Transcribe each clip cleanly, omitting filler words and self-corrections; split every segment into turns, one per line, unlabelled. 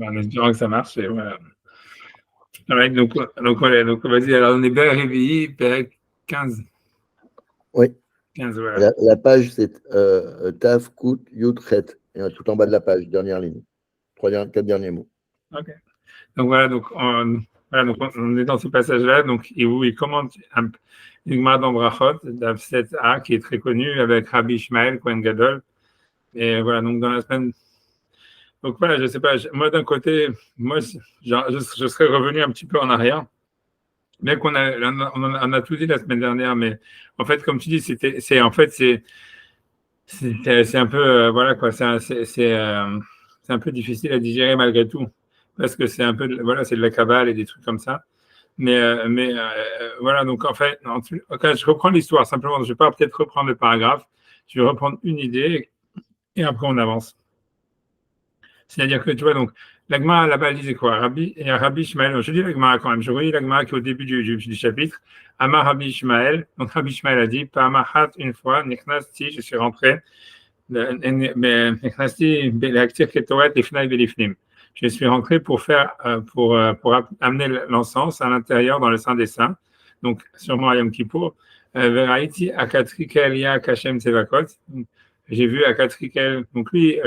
En espérant que ça marche et voilà. Ouais, donc voilà, donc vas-y, alors on est bien réveillé, Pérec 15,
Oui.
15, voilà.
La page, c'est Taf, Kout, Yud, Chet. Et tout en bas de la page, dernière ligne. Quatre derniers mots.
Ok. Donc voilà, on est dans ce passage-là, donc où il commente une Gemara dans Brachot, Daf 7a, qui est très connu avec Rabbi Ishmael, Kohen Gadol. Et voilà, donc dans la semaine. Donc voilà, je sais pas, moi d'un côté, moi, je serais revenu un petit peu en arrière. Bien on a tout dit la semaine dernière, mais en fait, comme tu dis, c'est un peu, voilà quoi, c'est un peu difficile à digérer malgré tout, parce que c'est un peu, voilà, c'est de la cabale et des trucs comme ça. Voilà, donc en fait, ok, je reprends l'histoire simplement. Je vais pas peut-être reprendre le paragraphe. Je vais reprendre une idée et après on avance. C'est-à-dire que tu vois, donc, l'Agma là-bas, elle disait quoi? Rabbi Ishmael, je dis l'Agma quand même, je relis l'Agma qui est au début du chapitre. Amar Rabbi Ishmael, donc Rabbi Ishmael a dit, Pa'amahat, une fois, Niknasti, je suis rentré, Niknasti, Belaktir Ketoret, Lifnai Belifnim. Je suis rentré pour amener l'encens à l'intérieur dans le Saint des Saints, donc sûrement à Yom Kippour. Veraiti Akatrikel Ya Kashem Tsevakot. J'ai vu Akatrikel, donc lui,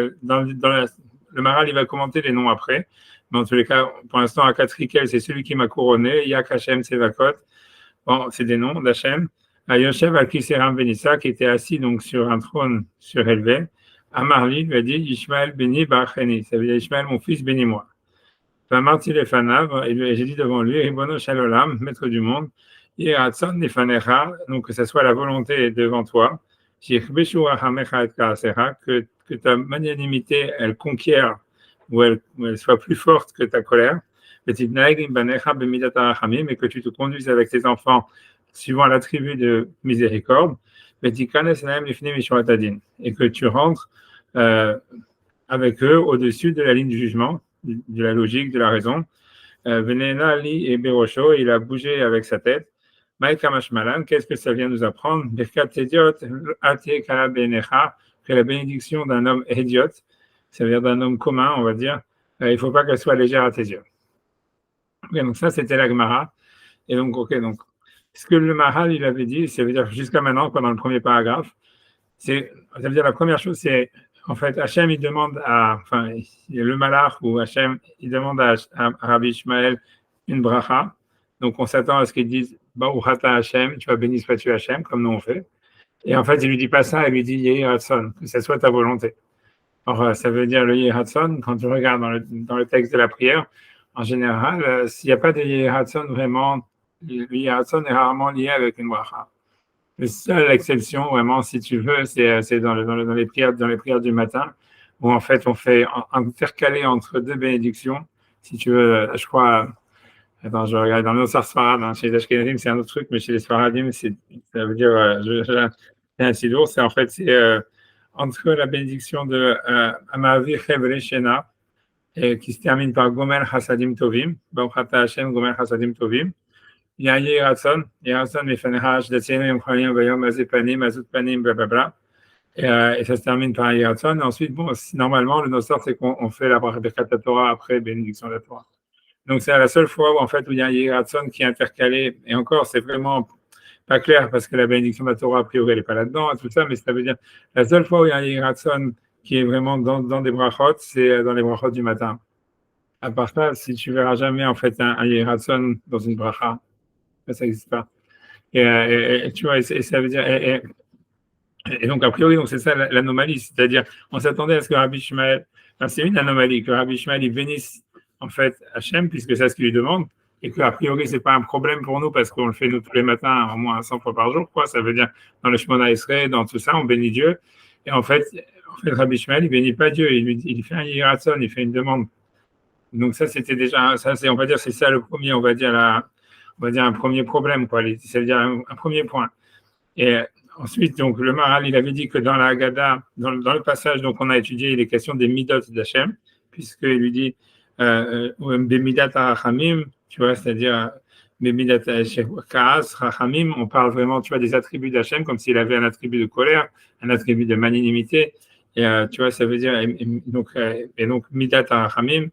le Maral, il va commenter les noms après. Mais en tous les cas, pour l'instant, Akatrikel, c'est celui qui m'a couronné. Yak Hashem Sevakot. Bon, c'est des noms d'Hachem. Yoshev Akiseram Benissa, qui était assis donc sur un trône surélevé. Amarli lui a dit Ishmael Beni Bacheni. Ça veut dire Ishmael, mon fils, bénis-moi. Marti Lefanav, et j'ai dit devant lui Ribono Shalolam, maître du monde. Yeratson Nefanecha, donc que ce soit la volonté devant toi. Que ta magnanimité, elle conquiert ou elle soit plus forte que ta colère. Et que tu te conduises avec tes enfants suivant l'attribut de miséricorde. Et que tu rentres avec eux au-dessus de la ligne du jugement, de la logique, de la raison. Venena li et Berosho, il a bougé avec sa tête. Qu'est-ce que ça vient nous apprendre? Que la bénédiction d'un homme idiot, ça veut dire d'un homme commun, on va dire, il ne faut pas qu'elle soit légère à tes yeux. Okay, donc ça, c'était la Gemara. Et donc, ok, donc, ce que le Mahal, il avait dit, ça veut dire jusqu'à maintenant, dans le premier paragraphe, ça veut dire la première chose, c'est, en fait, Hachem, il demande enfin, le Malach ou Hachem, il demande à Rabbi Ishmael une bracha. Donc, on s'attend à ce qu'il dise, Baruchata Hachem, tu vas béni sois-tu Hachem, comme nous on fait. Et en fait, il lui dit pas ça, il lui dit Yehi Ratson, que ce soit ta volonté. Alors, ça veut dire le Yehi Ratson, quand tu regardes dans le texte de la prière, en général, s'il n'y a pas de Yehi Ratson vraiment, le Yehi Ratson est rarement lié avec une bracha. La seule exception, vraiment, si tu veux, c'est dans les prières du matin, où en fait, on fait intercaler entre deux bénédictions. Si tu veux, je crois, attends, je regarde dans nos Sfarad, hein, chez les Ashkenazim, c'est un autre truc, mais chez les Sfaradim, ça veut dire, c'est un sidour, c'est entre la bénédiction de Amavi Chevre Shena, qui se termine par Gomer Hasadim Tovim, Baruch Hashem Gomer Hasadim Tovim. Il y a Yeratson, Mefaneha, Shdatzenu Yom Chalim, Vayom Azepanim, Azutpanim, blablabla. Et ça se termine par Yeratson. Ensuite, bon, normalement, le Nosor, c'est qu'on fait la Birkat Torah après bénédiction de la Torah. Donc, c'est la seule fois où il y a un Yeratson qui est intercalé. Et encore, c'est vraiment pas clair parce que la bénédiction de la Torah, a priori, elle n'est pas là-dedans, tout ça, mais ça veut dire la seule fois où il y a un Yeratson qui est vraiment dans des brachot, c'est dans les brachot du matin. À part ça, si tu verras jamais, en fait, un Yeratson dans une bracha, ça n'existe pas. Et tu vois, et ça veut dire. Et donc, a priori, donc c'est ça l'anomalie. C'est-à-dire, on s'attendait à ce que Rabbi Ishmael. Enfin, c'est une anomalie, que Rabbi Ishmael il bénisse, en fait, Hachem, puisque c'est ce qu'il lui demande. Et qu'a priori, c'est pas un problème pour nous, parce qu'on le fait nous tous les matins, au moins 100 fois par jour, quoi. Ça veut dire, dans le Shemona Esrei, dans tout ça, on bénit Dieu. Et en fait, Rabbi Ishmael, il bénit pas Dieu. Il fait un Yiratson, il fait une demande. Donc, ça, c'était déjà. Ça, on va dire, c'est ça le premier, on va dire, un premier problème, quoi. Ça veut dire un premier point. Et ensuite, donc, le Maharal, il avait dit que dans la Haggadah, dans le passage, donc, on a étudié les questions des midot d'Hachem, puisqu'il lui dit Bemidat Rachamim, tu vois, c'est-à-dire Bemidat Kaas, Rachamim, on parle vraiment, tu vois, des attributs d'Hachem, comme s'il avait un attribut de colère, un attribut de magnanimité. Et tu vois, ça veut dire, et donc Midat Hamim.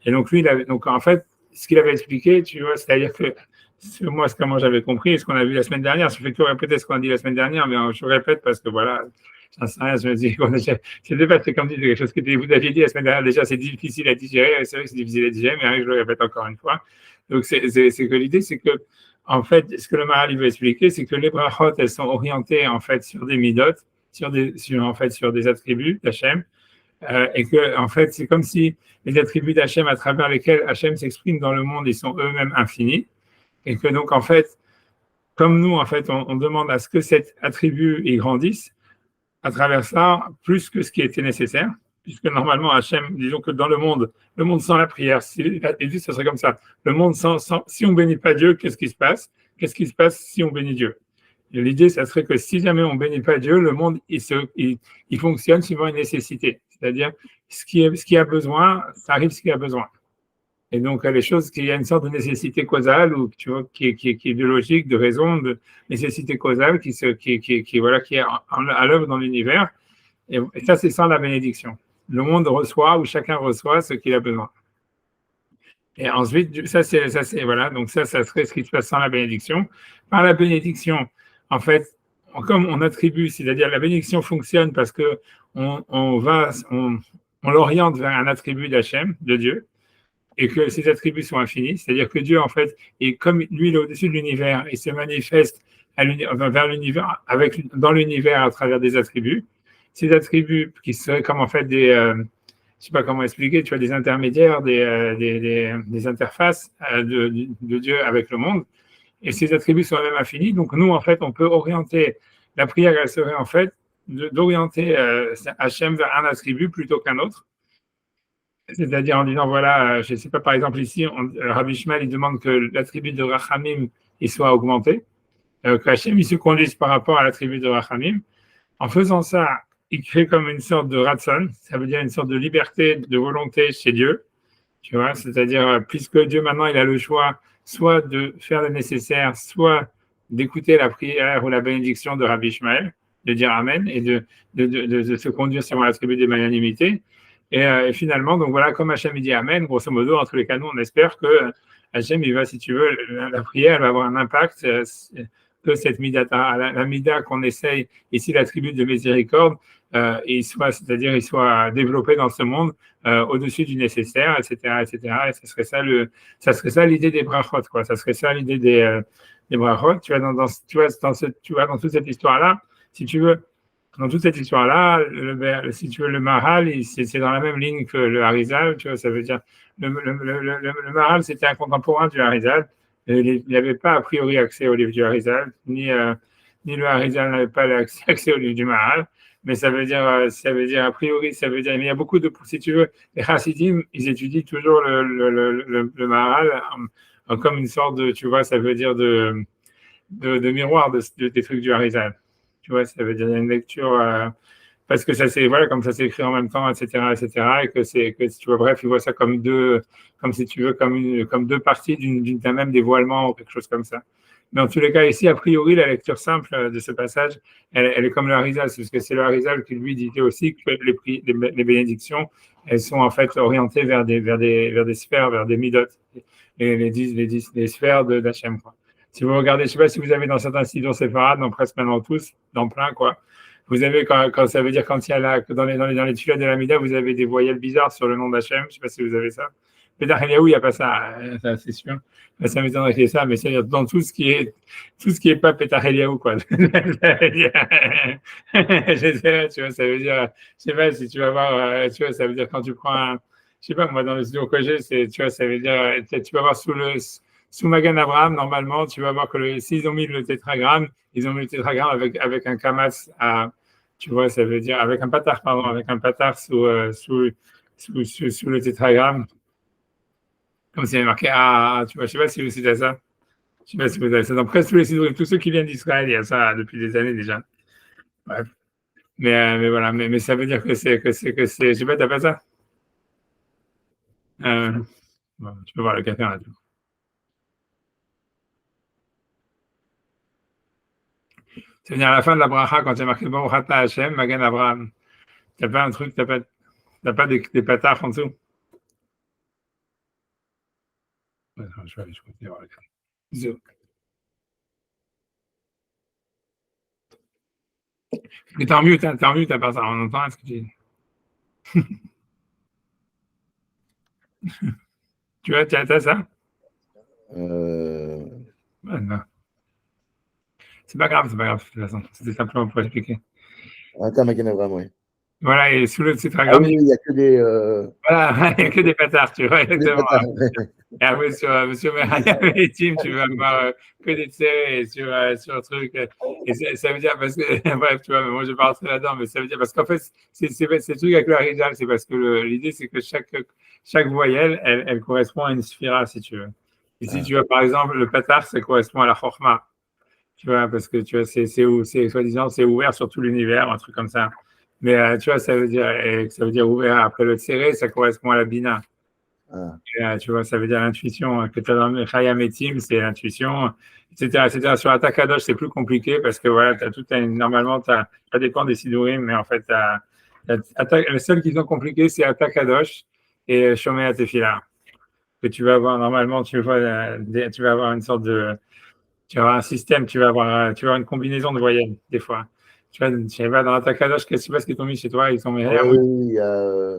Et donc lui, donc en fait, ce qu'il avait expliqué, tu vois, c'est-à-dire que moi, comment j'avais compris, et ce qu'on a vu la semaine dernière, je fais que répéter ce qu'on a dit la semaine dernière, mais je répète parce que voilà, j'en sais rien, je me dis, c'est pas c'est comme dit quelque chose que vous aviez dit la semaine dernière, déjà c'est difficile à digérer, c'est vrai que c'est difficile à digérer, mais je le répète encore une fois. Donc c'est que l'idée, c'est que, en fait, ce que le Maharal veut expliquer, c'est que les brachot, elles sont orientées en fait sur des midot, en fait, sur des attributs d'Hachem, et que en fait, c'est comme si les attributs d'Hachem à travers lesquels Hachem s'exprime dans le monde, ils sont eux-mêmes infinis, et que donc en fait, comme nous, en fait, on demande à ce que cet attribut il grandisse à travers ça, plus que ce qui était nécessaire, puisque normalement, Hachem, disons que dans le monde sans la prière, il dit ce serait comme ça, le monde si on bénit pas Dieu, qu'est-ce qui se passe? Qu'est-ce qui se passe si on bénit Dieu? Et l'idée, ça serait que si jamais on bénit pas Dieu, le monde, il fonctionne suivant une nécessité. C'est-à-dire, ce qui a besoin, ça arrive ce qui a besoin. Et donc, les choses, qu'il y a une sorte de nécessité causale, ou tu vois, qui est biologique, de raison, de nécessité causale, voilà, qui est à l'œuvre dans l'univers. Et ça, c'est sans la bénédiction. Le monde reçoit, ou chacun reçoit ce qu'il a besoin. Et ensuite, voilà, donc ça serait ce qui se passe sans la bénédiction. Par la bénédiction, en fait, comme on attribue, c'est-à-dire la bénédiction fonctionne parce que on l'oriente vers un attribut d'Hachem, de Dieu, et que ces attributs sont infinis, c'est-à-dire que Dieu, en fait, est comme lui, il est au-dessus de l'univers, il se manifeste vers l'univers, dans l'univers à travers des attributs. Ces attributs qui seraient comme en fait je sais pas comment expliquer, tu as des intermédiaires, des interfaces de Dieu avec le monde, et ces attributs sont même infinis. Donc nous, en fait, on peut orienter la prière, elle serait en fait d'orienter Hachem vers un attribut plutôt qu'un autre. C'est-à-dire en disant, voilà, je ne sais pas, par exemple, ici, Rabbi Shmuel, il demande que l'attribut de Rachamim il soit augmenté, que Hachem il se conduise par rapport à l'attribut de Rachamim. En faisant ça, il crée comme une sorte de ratson, ça veut dire une sorte de liberté de volonté chez Dieu, tu vois, c'est-à-dire, puisque Dieu maintenant, il a le choix soit de faire le nécessaire, soit d'écouter la prière ou la bénédiction de Rabbi Shmuel, de dire Amen et de se conduire sur l'attribut des magnanimités. Et finalement, donc voilà, comme Hachem dit Amen, grosso modo, en tous les cas, nous, on espère que Hachem, il va, si tu veux, la prière, elle va avoir un impact, que cette mida, la mida qu'on essaye, ici l'attribut de miséricorde, c'est-à-dire il soit développé dans ce monde au-dessus du nécessaire, etc., etc. Et ça serait ça l'idée des brachot, quoi. Ça serait ça l'idée des brachot. Tu vois, dans toute cette histoire-là, si tu veux, dans toute cette histoire-là, si tu veux, le Maharal, c'est dans la même ligne que le Harizal, tu vois, ça veut dire, le Maharal, c'était un contemporain du Harizal. Il n'avait pas a priori accès au livre du Harizal, ni le Harizal n'avait pas accès au livre du Maharal, mais ça veut dire, a priori, ça veut dire, mais il y a beaucoup de, si tu veux, les Hasidim, ils étudient toujours le Maharal comme une sorte de, tu vois, ça veut dire de miroir des trucs du Harizal. Tu vois, ça veut dire une lecture parce que ça c'est voilà comme ça s'écrit en même temps, etc., etc., et que tu vois, bref, il voit ça comme si tu veux, comme deux parties d'un même dévoilement ou quelque chose comme ça. Mais en tous les cas, ici, a priori, la lecture simple de ce passage, elle est comme le Harizal, parce que c'est le Harizal qui lui disait aussi que les bénédictions, elles sont en fait orientées vers des sphères, vers des midot, les sphères d'Hachem, quoi. Si vous regardez, je ne sais pas si vous avez dans certains sites séparés, dans presque maintenant tous, dans plein, quoi. Vous avez, quand ça veut dire, quand il y a dans les tuiles de la Mida, vous avez des voyelles bizarres sur le nom d'Hachem. Je ne sais pas si vous avez ça. Pétach Eliaou, il n'y a pas ça, c'est sûr. Ça m'étonnerait qu'il y ait ça, mais c'est dans tout ce qui est pas Pétach Eliaou, quoi. Je sais, tu vois, ça veut dire, je sais pas si tu vas voir, tu vois, ça veut dire quand tu prends je sais pas, moi, dans le studio que j'ai, tu vois, ça veut dire, tu vas voir sous Magan Abraham, normalement, tu vas voir que s'ils ont mis le tétragramme, ils ont mis le tétragramme avec un kamas tu vois, ça veut dire, avec un patar, pardon, avec un patar sous le tétragramme, comme s'il y avait marqué, tu vois, je sais pas si vous citez ça. Je sais pas si vous avez ça. Dans presque tous les sites, tous ceux qui viennent d'Israël, il y a ça depuis des années déjà. Bref. Mais voilà, mais ça veut dire que je sais pas, t'as pas ça? Bon, tu peux voir le café en radio. Ça veut dire à la fin de la bracha, quand il y a marqué Baruch Ata Hashem, Magan Abraham. T'as pas un truc, t'as pas des patards en dessous? Attends, je vais continuer à regarder. Zo. Mais t'es en mute, t'as pas ça, on entend ce que tu dis. Tu vois, t'as ça? Ouais, non. C'est pas grave, de toute façon. C'était simplement pour expliquer.
Attends, mais il y en a vraiment, oui.
Voilà, et sous le titre,
Ah oui, il n'y a que des.
voilà, il n'y a que des patards, tu vois,
Des
exactement.
patards.
Et après, sur Monsieur Merayam et Tim, tu vas avoir que des séries sur le truc. Et ça veut dire, parce que, bref, tu vois, mais moi, je vais pas rentrer là-dedans, mais ça veut dire, parce qu'en fait, c'est le truc avec le Harizal, c'est parce que l'idée, c'est que chaque voyelle, elle correspond à une sphira, si tu veux. Et si tu vois, par exemple, le patar, ça correspond à la chorma, tu vois, parce que, tu vois, c'est soi-disant, c'est ouvert sur tout l'univers, un truc comme ça. Mais, tu vois, ça veut dire ouvert. Après, le tséré, ça correspond à la bina.
Ah.
Tu vois, ça veut dire l'intuition que tu as dans le Chayam et Tim, c'est l'intuition, etc., etc. Sur Atakadosh, c'est plus compliqué parce que voilà, normalement, ça dépend des Sidurim, mais en fait, le seul qui sont compliqués, c'est Atakadosh et Shomei Atefila. Que tu vas avoir, normalement, tu vas avoir une sorte de. Tu vas avoir un système, tu vas avoir une combinaison de voyelles, des fois. Tu vois, je sais pas, dans Atakadosh, qu'est-ce que qu'ils t'ont mis chez toi? Ils t'ont mis
Ah
R.
oui, il y a.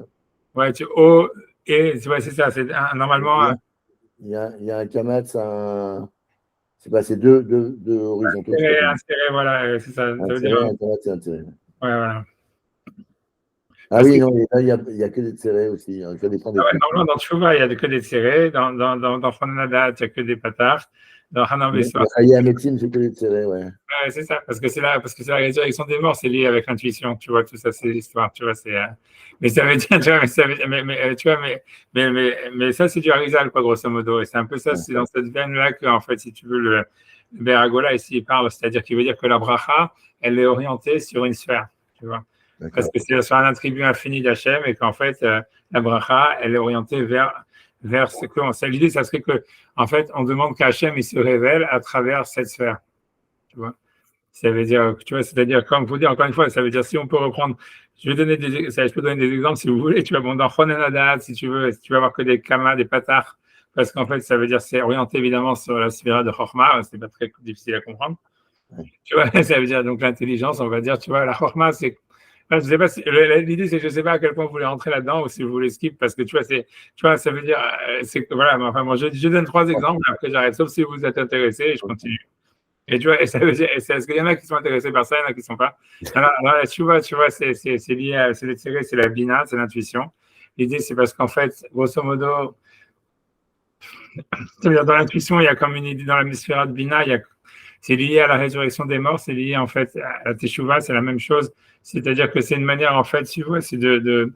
Ouais, O, et ouais, c'est ça, normalement.
Il y a un kamat, c'est pas, c'est deux horizontaux.
Inséré, voilà, c'est ça. Ça veut dire.
Un kamat, c'est un tiré.
Ouais, voilà.
Ah
Parce
oui,
que,
non, là, il y a que des tirés aussi. Ça dépend des trucs.
normalement, dans Tchouva, il n'y a que des tirés. Dans Fananadat, il n'y a que des patards. Dans Hanan Bessoir,
Il y a médecine, c'est que des tirés, ouais.
ouais, c'est ça. Parce que c'est la résurrection des morts, c'est lié avec l'intuition. Tu vois, tout ça, c'est l'histoire. Tu vois, mais ça veut dire, tu vois, tu vois, mais ça, c'est du Harizal, quoi, grosso modo. Et c'est un peu ça, c'est dans cette veine-là que, en fait, si tu veux, le Beragola, ici, il parle, c'est-à-dire qu'il veut dire que la bracha, elle est orientée sur une sphère. Tu vois. Parce que c'est sur un attribut infini d'Hachem et qu'en fait, la bracha, elle est orientée vers ce que. L'idée, ça serait que, en fait, on demande qu'Hachem, il se révèle à travers cette sphère. Tu vois. Ça veut dire, tu vois, c'est-à-dire, comme vous dire, encore une fois, ça veut dire, si on peut reprendre, je peux donner des exemples si vous voulez. Tu vas dans Chonenadat, si tu veux, tu vas avoir que des kamas, des patards, parce qu'en fait, ça veut dire, c'est orienté évidemment sur la sphère de Chochma, c'est pas très difficile à comprendre. Tu vois, ça veut dire, donc l'intelligence, on va dire, tu vois, la Chochma, c'est. Enfin, je sais pas l'idée, c'est que je sais pas à quel point vous voulez rentrer là-dedans ou si vous voulez skip, parce que tu vois, ça veut dire, c'est que voilà, enfin, moi, je donne 3 exemples, après j'arrête, sauf si vous êtes intéressé et je continue. Et tu vois, et ça veut dire, est-ce qu'il y en a qui sont intéressés par ça, il y en a qui ne sont pas. Alors, tu vois, c'est lié à, c'est la bina, c'est l'intuition. L'idée, c'est parce qu'en fait, grosso modo, ça veut dire dans l'intuition, il y a comme une idée, dans l'hémisphère de bina, c'est lié à la résurrection des morts, c'est lié en fait à la teshuva, c'est la même chose. C'est-à-dire que c'est une manière, en fait, tu vois, c'est de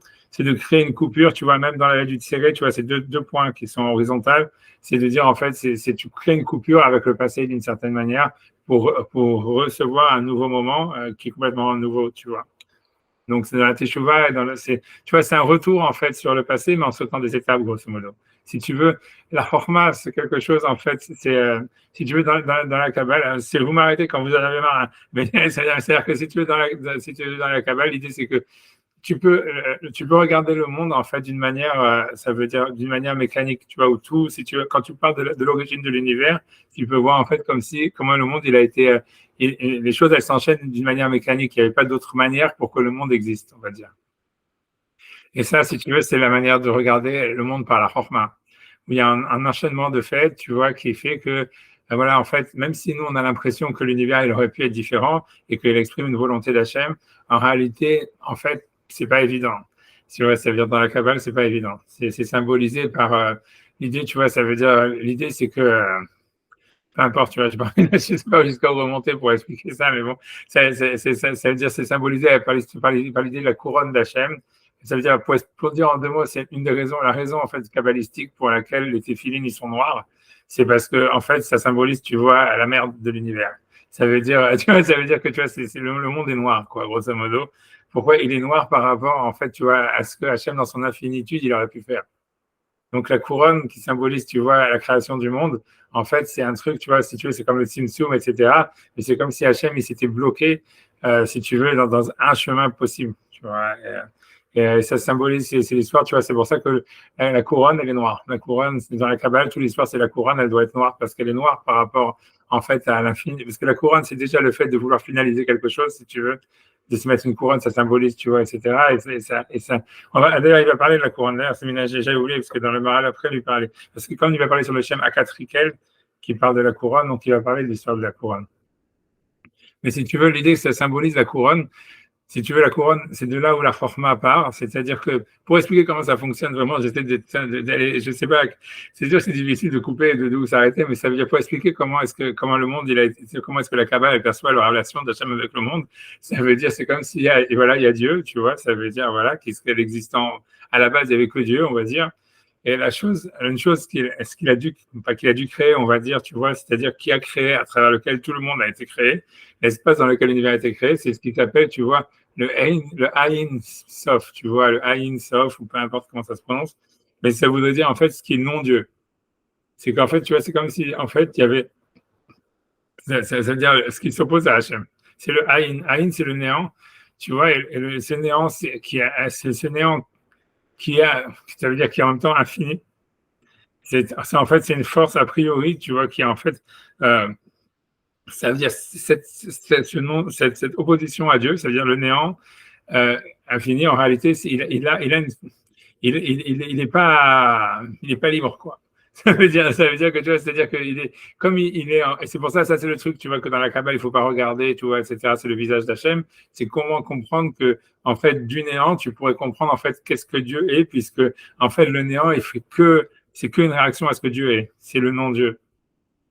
créer une coupure, tu vois, même dans la loi du tséré, tu vois, c'est deux points qui sont horizontales. C'est de dire, en fait, tu crées une coupure avec le passé d'une certaine manière pour recevoir un nouveau moment qui est complètement nouveau, tu vois. Donc, c'est dans la teshuva, tu vois, c'est un retour, en fait, sur le passé, mais en sautant des étapes, grosso modo. Si tu veux, la chorma, c'est quelque chose, en fait, si tu veux, dans la Kabbale, si vous m'arrêtez quand vous en avez marre, hein, mais c'est-à-dire que si tu veux, si tu veux, dans la Kabbale, l'idée, c'est que tu peux regarder le monde en fait d'une manière, ça veut dire d'une manière mécanique, tu vois, où tout, si tu veux, quand tu parles de l'origine de l'univers, tu peux voir en fait comment le monde il a été, et les choses elles s'enchaînent d'une manière mécanique. Il n'y avait pas d'autre manière pour que le monde existe, on va dire. Et ça, si tu veux, c'est la manière de regarder le monde par la chorma, où il y a un enchaînement de faits, tu vois, qui fait que voilà, en fait, même si nous on a l'impression que l'univers il aurait pu être différent et qu'il exprime une volonté d'Hachem, en réalité, en fait, c'est pas évident. Tu vois, ça veut dire dans la Kabbale, c'est pas évident. C'est symbolisé par l'idée, tu vois, ça veut dire l'idée, c'est que peu importe, tu vois, je sais pas jusqu'à remonter pour expliquer ça, mais bon, ça veut dire c'est symbolisé par l'idée de la couronne d'Hachem. Ça veut dire, pour dire en 2 mots, c'est une des raisons, la raison en fait kabbalistique pour laquelle les téphilines ils sont noirs, c'est parce que en fait ça symbolise, tu vois, la merde de l'univers. Ça veut dire, tu vois, ça veut dire que tu vois, le monde est noir, quoi, grosso modo. Pourquoi il est noir par rapport, en fait, tu vois, à ce que Hachem dans son infinitude il aurait pu faire. Donc la couronne qui symbolise, tu vois, la création du monde, en fait, c'est un truc, tu vois, si tu veux, c'est comme le Tzimtzum, etc. Mais c'est comme si Hachem, il s'était bloqué si tu veux, dans un chemin possible, tu vois. Et ça symbolise, c'est l'histoire, tu vois, c'est pour ça que la couronne, elle est noire. La couronne, dans la Kabbale, toute l'histoire, c'est la couronne, elle doit être noire parce qu'elle est noire par rapport, en fait, à l'infini. Parce que la couronne, c'est déjà le fait de vouloir finaliser quelque chose, si tu veux, de se mettre une couronne, ça symbolise, tu vois, etc. D'ailleurs, il va parler de la couronne. D'ailleurs, j'ai oublié, parce que dans le Maral, après, lui parler. Parce que quand il va parler sur le Shem Akatrikel, qui parle de la couronne, donc il va parler de l'histoire de la couronne. Mais si tu veux, l'idée que ça symbolise la couronne, si tu veux, la couronne, c'est de là où la forma part. C'est-à-dire que, pour expliquer comment ça fonctionne, vraiment, d'aller, je sais pas, c'est sûr que c'est difficile de couper, d'où s'arrêter, mais ça veut dire, pour expliquer comment le monde, comment est-ce que la Kabbale, elle perçoit la relation d'Hachem avec le monde. Ça veut dire, c'est comme s'il y a, et voilà, il y a Dieu, tu vois, ça veut dire, voilà, qu'elle existant, à la base, il n'y avait que Dieu, on va dire. Et une chose qu'il a dû créer, on va dire, tu vois, c'est-à-dire qui a créé, à travers lequel tout le monde a été créé, l'espace dans lequel l'univers a été créé, c'est ce qui s'appelle, tu vois, le Ayin Sof, tu vois, le Ayin Sof, ou peu importe comment ça se prononce, mais ça voudrait dire, en fait, ce qui est non-Dieu. C'est qu'en fait, tu vois, c'est comme si, en fait, il y avait, ça veut dire ce qui s'oppose à Hachem. C'est le Ayin. Ayin, c'est le néant, tu vois, et ce néant, c'est ce néant qui a, ça veut dire qui est en même temps infini. En fait, c'est une force a priori, tu vois, qui est en fait, ça veut dire cette opposition à Dieu, ça veut dire le néant infini. En réalité, il n'est pas libre, quoi. Ça veut dire que tu vois, c'est-à-dire qu'il est comme il est. Et c'est pour ça c'est le truc, tu vois, que dans la Kabbale, il faut pas regarder, tu vois, etc. C'est le visage d'Hachem. C'est comment comprendre que, en fait, du néant, tu pourrais comprendre en fait qu'est-ce que Dieu est, puisque en fait le néant, c'est qu'une réaction à ce que Dieu est. C'est le non-Dieu.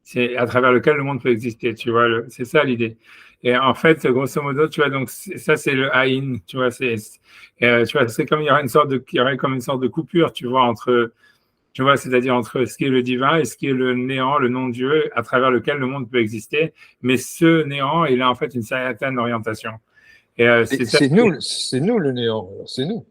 C'est à travers lequel le monde peut exister, tu vois. C'est ça l'idée. Et en fait, grosso modo, tu vois, donc ça c'est le Aïn, tu vois, tu vois, c'est comme il y aurait comme une sorte de coupure, tu vois, entre, tu vois, c'est-à-dire entre ce qui est le divin et ce qui est le néant, le non-Dieu, à travers lequel le monde peut exister. Mais ce néant, il a en fait une certaine orientation.
Et c'est nous le néant, c'est nous.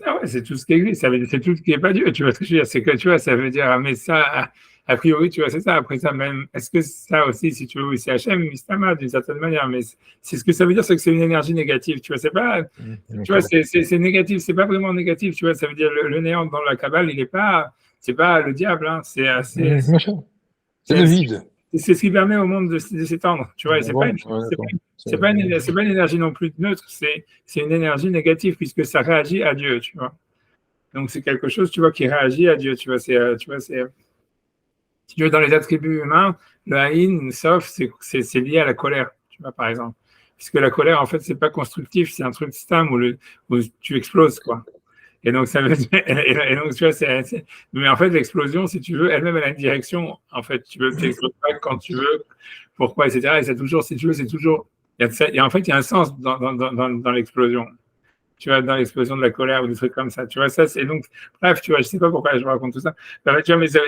Ah ouais, c'est tout ce qui existe, c'est tout ce qui n'est pas Dieu, tu vois ce que je veux dire, c'est que, tu vois, ça veut dire, mais ça, a priori, tu vois, c'est ça, après ça, même, est-ce que ça aussi, si tu veux, oui, c'est Hachem, Mistama, d'une certaine manière, mais c'est ce que ça veut dire, c'est que c'est une énergie négative, tu vois, c'est pas, tu vois, c'est négatif, c'est pas vraiment négatif, tu vois, ça veut dire, le néant dans la Kabbale, c'est pas le diable, hein, c'est
le vide.
C'est ce qui permet au monde de s'étendre, tu vois, c'est pas une énergie non plus neutre, c'est une énergie négative puisque ça réagit à Dieu, tu vois. Donc c'est quelque chose, tu vois, qui réagit à Dieu, tu vois, si tu veux, dans les attributs humains, le haïn, sauf, c'est lié à la colère, tu vois, par exemple. Puisque la colère, en fait, c'est pas constructif, c'est un truc stam où tu exploses, quoi. Et donc, ça veut dire, et donc, tu vois, mais en fait, l'explosion, si tu veux, elle-même, elle a une direction. En fait, tu n'exploses pas quand tu veux, pourquoi, etc. Et c'est toujours, si tu veux, c'est toujours, et en fait, il y a un sens dans l'explosion. Tu vois, dans l'explosion de la colère ou des trucs comme ça. Tu vois, ça, c'est donc, bref, tu vois, je sais pas pourquoi je raconte tout ça. Tu vois, mais ça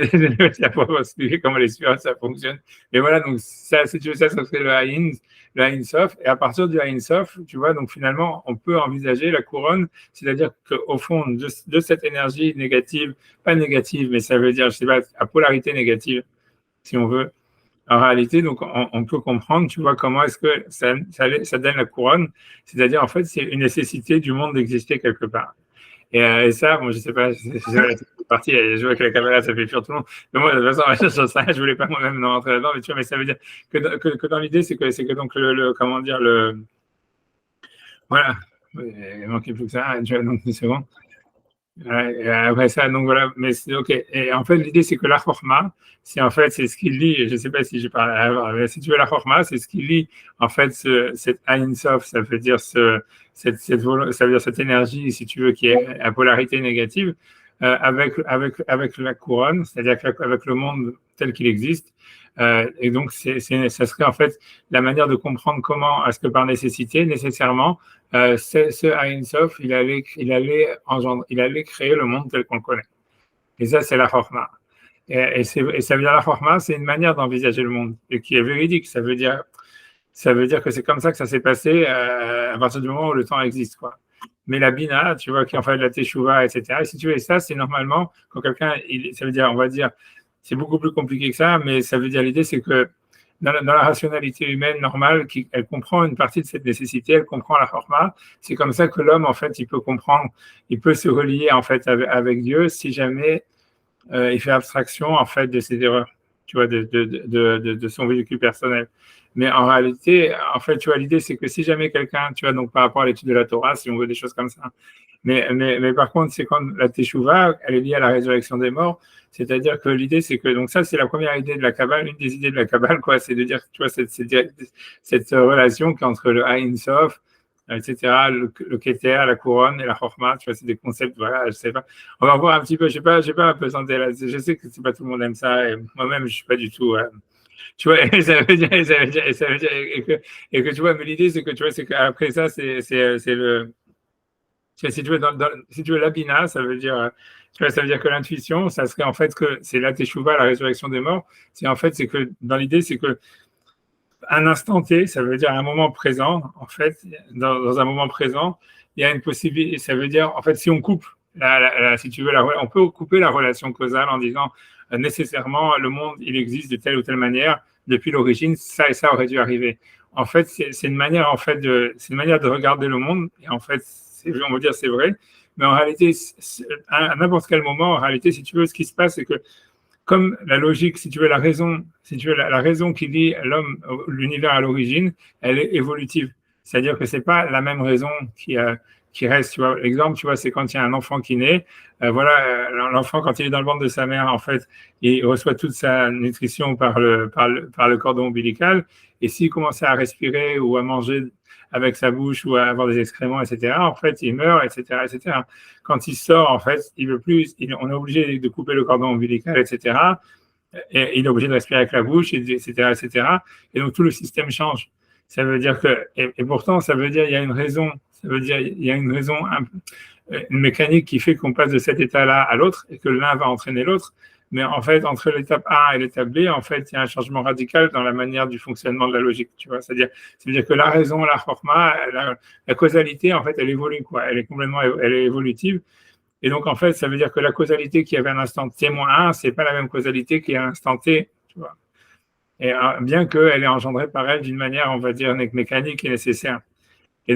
pour expliquer comment les spirituels, ça fonctionne. Mais voilà, donc, ça, si tu veux, ça serait le Aïn Sof. Et à partir du Aïn Sof, tu vois, donc finalement, on peut envisager la couronne, c'est-à-dire qu'au fond de cette énergie négative, pas négative, mais ça veut dire, je sais pas, à polarité négative, si on veut, en réalité, donc, on peut comprendre, tu vois, comment est-ce que ça donne la couronne. C'est-à-dire, en fait, c'est une nécessité du monde d'exister quelque part. Et ça, bon, je sais pas, c'est parti, je vois que la caméra, ça fait fuir tout le monde. Mais moi, de toute façon, je voulais pas moi-même rentrer là-dedans, mais tu vois, mais ça veut dire que dans l'idée, c'est que donc, comment dire, voilà, il manquait plus que ça, tu vois, donc, une seconde. Après ça, donc voilà, mais c'est OK. Et en fait, l'idée, c'est que la chorma, c'est ce qui lie, je ne sais pas si j'ai parlé avant, mais si tu veux, la chorma, c'est ce qui lie, en fait, cette Ein Sof, ça veut dire ça veut dire cette énergie, si tu veux, qui est à polarité négative, avec la couronne, c'est-à-dire avec le monde tel qu'il existe. Et donc, ça serait en fait la manière de comprendre comment est-ce que par nécessité, nécessairement, ce Ein Sof, il allait créer le monde tel qu'on le connaît. Et ça, c'est la Chorma. Et ça veut dire la Chorma, c'est une manière d'envisager le monde et qui est véridique. Ça veut dire que c'est comme ça que ça s'est passé à partir du moment où le temps existe, quoi. Mais la Bina, tu vois, qui en fait de la Teshuvah, etc. Et si tu veux, ça, c'est normalement quand quelqu'un, ça veut dire, on va dire, c'est beaucoup plus compliqué que ça, mais ça veut dire l'idée, c'est que dans la rationalité humaine normale, elle comprend une partie de cette nécessité, elle comprend la chorma. C'est comme ça que l'homme, en fait, il peut comprendre, il peut se relier, en fait, avec Dieu si jamais il fait abstraction, en fait, de ses erreurs, tu vois, de son véhicule personnel. Mais en réalité, en fait, tu vois, l'idée, c'est que si jamais quelqu'un, tu vois, donc par rapport à l'étude de la Torah, si on veut des choses comme ça, mais par contre, c'est quand la Teshuvah, elle est liée à la résurrection des morts, c'est-à-dire que l'idée, c'est que, donc ça, c'est la première idée de la Kabbale, une des idées de la Kabbale, quoi, c'est de dire, tu vois, cette relation qu'entre le Ein Sof, etc., le Keter, la couronne et la Chokhmah, tu vois, c'est des concepts, voilà, je sais pas. On va voir un petit peu, je sais pas pesanter là, je sais que c'est pas tout le monde aime ça, et moi-même, je suis pas du tout, tu vois, et ça veut dire, et que tu vois, mais l'idée, c'est que, tu vois, c'est qu'après ça, c'est le, si tu veux, si tu veux, l'abina, ça veut dire, tu vois, ça veut dire que l'intuition, ça serait en fait que c'est la teshuva, la résurrection des morts. C'est en fait, c'est que dans l'idée, c'est que un instant T, ça veut dire un moment présent. En fait, dans un moment présent, il y a une possibilité. Ça veut dire, en fait, si on coupe, si tu veux, on peut couper la relation causale en disant nécessairement le monde, il existe de telle ou telle manière depuis l'origine. Ça et ça aurait dû arriver. En fait, c'est une manière, en fait, c'est une manière de regarder le monde. Et en fait, on va dire c'est vrai, mais en réalité, à n'importe quel moment, en réalité, si tu veux, ce qui se passe, c'est que comme la logique, si tu veux, la raison, si tu veux, la raison qui lie l'homme, l'univers à l'origine, elle est évolutive. C'est-à-dire que c'est pas la même raison qui reste. Tu vois, l'exemple, tu vois, c'est quand il y a un enfant qui naît. Voilà, l'enfant, quand il est dans le ventre de sa mère, en fait, il reçoit toute sa nutrition par le cordon ombilical. Et s'il commençait à respirer ou à manger avec sa bouche ou à avoir des excréments, etc., en fait, il meurt, etc., etc. Quand il sort, en fait, il veut plus, on est obligé de couper le cordon ombilical, etc., et il est obligé de respirer avec la bouche, etc., etc., et donc tout le système change. Ça veut dire que, et pourtant, ça veut dire il y a une raison, ça veut dire il y a une raison, une mécanique qui fait qu'on passe de cet état-là à l'autre, et que l'un va entraîner l'autre. Mais en fait, entre l'étape A et l'étape B, en fait, il y a un changement radical dans la manière du fonctionnement de la logique. Tu vois, c'est-à-dire que la raison, la forma, la causalité, en fait, elle évolue, quoi. Elle est évolutive. Et donc, en fait, ça veut dire que la causalité qui avait un instant T-1, c'est pas la même causalité qui a un instant T, tu vois. Et bien qu'elle est engendrée par elle d'une manière, on va dire, mécanique et nécessaire. Et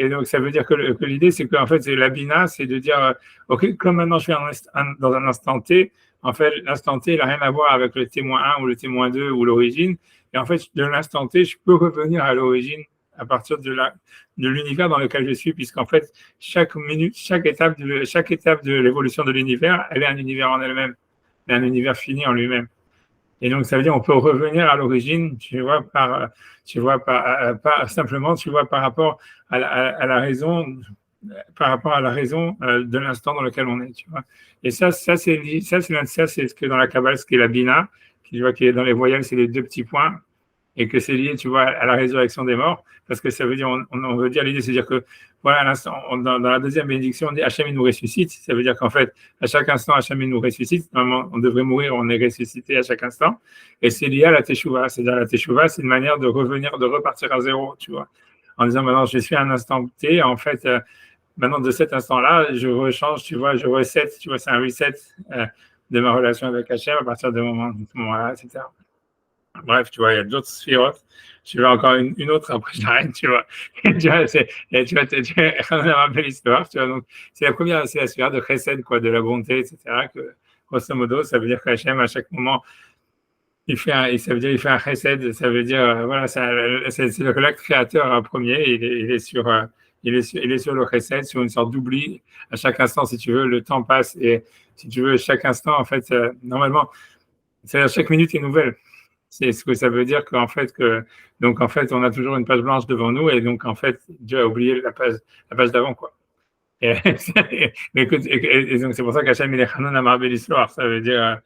donc, ça veut dire que l'idée, c'est qu'en fait, c'est l'abina, c'est de dire, OK, comme maintenant je suis dans un instant T, en fait, l'instant T, il n'a rien à voir avec le T-1 ou le T-2 ou l'origine. Et en fait, de l'instant T, je peux revenir à l'origine à partir de l'univers dans lequel je suis, puisqu'en fait, chaque minute, chaque étape de l'évolution de l'univers, elle est un univers en elle-même, elle est un univers fini en lui-même. Et donc, ça veut dire on peut revenir à l'origine, tu vois, pas simplement, tu vois, par rapport à la raison, par rapport à la raison de l'instant dans lequel on est, tu vois. Et ça c'est ce que dans la Kabbale, ce qui est la bina, qui est dans les voyelles, c'est les deux petits points, et que c'est lié, tu vois, à la résurrection des morts, parce que ça veut dire, on veut dire, l'idée, c'est dire que, voilà, à l'instant, dans la deuxième bénédiction, on dit Hachem, il nous ressuscite. Ça veut dire qu'en fait, à chaque instant, Hachem, il nous ressuscite. Normalement, on devrait mourir, on est ressuscité à chaque instant. Et c'est lié à la Teshuvah. C'est-à-dire, la Teshuvah, c'est une manière de revenir, de repartir à zéro, tu vois. En disant, maintenant, je suis à un instant T, en fait, maintenant, de cet instant-là, je rechange, tu vois, je reset, tu vois, c'est un reset de ma relation avec Hachem à partir de ce moment-là, etc. Bref, tu vois, il y a d'autres sphirotes. Tu vois encore une autre, après j'arrête, tu vois. Tu vois, on a rappelé l'histoire, tu vois. Donc, c'est la première, c'est la sphère de chesed, quoi, de la bonté, etc. Que, grosso modo, ça veut dire qu'Hachem, à chaque moment, ça veut dire il fait un chesed, ça veut dire, voilà, c'est l'acte créateur premier, il est sur le chesed, sur une sorte d'oubli. À chaque instant, si tu veux, le temps passe et si tu veux, chaque instant, en fait, normalement, c'est-à-dire chaque minute est nouvelle. C'est ce que ça veut dire qu'en fait, donc en fait, on a toujours une page blanche devant nous et donc en fait, Dieu a oublié la page d'avant, quoi. Et, et donc c'est pour ça qu'Hachem il est Hanan Amar Belisloar, ça veut dire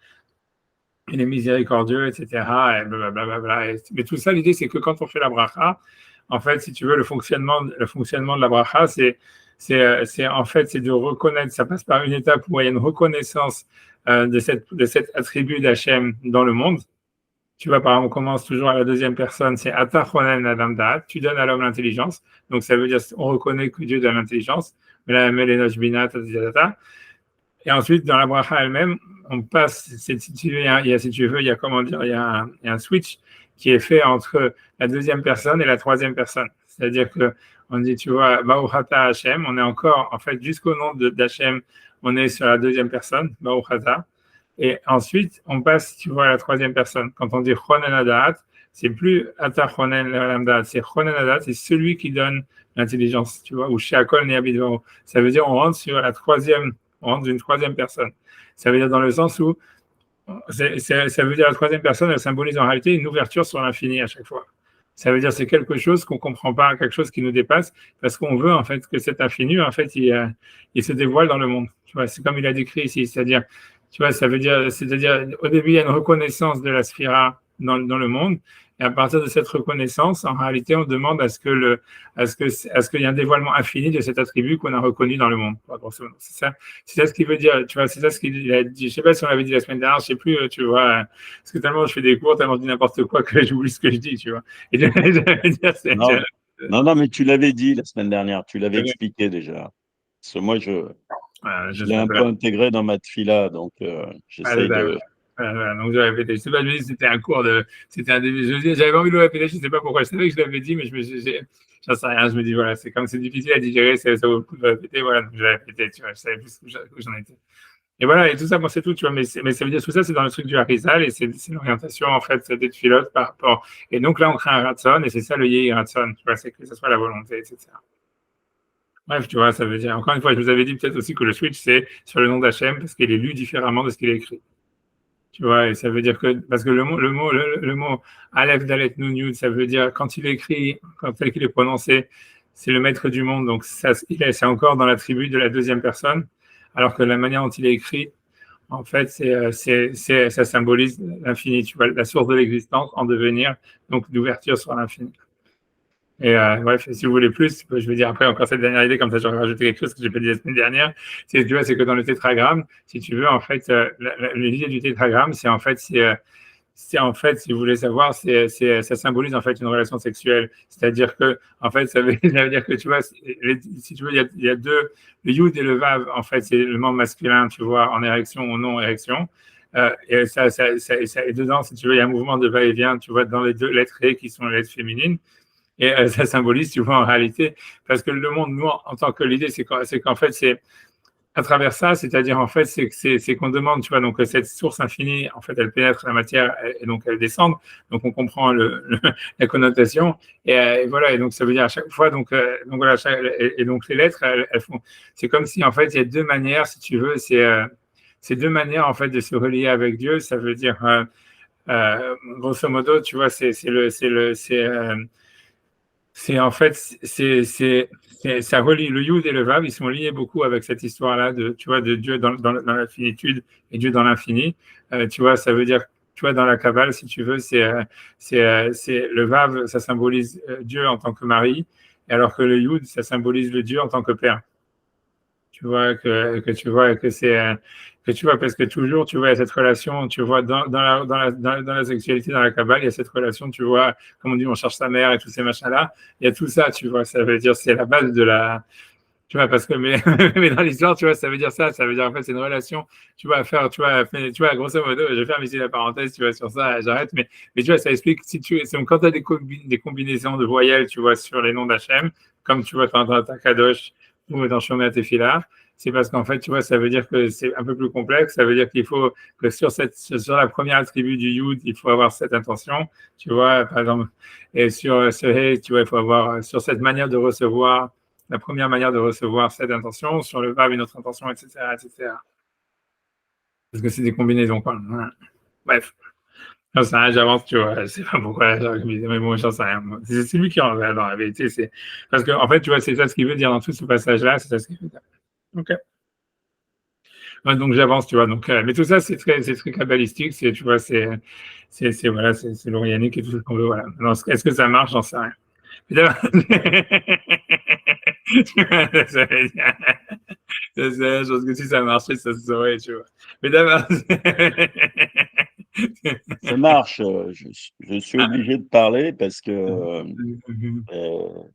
il est miséricordieux, etc. Et blablabla. Mais tout ça, l'idée c'est que quand on fait la bracha, en fait, si tu veux, le fonctionnement de la bracha, c'est en fait, c'est de reconnaître, ça passe par une étape où il y a une reconnaissance de cet attribut d'Hachem dans le monde. Tu vois, par exemple, on commence toujours à la deuxième personne, c'est Ata Chonen Adam Da'at, tu donnes à l'homme l'intelligence. Donc, ça veut dire on reconnaît que Dieu donne l'intelligence. Mais la Melenosh Binat, et ensuite, dans la bracha elle-même, on passe, si tu veux, il y a comment dire, il y a un switch qui est fait entre la deuxième personne et la troisième personne. C'est-à-dire que on dit, tu vois, Baruch Ata Hashem, on est encore, en fait, jusqu'au nom d'Hachem, on est sur la deuxième personne, Baruch Ata. Et ensuite, on passe, tu vois, à la troisième personne. Quand on dit Chonen Adat, c'est plus Ata Chonen Adat, c'est Chonen Adat, c'est celui qui donne l'intelligence, tu vois, ou Sheakol Ne'abidvaro. Ça veut dire on rentre sur la troisième, on rentre d'une troisième personne. Ça veut dire dans le sens où, ça veut dire la troisième personne, elle symbolise en réalité une ouverture sur l'infini à chaque fois. Ça veut dire c'est quelque chose qu'on comprend pas, quelque chose qui nous dépasse, parce qu'on veut en fait que cet infini, en fait, il se dévoile dans le monde. Tu vois, c'est comme il a décrit ici, c'est-à-dire, tu vois, ça veut dire, c'est-à-dire, au début, il y a une reconnaissance de la sphira dans le monde, et à partir de cette reconnaissance, en réalité, on demande à ce qu'il y ait un dévoilement infini de cet attribut qu'on a reconnu dans le monde. C'est ça ce qu'il veut dire, tu vois, c'est ça ce qu'il a dit. Je sais pas si on l'avait dit la semaine dernière, je sais plus, tu vois, parce que tellement je fais des cours, tellement je dis n'importe quoi que j'oublie ce que je dis, tu vois. Et
non, mais tu l'avais dit la semaine dernière, tu l'avais expliqué déjà. Parce que moi, je l'ai un peu intégré dans ma tefila, donc j'essaye de...
donc je répétais. Je sais pas, je me dis c'était un cours de, c'était un début. J'avais envie de le répéter, je sais pas pourquoi. Je savais que je l'avais dit, mais j'en sais rien. Je me dis voilà, c'est comme c'est difficile à digérer, ça vaut le coup de le répéter. Voilà, donc je l'ai répété. Tu vois, je savais plus où j'en étais. Et voilà, et tout ça, moi c'est tout. Tu vois, mais ça veut dire tout ça, c'est dans le truc du Harizal et c'est l'orientation en fait des pilotes par rapport. Et donc là, on crée un Ratson et c'est ça le Yehi Ratson. Tu vois, c'est que ce soit la volonté, etc. Bref, tu vois, ça veut dire, encore une fois, je vous avais dit peut-être aussi que le switch, c'est sur le nom d'Hachem, parce qu'il est lu différemment de ce qu'il est écrit. Tu vois, et ça veut dire que, parce que le mot Aleph Dalet Nun Yud, ça veut dire, quand il est écrit, quand tel qu'il est prononcé, c'est le maître du monde, donc c'est encore dans l'attribut de la deuxième personne, alors que la manière dont il est écrit, en fait, ça symbolise l'infini, tu vois, la source de l'existence en devenir, donc d'ouverture sur l'infini. Et bref, si vous voulez plus, je vais dire après encore cette dernière idée, comme ça j'aurais rajouté quelque chose que j'ai pas dit la semaine dernière. C'est que dans le tétragramme, si tu veux, en fait, l'idée du tétragramme, c'est en fait, si vous voulez savoir, ça symbolise en fait une relation sexuelle. C'est-à-dire que, en fait, ça veut dire que tu vois, si tu veux, il y a deux, le yud et le vav, en fait, c'est le membre masculin, tu vois, en érection ou non érection. Et et dedans, si tu veux, il y a un mouvement de va-et-vient, tu vois, dans les deux lettres qui sont les lettres féminines. Et ça symbolise, tu vois, en réalité, parce que le monde, nous, en tant que l'idée, c'est qu'en fait, c'est à travers ça, c'est-à-dire, en fait, c'est qu'on demande, tu vois, donc cette source infinie, en fait, elle pénètre la matière et donc elle descend. Donc, on comprend la connotation. Et voilà, et donc ça veut dire à chaque fois, donc voilà, et donc les lettres, elles font, c'est comme si, en fait, il y a deux manières, si tu veux, c'est deux manières, en fait, de se relier avec Dieu. Ça veut dire, grosso modo, tu vois, c'est en fait, ça relie le Yud et le Vav, ils sont liés beaucoup avec cette histoire-là de, tu vois, de Dieu dans la finitude et Dieu dans l'infini. Tu vois, ça veut dire, tu vois, dans la Kabbale, si tu veux, c'est le Vav, ça symbolise Dieu en tant que mari, alors que le Yud, ça symbolise le Dieu en tant que père. Tu vois, que tu vois, que tu vois, parce que toujours, tu vois, il y a cette relation, tu vois, dans la sexualité, dans la Kabbale, il y a cette relation, tu vois, comme on dit, on cherche sa mère et tous ces machins-là, il y a tout ça, tu vois, ça veut dire, c'est la base de la, tu vois, parce que, mais dans l'histoire, tu vois, ça veut dire ça, ça veut dire, en fait, c'est une relation, tu vois, à faire, tu vois, grosso modo, je vais faire ici la parenthèse, tu vois, sur ça, j'arrête, mais tu vois, ça explique, si tu, c'est quand tu as des combinaisons de voyelles, tu vois, sur les noms d'Hachem, comme tu vois, dans ta Kadosh, ou dans Shomer Tefillah, c'est parce qu'en fait, tu vois, ça veut dire que c'est un peu plus complexe. Ça veut dire qu'il faut que sur la première attribut du Yud, il faut avoir cette intention, tu vois, par exemple, et sur ce He, tu vois, il faut avoir sur cette manière de recevoir, la première manière de recevoir cette intention, sur le Vav une autre intention, etc., etc. Parce que c'est des combinaisons, quoi. Bref. J'en sais rien, j'avance, tu vois, je sais pas pourquoi, mais bon, j'en sais rien. C'est lui qui en dans la vérité, c'est parce que en fait, tu vois, c'est ça ce qu'il veut dire dans tout ce passage-là, c'est ça ce qu'il veut dire. Ok. Ouais, donc j'avance, tu vois. Donc, mais tout ça, c'est très kabbalistique, tu vois, voilà, c'est l'orianique et tout ce qu'on veut, voilà. Alors, est-ce que ça marche? J'en sais rien. Mais d'abord, je pense que si ça marchait, ça se saurait, tu vois. Mais d'abord,
Ça marche. Je suis obligé de parler parce que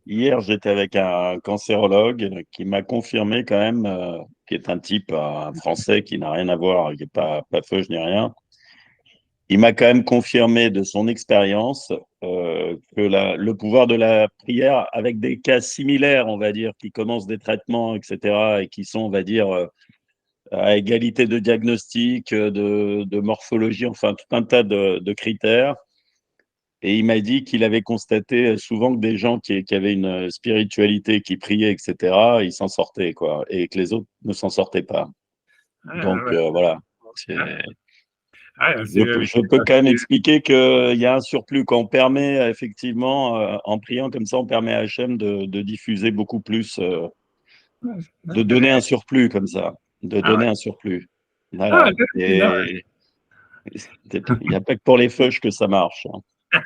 hier, j'étais avec un cancérologue qui m'a confirmé quand même, qui est un type, un Français qui n'a rien à voir, qui n'est pas feuge ni rien, il m'a quand même confirmé de son expérience que le pouvoir de la prière, avec des cas similaires, on va dire, qui commencent des traitements, etc., et qui sont, on va dire, à égalité de diagnostic, de morphologie, enfin tout un tas de critères. Et il m'a dit qu'il avait constaté souvent que des gens qui avaient une spiritualité, qui priaient, etc., ils s'en sortaient, quoi, et que les autres ne s'en sortaient pas. Donc, voilà. Je peux quand même expliquer qu'il y a un surplus. Quand on permet, effectivement, en priant comme ça, on permet à Hachem de diffuser beaucoup plus, de donner un surplus comme ça, de donner un surplus. Voilà. Et il n'y a pas que pour les feuches que ça marche, hein,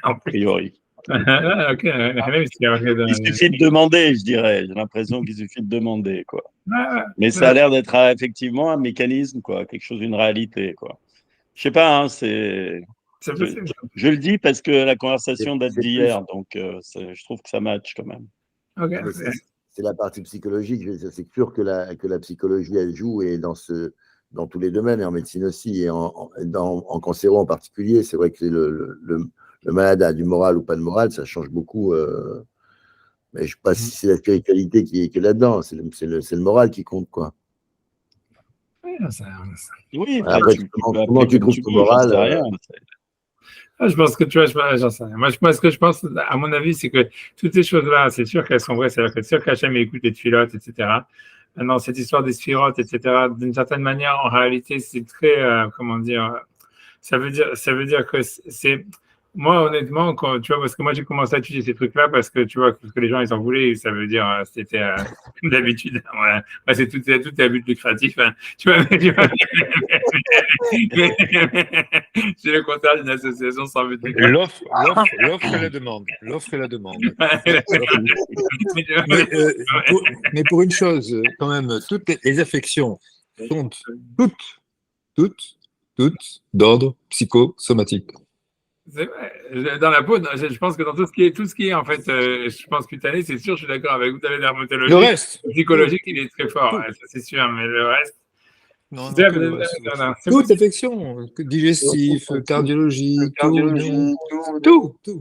a priori. Il suffit de demander, je dirais. J'ai l'impression qu'il suffit de demander, quoi. Mais ça a l'air d'être effectivement un mécanisme, quoi, quelque chose, une réalité, quoi. Je sais pas, hein, je le dis parce que la conversation date d'hier, donc je trouve que ça match quand même.
C'est la partie psychologique. C'est sûr que la psychologie, elle joue, et dans tous les domaines, et en médecine aussi, et en cancéro en particulier. C'est vrai que le malade a du moral ou pas de moral, ça change beaucoup. Mais je ne sais pas si c'est la spiritualité qui est là-dedans. C'est le moral qui compte, quoi.
Oui,
après, comment tu trouves ton moral
je pense que tu vois, j'en sais rien. Moi, ce que je pense, à mon avis, c'est que toutes ces choses-là, c'est sûr qu'elles sont vraies. C'est sûr qu'Hachem écoute les tfilotes, etc. Maintenant, cette histoire des sphirotes, etc., d'une certaine manière, en réalité, c'est très, comment dire, ça veut dire que c'est. Moi, honnêtement, tu vois, parce que moi, j'ai commencé à étudier ces trucs-là parce que, tu vois, parce que les gens, ils en voulaient, ça veut dire, c'était, comme d'habitude, ouais, c'est tout est à but lucratif, hein, tu vois, c'est le contraire d'une association sans but lucratif.
L'offre et la demande. L'offre et la demande. Mais pour une chose, quand même, toutes les affections sont toutes d'ordre psychosomatique.
C'est vrai. Dans la peau, je pense que dans tout ce qui est en fait, je pense cutané, c'est sûr, je suis d'accord avec vous, dans la dermatologie.
Le reste.
Psychologique, il est très fort, ça c'est sûr, mais le reste.
Non, toute affection, digestif, cardiologique, tout.
Je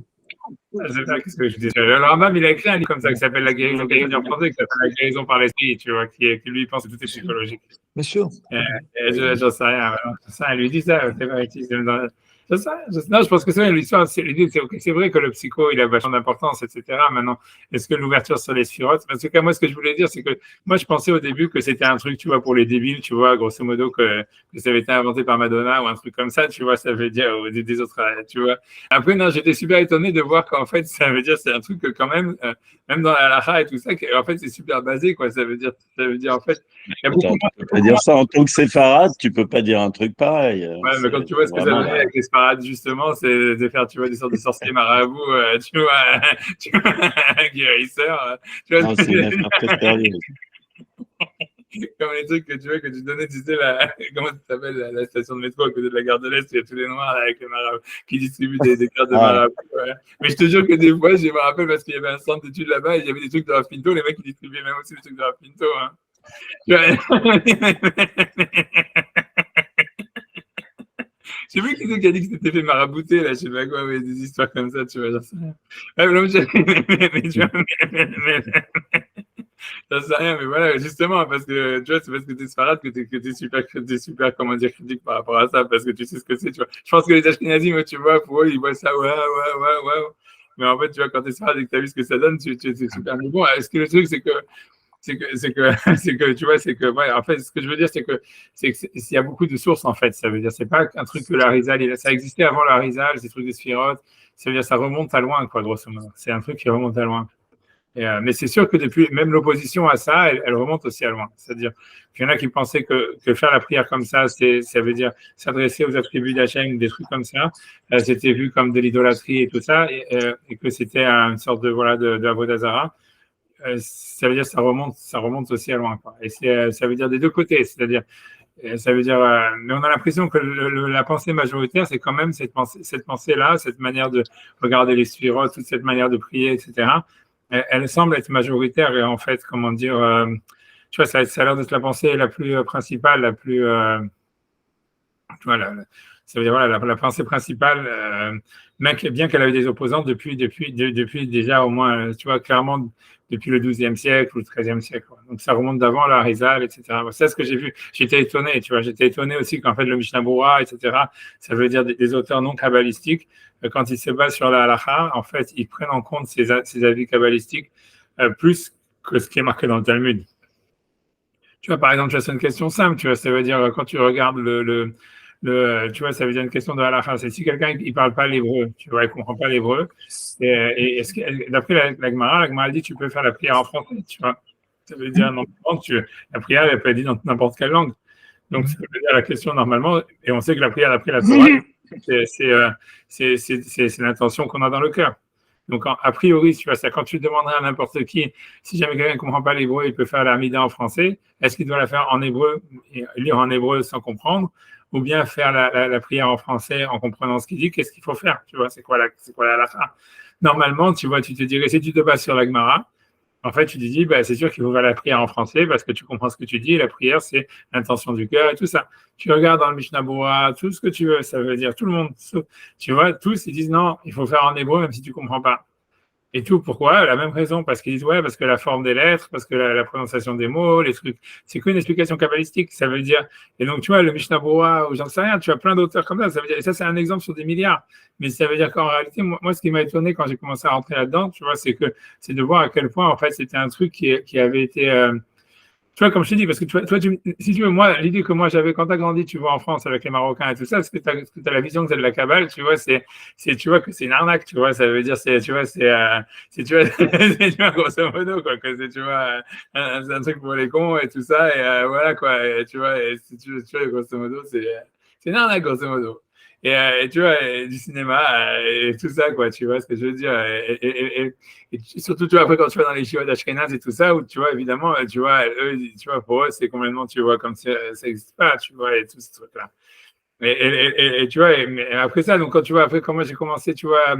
sais pas qu'est-ce que je dis. Le Rambam, il a écrit un livre comme ça qui s'appelle La guérison, en français, qui s'appelle La guérison par l'esprit, tu vois, qui lui pense que tout est psychologique.
Bien sûr.
J'en sais rien. Ça, lui dit ça, c'est vrai. Non, je pense que c'est l'histoire. L'idée, c'est vrai que le psycho, il a vachement d'importance, etc. Maintenant, est-ce que l'ouverture sur les sphirotes? Parce que moi, ce que je voulais dire, c'est que moi, je pensais au début que c'était un truc, tu vois, pour les débiles, tu vois, grosso modo, que ça avait été inventé par Madonna ou un truc comme ça, tu vois, ça veut dire des autres, tu vois. Après, non, j'étais super étonné de voir qu'en fait, ça veut dire, c'est un truc que quand même, même dans la halakha et tout ça, en fait, c'est super basé, quoi. Ça veut dire, en fait, il y a beaucoup
moins. Tu peux pas dire ça en tant que séfarade, tu peux pas dire un truc pareil.
Ouais, mais quand tu vois ce que ça donnait avec les sparades, justement, c'est de faire, tu vois, des sortes de sorciers marabouts, tu vois, guérisseurs. Tu vois,
non, c'est une affaire très sérieuse.
Comme les trucs que tu vois, que tu donnais, tu sais, comment ça s'appelle, la station de métro à côté de la gare de l'Est, il y a tous les noirs là, avec les marabouts qui distribuent des cartes de marabouts. Ouais. Mais je te jure que des fois, je me rappelle parce qu'il y avait un centre d'études là-bas et il y avait des trucs de Rav Pinto, les mecs qui distribuaient même aussi des trucs de Rav Pinto. Hein. Je sais plus qui c'est qui a dit que c'était fait marabouter, là, je sais pas quoi, mais des histoires comme ça, tu vois, j'en sais rien. J'en sais rien, mais voilà, justement, parce que, tu vois, c'est parce que t'es sfarade que t'es super, comment dire, critique par rapport à ça, parce que tu sais ce que c'est, tu vois. Je pense que les Ashkenazim, tu vois, pour eux, ils voient ça, ouais. Mais en fait, tu vois, quand t'es sfarade et que t'as vu ce que ça donne, c'est super. Mais bon, est-ce que le truc, c'est que tu vois, ouais, en fait, ce que je veux dire, c'est que s'il y a beaucoup de sources, en fait, ça veut dire, c'est pas un truc que l'Arizal, ça existait avant l'Arizal, ces trucs des sphirotes, ça veut dire, ça remonte à loin, quoi, grosso modo. C'est un truc qui remonte à loin. Mais c'est sûr que depuis, même l'opposition à ça, elle remonte aussi à loin. C'est-à-dire qu'il y en a qui pensaient que faire la prière comme ça, ça veut dire s'adresser aux attributs d'Hachem, des trucs comme ça, c'était vu comme de l'idolâtrie et tout ça, et que c'était une sorte de, voilà, de Avodazara. Ça veut dire ça remonte aussi à loin, quoi. Et ça veut dire des deux côtés, c'est-à-dire ça veut dire, mais on a l'impression que la pensée majoritaire, c'est quand même cette pensée-là, cette manière de regarder les sphirotes, toute cette manière de prier, etc. Elle semble être majoritaire et en fait, comment dire, tu vois, ça a l'air d'être la pensée la plus principale, la plus Tu vois, ça veut dire, voilà, la pensée principale, bien qu'elle avait des opposants depuis déjà au moins, tu vois, clairement, depuis le XIIe siècle ou le XIIIe siècle. Donc, ça remonte d'avant, la Harizal, etc. C'est ce que j'ai vu. J'étais étonné, tu vois. J'étais étonné aussi qu'en fait, le Mishnah Berurah, etc., ça veut dire des auteurs non kabbalistiques, quand ils se basent sur la halakha, en fait, ils prennent en compte ces avis kabbalistiques plus que ce qui est marqué dans le Talmud. Tu vois, par exemple, c'est une question simple, tu vois, ça veut dire, quand tu regardes tu vois, ça veut dire une question de halakha. C'est si quelqu'un, il parle pas l'hébreu, tu vois, il comprend pas l'hébreu, et d'après la Gemara dit, tu peux faire la prière en français, tu vois. Ça veut dire, non, la prière, elle peut être dite dans n'importe quelle langue. Donc, ça veut dire la question, normalement, et on sait que la prière, après la Torah, c'est l'intention qu'on a dans le cœur. Donc, a priori, tu vois, ça, quand tu demanderais à n'importe qui, si jamais quelqu'un ne comprend pas l'hébreu, il peut faire la Hamida en français, est-ce qu'il doit la faire en hébreu, lire en hébreu sans comprendre, ou bien faire la prière en français en comprenant ce qu'il dit? Qu'est-ce qu'il faut faire? Tu vois, c'est quoi la halakha? Normalement, tu vois, tu te dirais, si tu te bases sur la Gemara, en fait, tu te dis, bah, c'est sûr qu'il faut faire la prière en français parce que tu comprends ce que tu dis. Et la prière, c'est l'intention du cœur et tout ça. Tu regardes dans le Mishnah Berurah, tout ce que tu veux, ça veut dire tout le monde. Tu vois, tous, ils disent non, il faut faire en hébreu même si tu comprends pas. Et tout, pourquoi? La même raison, parce qu'ils disent, ouais, parce que la forme des lettres, parce que la prononciation des mots, les trucs, c'est qu'une explication kabbalistique, ça veut dire, et donc, tu vois, le Mishnah Berurah, ou j'en sais rien, tu as plein d'auteurs comme ça veut dire, et ça, c'est un exemple sur des milliards, mais ça veut dire qu'en réalité, moi, ce qui m'a étonné quand j'ai commencé à rentrer là-dedans, tu vois, c'est de voir à quel point, en fait, c'était un truc qui avait été, tu vois, comme je te dis, parce que si tu veux, moi, l'idée que moi j'avais quand tu as grandi, tu vois, en France avec les Marocains et tout ça, parce que tu as la vision que tu as de la Kabbale, tu vois, tu vois que c'est une arnaque, tu vois, ça veut dire, tu vois, tu vois, grosso modo, quoi, que c'est, tu vois, c'est un truc pour les cons et tout ça, et voilà, quoi, et, tu vois, tu vois, grosso modo, c'est une arnaque, grosso modo. Et tu vois, du cinéma, et tout ça, quoi, tu vois ce que je veux dire. Et surtout, tu vois, après, quand tu vas dans les chivas d'Ashkenaz et tout ça, où tu vois, évidemment, tu vois, eux, tu vois, pour eux, c'est complètement, tu vois, comme si ça n'existe pas, tu vois, et tout ce truc-là. Et tu vois, mais après ça, donc quand tu vois, après, comment j'ai commencé, tu vois,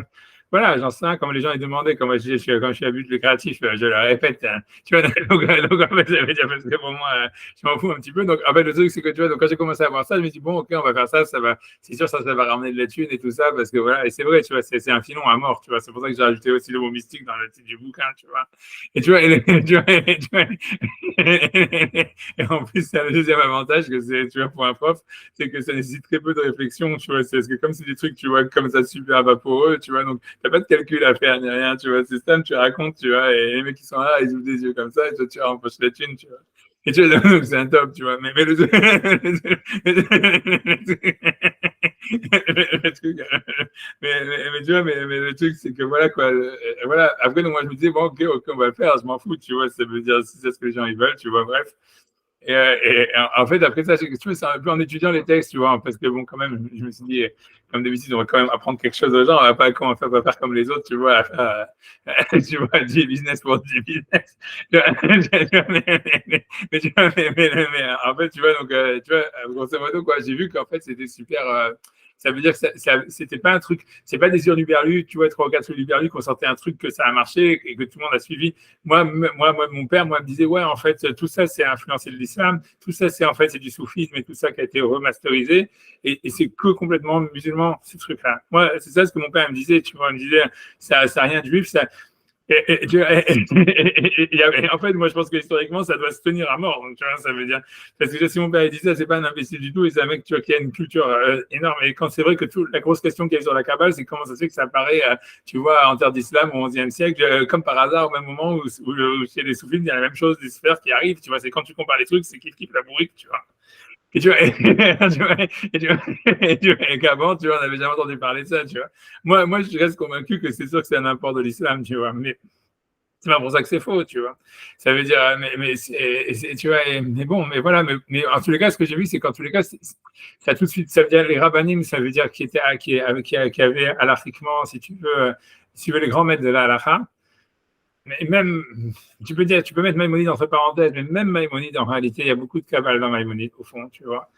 voilà, j'en sais rien, comme les gens ils demandaient, comme quand je suis à but lucratif, je le répète, hein, tu vois, donc en fait, j'avais déjà parce que pour moi, je m'en fous un petit peu. Donc, en fait, le truc, c'est que tu vois, donc quand j'ai commencé à voir ça, je me dis, bon, ok, on va faire ça, c'est sûr, ça va ramener de la thune et tout ça, parce que voilà, et c'est vrai, tu vois, c'est un filon à mort, tu vois, c'est pour ça que j'ai rajouté aussi le mot mystique dans le titre du bouquin, tu vois. Et tu vois, et en plus, c'est un deuxième avantage que c'est, tu vois, pour un prof, c'est que ça nécessite très peu de réflexion, tu vois, c'est parce que comme c'est des trucs, tu vois, comme ça, super vaporeux, tu vois, donc t'as pas de calcul à faire ni rien, tu vois, c'est simple, tu racontes, tu vois, et les mecs qui sont là, ils ouvrent des yeux comme ça, et toi, tu rempoches la thune, tu vois. Et tu vois, donc c'est un top, tu vois, mais le truc, mais tu vois, mais le truc, c'est que voilà, quoi, voilà, après, donc, moi, je me disais, bon, ok, on va le faire, je m'en fous, tu vois, ça veut dire, si c'est ce que les gens, ils veulent, tu vois, bref. Et en fait, après ça, tu vois, c'est un peu en étudiant les textes, tu vois, parce que bon, quand même, je me suis dit, comme d'habitude, on va quand même apprendre quelque chose aux gens, on va pas comment faire, faire comme les autres, tu vois, tu vois, du business pour du business. Tu vois, mais en fait, tu vois, donc, tu vois, grosso modo, quoi, j'ai vu qu'en fait, c'était super. Ça veut dire que c'était pas un truc, c'est pas des hurluberlus, tu vois, 3 ou 4 hurluberlus qu'on sortait un truc que ça a marché et que tout le monde a suivi. Moi, mon père, moi, me disait, ouais, en fait, tout ça, c'est influencé de l'islam, tout ça, c'est du soufisme et tout ça qui a été remasterisé, et c'est que complètement musulman, ces trucs-là. Moi, c'est ça ce que mon père me disait, tu vois, il me disait, ça n'a rien de juif, ça. En fait, moi, je pense que historiquement, ça doit se tenir à mort. Donc, tu vois, ça veut dire. Parce que si mon père dit ça, c'est pas un imbécile du tout, et c'est un mec, tu vois, qui a une culture énorme. Et quand c'est vrai que la grosse question qu'il y a sur la Kabbale, c'est comment ça se fait que ça apparaît, tu vois, en terre d'islam au XIe siècle, comme par hasard, au même moment où chez les soufis, il y a la même chose, des sphères qui arrivent, tu vois. C'est quand tu compares les trucs, c'est kiff la bourrique, tu vois. Et tu vois, et qu'avant, tu vois, on n'avait jamais entendu parler de ça, tu vois. Moi, je reste convaincu que c'est sûr que c'est un import de l'islam, tu vois. Mais c'est pas pour ça que c'est faux, tu vois. Ça veut dire, tu vois, mais bon, mais voilà, mais en tous les cas, ce que j'ai vu, c'est qu'en tous les cas, ça tout de suite, ça veut dire les rabbinim, ça veut dire qui avaient halakhiquement, si tu veux, les grands maîtres de la halakha. Mais même, tu peux mettre Maïmonide entre parenthèses, mais même Maïmonide, en réalité, il y a beaucoup de cabale dans Maïmonide, au fond, tu vois.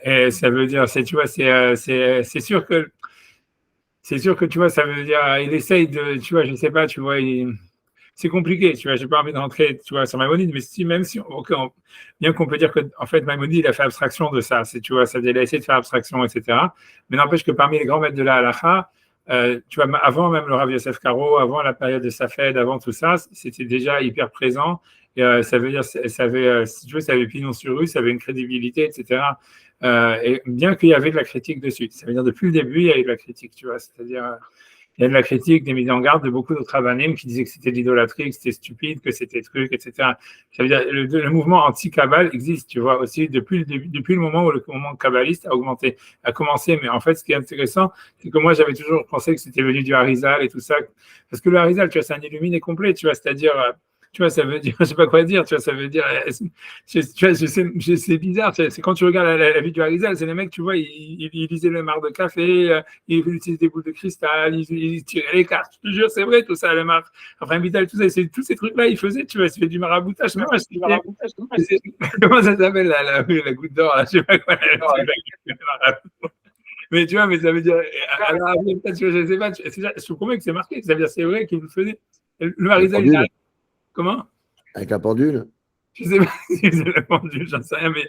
Et ça veut dire, tu vois, c'est sûr que, tu vois, ça veut dire, il essaye de, tu vois, je sais pas, tu vois, c'est compliqué, tu vois, j'ai pas envie de rentrer, tu vois, sur Maïmonide, mais si, même si, bien qu'on peut dire que, en fait, Maïmonide, il a fait abstraction de ça, tu vois, ça, il a essayé de faire abstraction, etc. Mais n'empêche que parmi les grands maîtres de la halakha, tu vois, avant même le Rav Yosef Karo, avant la période de Safed, avant tout ça, c'était déjà hyper présent. Et ça veut dire, ça avait, si tu veux, ça avait pignon sur rue, ça avait une crédibilité, etc. Et bien qu'il y avait de la critique dessus. Ça veut dire, depuis le début, il y avait de la critique, tu vois. C'est-à-dire, il y a de la critique, des mises en garde de beaucoup d'autres rabbanim qui disaient que c'était de l'idolâtrie, que c'était stupide, que c'était truc, etc. Ça veut dire, le mouvement anti-Kabbale existe, tu vois, aussi depuis le moment où le mouvement kabbaliste a augmenté, a commencé. Mais en fait, ce qui est intéressant, c'est que moi, j'avais toujours pensé que c'était venu du Harizal et tout ça. Parce que le Harizal, tu vois, c'est un illuminé complet, tu vois, c'est-à-dire, tu vois, ça veut dire, je sais pas quoi dire, tu vois, ça veut dire, tu vois, c'est bizarre, c'est quand tu regardes la vie du Harizal, c'est les mecs, tu vois, ils lisaient le mar de café, ils utilisaient des boules de cristal, ils tiraient les cartes, je te jure, c'est vrai, tout ça, le mar, enfin, Vital, tout ça, tous ces trucs-là, ils faisaient, tu vois, ils faisaient du maraboutage, mais moi, comment ça s'appelle, la goutte d'or, là, je sais pas quoi, mais tu vois, mais ça veut dire, alors, peut-être, je sais pas, je suis convaincu que c'est marqué, ça veut dire, c'est vrai qu'ils le faisaient, le Harizal, il a... Comment?
Avec un pendule?
Je sais pas si c'est la pendule, j'en sais rien, mais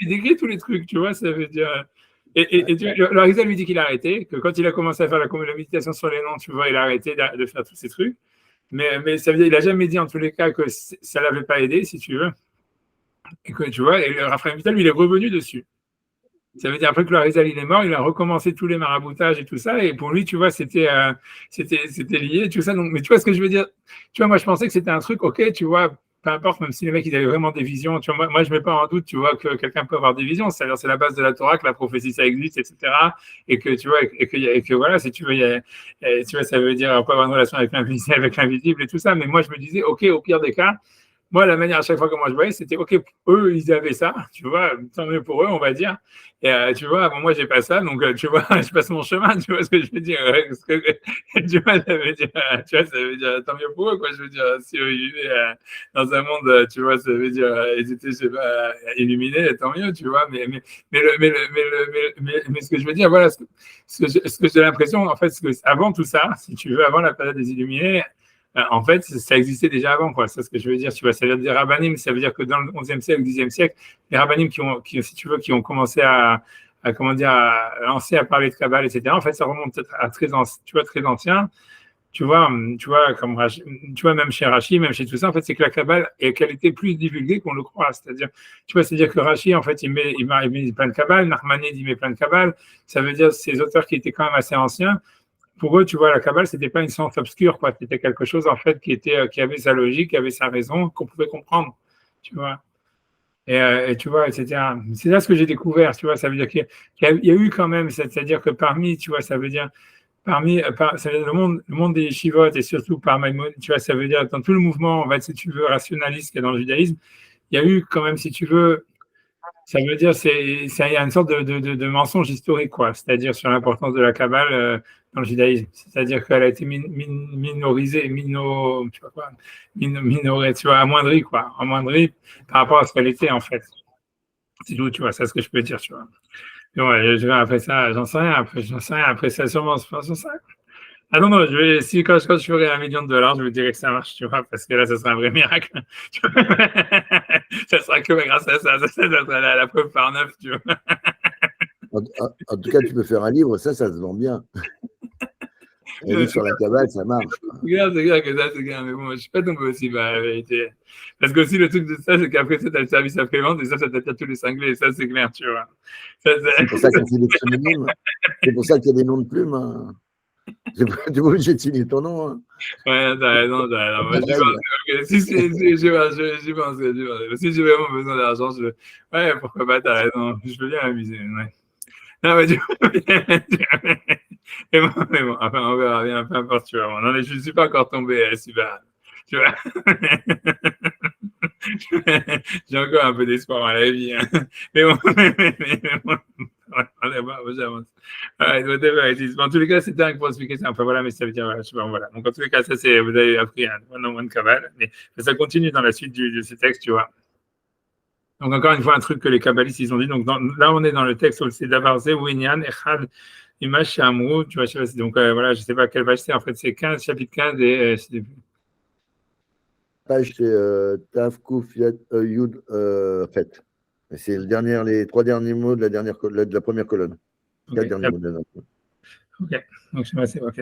il décrit tous les trucs, tu vois, ça veut dire. Et tu vois, le Harizal lui dit qu'il a arrêté, que quand il a commencé à faire la méditation sur les noms, tu vois, il a arrêté de faire tous ces trucs. Mais ça veut dire, il n'a jamais dit en tous les cas que ça ne l'avait pas aidé, si tu veux. Et que tu vois, et le Raphaël Vital, lui, il est revenu dessus. Ça veut dire après que le Harizal il est mort, il a recommencé tous les maraboutages et tout ça. Et pour lui, tu vois, c'était lié, tout ça. Donc, mais tu vois ce que je veux dire? Tu vois, moi, je pensais que c'était un truc, ok, tu vois, peu importe, même si les mecs, ils avaient vraiment des visions. Tu vois, moi je ne mets pas en doute, tu vois, que quelqu'un peut avoir des visions. C'est-à-dire, c'est la base de la Torah, que la prophétie, ça existe, etc. Et que, tu vois, et que voilà, si tu veux, tu vois, ça veut dire, on peut avoir une relation avec l'invisible et tout ça. Mais moi, je me disais, ok, au pire des cas, moi, la manière à chaque fois que moi je voyais, c'était OK, eux, ils avaient ça, tu vois, tant mieux pour eux, on va dire. Et tu vois, bon, moi, j'ai pas ça, donc tu vois, je passe mon chemin, tu vois ce que je veux dire. Tu vois, ça veut dire, tu vois, ça veut dire tant mieux pour eux, quoi. Je veux dire, si eux, ils vivaient dans un monde, tu vois, ça veut dire, ils étaient, je sais pas, illuminés, tant mieux, tu vois. Mais ce que je veux dire, voilà, ce que j'ai l'impression, en fait, avant tout ça, si tu veux, avant la période des illuminés, en fait, ça existait déjà avant, quoi. C'est ce que je veux dire. Tu vois, ça veut dire des rabbinim, ça veut dire que dans le 11e siècle, 10e siècle, les rabbinim si tu veux, qui ont commencé comment dire, à lancer, à parler de Kabbale, etc. En fait, ça remonte peut-être à très ancien. Tu vois, comme tu vois, même chez Rashi, même chez tout ça, en fait, c'est que la Kabbale qu'elle était plus divulguée qu'on le croit. C'est-à-dire, tu vois, c'est-à-dire que Rashi, en fait, il met plein de Kabbale, Nachmanide, il met plein de Kabbale. Ça veut dire ces auteurs qui étaient quand même assez anciens. Pour eux, tu vois, la Kabbale, c'était pas une science obscure, quoi. C'était quelque chose, en fait, qui avait sa logique, qui avait sa raison, qu'on pouvait comprendre, tu vois. Et tu vois, etc. C'est là ce que j'ai découvert, tu vois. Ça veut dire qu'il y a eu quand même, c'est-à-dire que parmi, tu vois, ça veut dire, ça veut dire le monde des yeshivot et surtout par Maïmonide, tu vois, ça veut dire dans tout le mouvement, en fait, si tu veux, rationaliste qu'il y a dans le judaïsme, il y a eu quand même, si tu veux, ça veut dire il y a une sorte de mensonge historique, quoi. C'est-à-dire sur l'importance de la Kabbale dans le judaïsme. C'est-à-dire qu'elle a été minorisée, tu vois quoi, minorée, tu vois, amoindrie, quoi. Amoindrie par rapport à ce qu'elle était, en fait. C'est tout, tu vois, c'est ce que je peux dire, tu vois. Et ouais, je vais après ça, j'en sais rien, après ça, sûrement, j'en sais rien. Ah non, non, quand je ferai $1 million, je vous dirai que ça marche, tu vois, parce que là, ça sera un vrai miracle. Ça sera que grâce à ça, ça sera la preuve par 9, tu vois.
En tout cas, tu peux faire un livre, ça se vend bien. Un livre sur la Kabbale, ça marche.
C'est clair que ça, c'est clair, mais bon, je ne suis pas tombé aussi, bah, la vérité. Parce que aussi, le truc de ça, c'est qu'après ça, tu as le service après-vente, et ça t'attire tous les cinglés, et ça, c'est clair, tu vois.
C'est pour ça que c'est des pseudonymes. C'est pour ça qu'il y a des noms de plumes. Hein. Tu n'es pas obligé de signer ton nom. Hein.
Ouais, t'as raison. Moi, j'y pense. Si j'ai vraiment besoin d'argent, ouais, pourquoi pas, t'as raison. Je veux bien m'amuser. Ouais. Non, mais mais bon, enfin, on verra bien, peu importe, tu vois. Non, mais je ne suis pas encore tombé, super. Tu vois. J'ai encore un peu d'espoir à la vie. Hein. Mais bon, j'avance. En tous les cas, c'était pour expliquer ça. Enfin, voilà, mais ça veut dire, voilà, je sais pas, voilà. Donc, en tous les cas, ça, vous avez appris un one Kabbale, mais ça continue dans la suite de ce texte, tu vois. Donc, encore une fois, un truc que les kabbalistes, ils ont dit. Donc, là, on est dans le texte, c'est Davarze, Winyan, Echad, Image, Amrou, tu vois, donc, voilà, je ne sais pas quelle page c'est. En fait, c'est 15, chapitre 15, et
page, c'est Taf, Kouf, Yud, Fet. C'est les 3 derniers mots de la première colonne. 4 derniers mots de la dernière colonne.
Ok, donc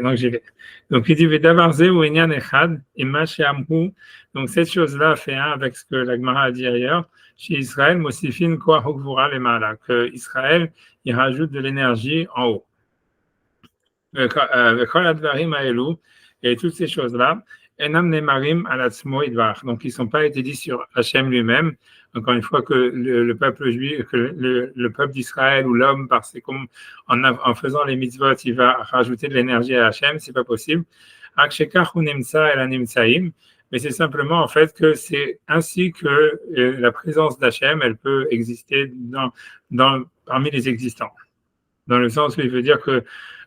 donc j'y vais. Donc il dit Vedavarze ou Enyan Echad, et Amhu. Donc cette chose-là fait un avec ce que la Gemara a dit ailleurs. Chez Israël, Mosifin Koa Hokvura Lemala, que Israël il rajoute de l'énergie en haut. Et toutes ces choses-là, Enam Nemarim Alatzmo Idvar. Donc ils ne sont pas été dit sur Hachem lui-même. Encore une fois, que le peuple juif, que le peuple d'Israël ou l'homme, en faisant les mitzvot, il va rajouter de l'énergie à Hachem, c'est pas possible. Mais c'est simplement en fait que c'est ainsi que la présence d'Hachem, elle peut exister parmi les existants. Dans le sens où il veut dire que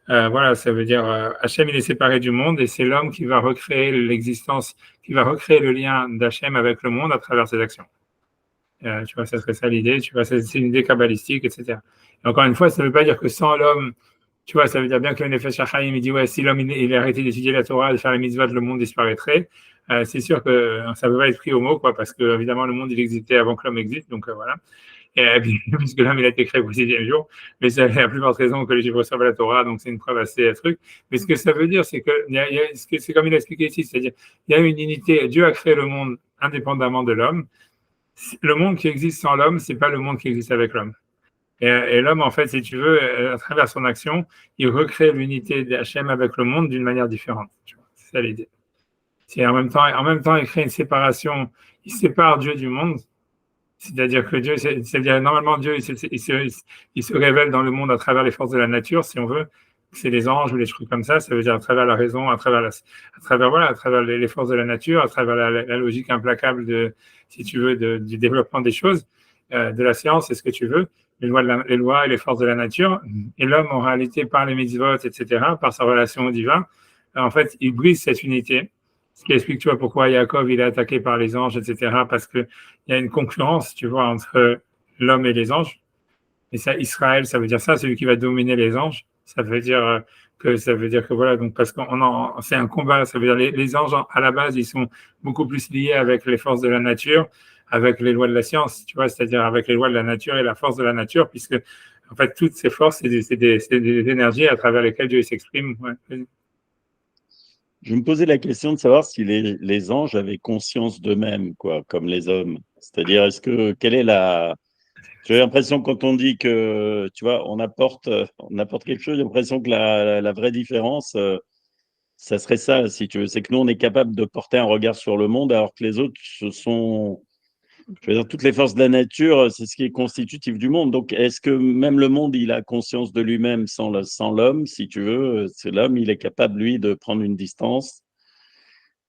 voilà, ça veut dire Hachem il est séparé du monde et c'est l'homme qui va recréer l'existence, qui va recréer le lien d'Hachem avec le monde à travers ses actions. Tu vois, ça serait ça l'idée, tu vois, c'est une idée kabbalistique, etc. Et encore une fois, ça ne veut pas dire que sans l'homme, tu vois, ça veut dire bien que le Nefesh HaChaim, il dit, ouais, si l'homme il a arrêté d'étudier la Torah, de faire les mitzvot, le monde disparaîtrait. C'est sûr que ça ne peut pas être pris au mot, quoi, parce que évidemment le monde il existait avant que l'homme existe, donc voilà. Et puis, puisque l'homme il a été créé au 6e jour, mais c'est la plus forte raison que les Juifs reçoivent la Torah, donc c'est une preuve assez truc. Mais ce que ça veut dire, c'est que c'est comme il a expliqué ici, c'est-à-dire il y a une unité. Dieu a créé le monde indépendamment de l'homme. Le monde qui existe sans l'homme, c'est pas le monde qui existe avec l'homme. Et l'homme, en fait, si tu veux, à travers son action, il recrée l'unité d'Hachem avec le monde d'une manière différente. C'est ça l'idée. C'est en même temps, il crée une séparation. Il sépare Dieu du monde. C'est-à-dire que Dieu, c'est-à-dire normalement Dieu, il se révèle dans le monde à travers les forces de la nature, si on veut. C'est les anges ou les trucs comme ça. Ça veut dire à travers la raison, à travers les forces de la nature, à travers la logique implacable si tu veux, du développement des choses, de la science, c'est ce que tu veux, les lois et les forces de la nature. Et l'homme, en réalité, par les mitzvot, etc., par sa relation au divin, en fait, il brise cette unité. Ce qui explique, tu vois, pourquoi Yaakov, il est attaqué par les anges, etc., parce qu'il y a une concurrence, tu vois, entre l'homme et les anges. Et ça, Israël, ça veut dire ça, c'est lui qui va dominer les anges. Ça veut dire que voilà, donc parce c'est un combat, ça veut dire les anges, à la base, ils sont beaucoup plus liés avec les forces de la nature, avec les lois de la science, tu vois, c'est-à-dire avec les lois de la nature et la force de la nature, puisque, en fait, toutes ces forces, c'est des énergies à travers lesquelles Dieu s'exprime. Ouais.
Je me posais la question de savoir si les anges avaient conscience d'eux-mêmes, quoi, comme les hommes. C'est-à-dire, quelle est la... J'ai l'impression quand on dit que, tu vois, on apporte quelque chose, j'ai l'impression que la vraie différence, ça serait ça, si tu veux. C'est que nous, on est capable de porter un regard sur le monde, alors que les autres, je veux dire, toutes les forces de la nature, c'est ce qui est constitutif du monde. Donc, est-ce que même le monde, il a conscience de lui-même sans l'homme, si tu veux? C'est l'homme, il est capable, lui, de prendre une distance.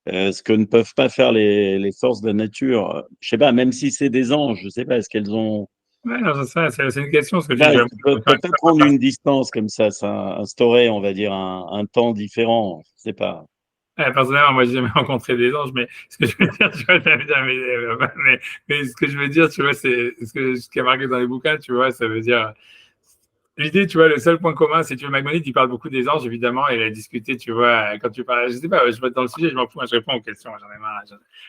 Ce que ne peuvent pas faire les forces de la nature. Je sais pas, même si c'est des anges, je sais pas, est-ce qu'elles ont...
Ouais, non, c'est une question, ce que
Là, peut-être prendre une distance comme ça instaurer, on va dire, un temps différent. Je sais pas.
Personnellement, moi, j'ai jamais rencontré des anges, mais ce que je veux dire, tu vois, mais ce que je veux dire, tu vois, c'est ce qui est marqué dans les bouquins, tu vois, ça veut dire. L'idée, tu vois, le seul point commun, c'est que Maïmonide, il parle beaucoup des anges, évidemment, et il a discuté, tu vois, quand tu parles, je sais pas, je vais dans le sujet, je m'en fous, je réponds aux questions, j'en ai marre.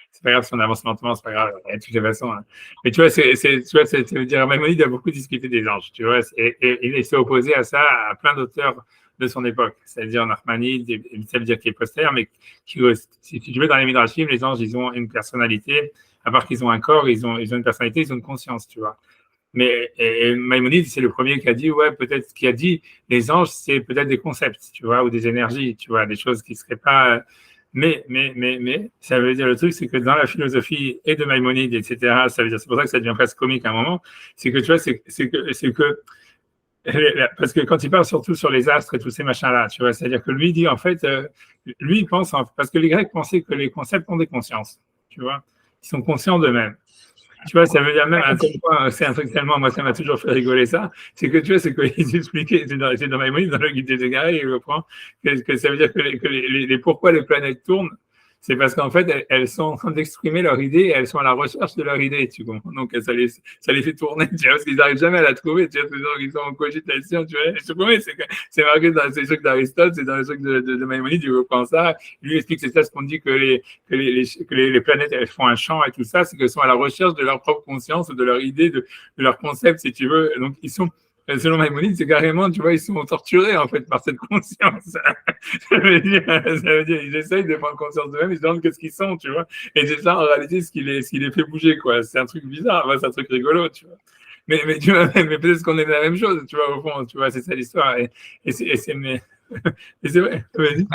C'est pas grave si on avance lentement, c'est pas grave, de toutes les façons. Hein. Mais tu vois, ça veut dire, Maïmonide a beaucoup discuté des anges, tu vois, et il s'est opposé à ça à plein d'auteurs de son époque, c'est-à-dire Nachmanide, ça veut dire qu'il est postérieur, mais si tu veux, dans les Midrashim, les anges, ils ont une personnalité, à part qu'ils ont un corps, ils ont une personnalité, ils ont une conscience, tu vois. Mais Maïmonide, c'est le premier qui a dit, ouais, peut-être qui a dit, les anges, c'est peut-être des concepts, tu vois, ou des énergies, tu vois, des choses qui seraient pas. Mais, ça veut dire le truc, c'est que dans la philosophie et de Maïmonide, etc., ça veut dire, c'est pour ça que ça devient presque comique à un moment, c'est que tu vois, c'est que parce que quand il parle surtout sur les astres et tous ces machins-là, tu vois, c'est-à-dire que lui dit, en fait, lui, il pense, parce que les Grecs pensaient que les concepts ont des consciences, tu vois, ils sont conscients d'eux-mêmes. Tu vois, ça veut dire même à tel point, c'est un truc tellement, moi, ça m'a toujours fait rigoler ça, c'est que tu vois, c'est qu'ils expliquaient, c'est dans Maïmonide, dans le guide des égarés, il reprend, que ça veut dire que pourquoi les planètes tournent, C'est parce qu'en fait, elles sont en train d'exprimer leur idée et elles sont à la recherche de leur idée, tu comprends. Donc, ça les fait tourner, tu vois, parce qu'ils n'arrivent jamais à la trouver, tu vois, ils sont en cogitation, tu vois. Je te promets, c'est marqué dans les trucs d'Aristote, c'est dans les trucs de Maïmonide, tu reprends ça. Lui explique, c'est ça ce qu'on dit que les planètes, elles font un champ et tout ça, c'est qu'elles sont à la recherche de leur propre conscience, de leur idée, de leur concept, si tu veux. Donc, ils sont, selon Maïmonide, c'est carrément, tu vois, ils sont torturés, en fait, par cette conscience. Ça veut dire, ils essayent de prendre conscience d'eux-mêmes, ils se demandent qu'est-ce qu'ils sont, tu vois. Et c'est ça, en réalité, ce qui les fait bouger, quoi. C'est un truc bizarre, ouais, c'est un truc rigolo, tu vois. Mais tu vois, mais peut-être qu'on est la même chose, tu vois, au fond, tu vois, c'est ça l'histoire. Et c'est vrai, vas-y.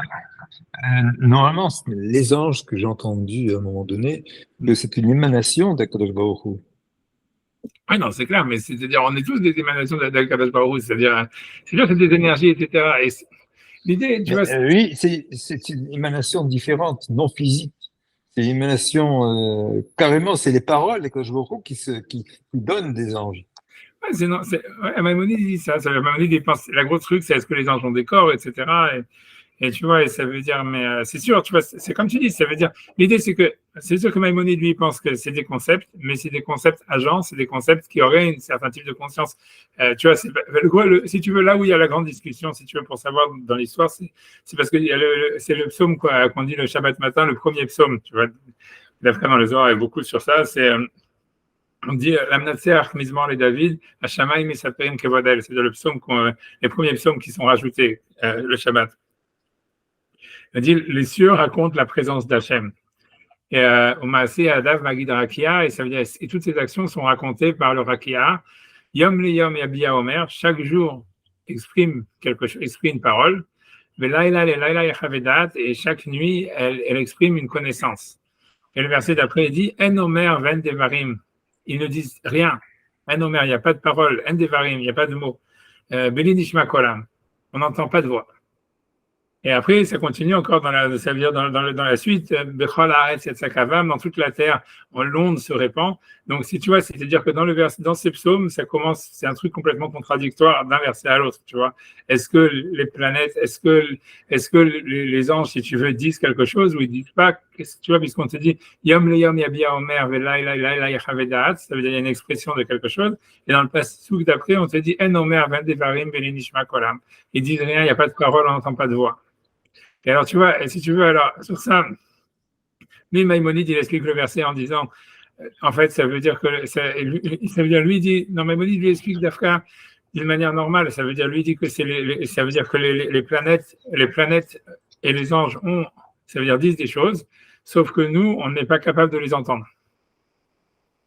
Normalement, les anges que j'ai entendus à un moment donné, que c'est une émanation d'Akadosh Baruch Hu.
Oui, non, c'est clair, mais c'est-à-dire, on est tous des émanations d'Akadosh Baruch Hu, c'est-à-dire, c'est sûr, c'est des énergies, etc. Et l'idée, tu vois.
Oui, c'est une émanation différente, non physique. C'est une émanation, carrément, c'est les paroles d'Akadosh Baruch Hu qui donnent des anges.
Ouais, Maïmonide dit ça. Maïmonide, il pense, la grosse truc, c'est est-ce que les anges ont des corps, etc. Et tu vois, et ça veut dire, mais c'est sûr, tu vois, c'est comme tu dis, ça veut dire, l'idée, c'est sûr que Maïmonide, lui, pense que c'est des concepts, mais c'est des concepts agents, c'est des concepts qui auraient un certain type de conscience. Tu vois, si tu veux, là où il y a la grande discussion, si tu veux, pour savoir dans l'histoire, c'est parce que c'est le psaume, quoi, qu'on dit le Shabbat matin, le premier psaume, tu vois. D'après dans le Zohar, il y a beaucoup sur ça, on dit l'Amnatseach Mizmor les David, Hashamaim et Saperim Kevodel, c'est-à-dire les premiers psaumes qui sont rajoutés le Shabbat. On dit les cieux racontent la présence d'Hachem. Et au Maaseh Adav Magid Rakia, et ça veut dire et toutes ces actions sont racontées par le Rakia. Yom le Yom Yabia Omer, chaque jour exprime quelque chose, exprime une parole. Velaila le Laila Yachavedat, et chaque nuit elle exprime une connaissance. Et le verset d'après il dit En Omer Ven Devarim. Ils ne disent rien. En Omer, il n'y a pas de parole. En Devarim, il n'y a pas de mots. Beli Nishma Kolam. On n'entend pas de voix. Et après, ça continue encore ça veut dire dans la suite, Bechol Haaretz Yatzakavam, dans toute la terre, l'onde se répand. Donc, si tu vois, c'est-à-dire que dans ces psaumes, ça commence, c'est un truc complètement contradictoire d'un verset à l'autre, tu vois. Est-ce que les planètes, est-ce que les anges, si tu veux, disent quelque chose ou ils disent pas, tu vois, puisqu'on te dit, Yom le Yom Yabia Omer, Velaila Yachavedat, ça veut dire, il y a une expression de quelque chose. Et dans le passage d'après, on te dit, En Omer, Ven Devarim, Beli Nishma Kolam. Ils disent rien, il n'y a pas de parole, on n'entend pas de voix. Et alors, tu vois, si tu veux, alors, sur ça, lui, Maïmonide, il explique le verset en disant, en fait, ça veut dire que, ça veut dire, lui dit, non, Maïmonide lui explique d'Afka d'une manière normale, ça veut dire, lui dit que ça veut dire que les planètes et les anges ça veut dire, disent des choses, sauf que nous, on n'est pas capable de les entendre.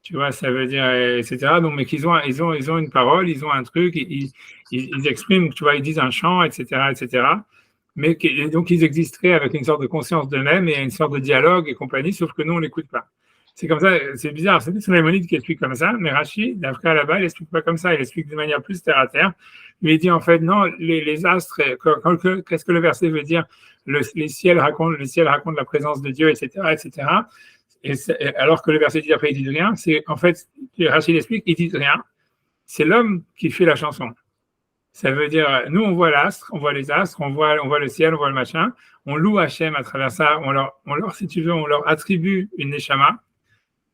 Tu vois, ça veut dire, etc. Donc, mais qu'ils ont une parole, ils ont un truc, ils expriment, tu vois, ils disent un chant, etc., etc. Mais donc ils existeraient avec une sorte de conscience d'eux-mêmes et une sorte de dialogue et compagnie, sauf que nous, on l'écoute pas. C'est comme ça, c'est bizarre, c'est Maïmonide qui explique comme ça, mais Rachid, d'après là-bas, il explique pas comme ça, il explique de manière plus terre à terre. Il dit en fait, non, les astres, qu'est-ce que le verset veut dire? Les ciels racontent la présence de Dieu, etc., etc. Alors que le verset dit après, il dit rien, c'est en fait, Rachid explique, il dit rien, c'est l'homme qui fait la chanson. Ça veut dire, nous, on voit l'astre, on voit les astres, on voit le ciel, on voit le machin. On loue Hachem à travers ça. On leur, si tu veux, on leur attribue une neshama.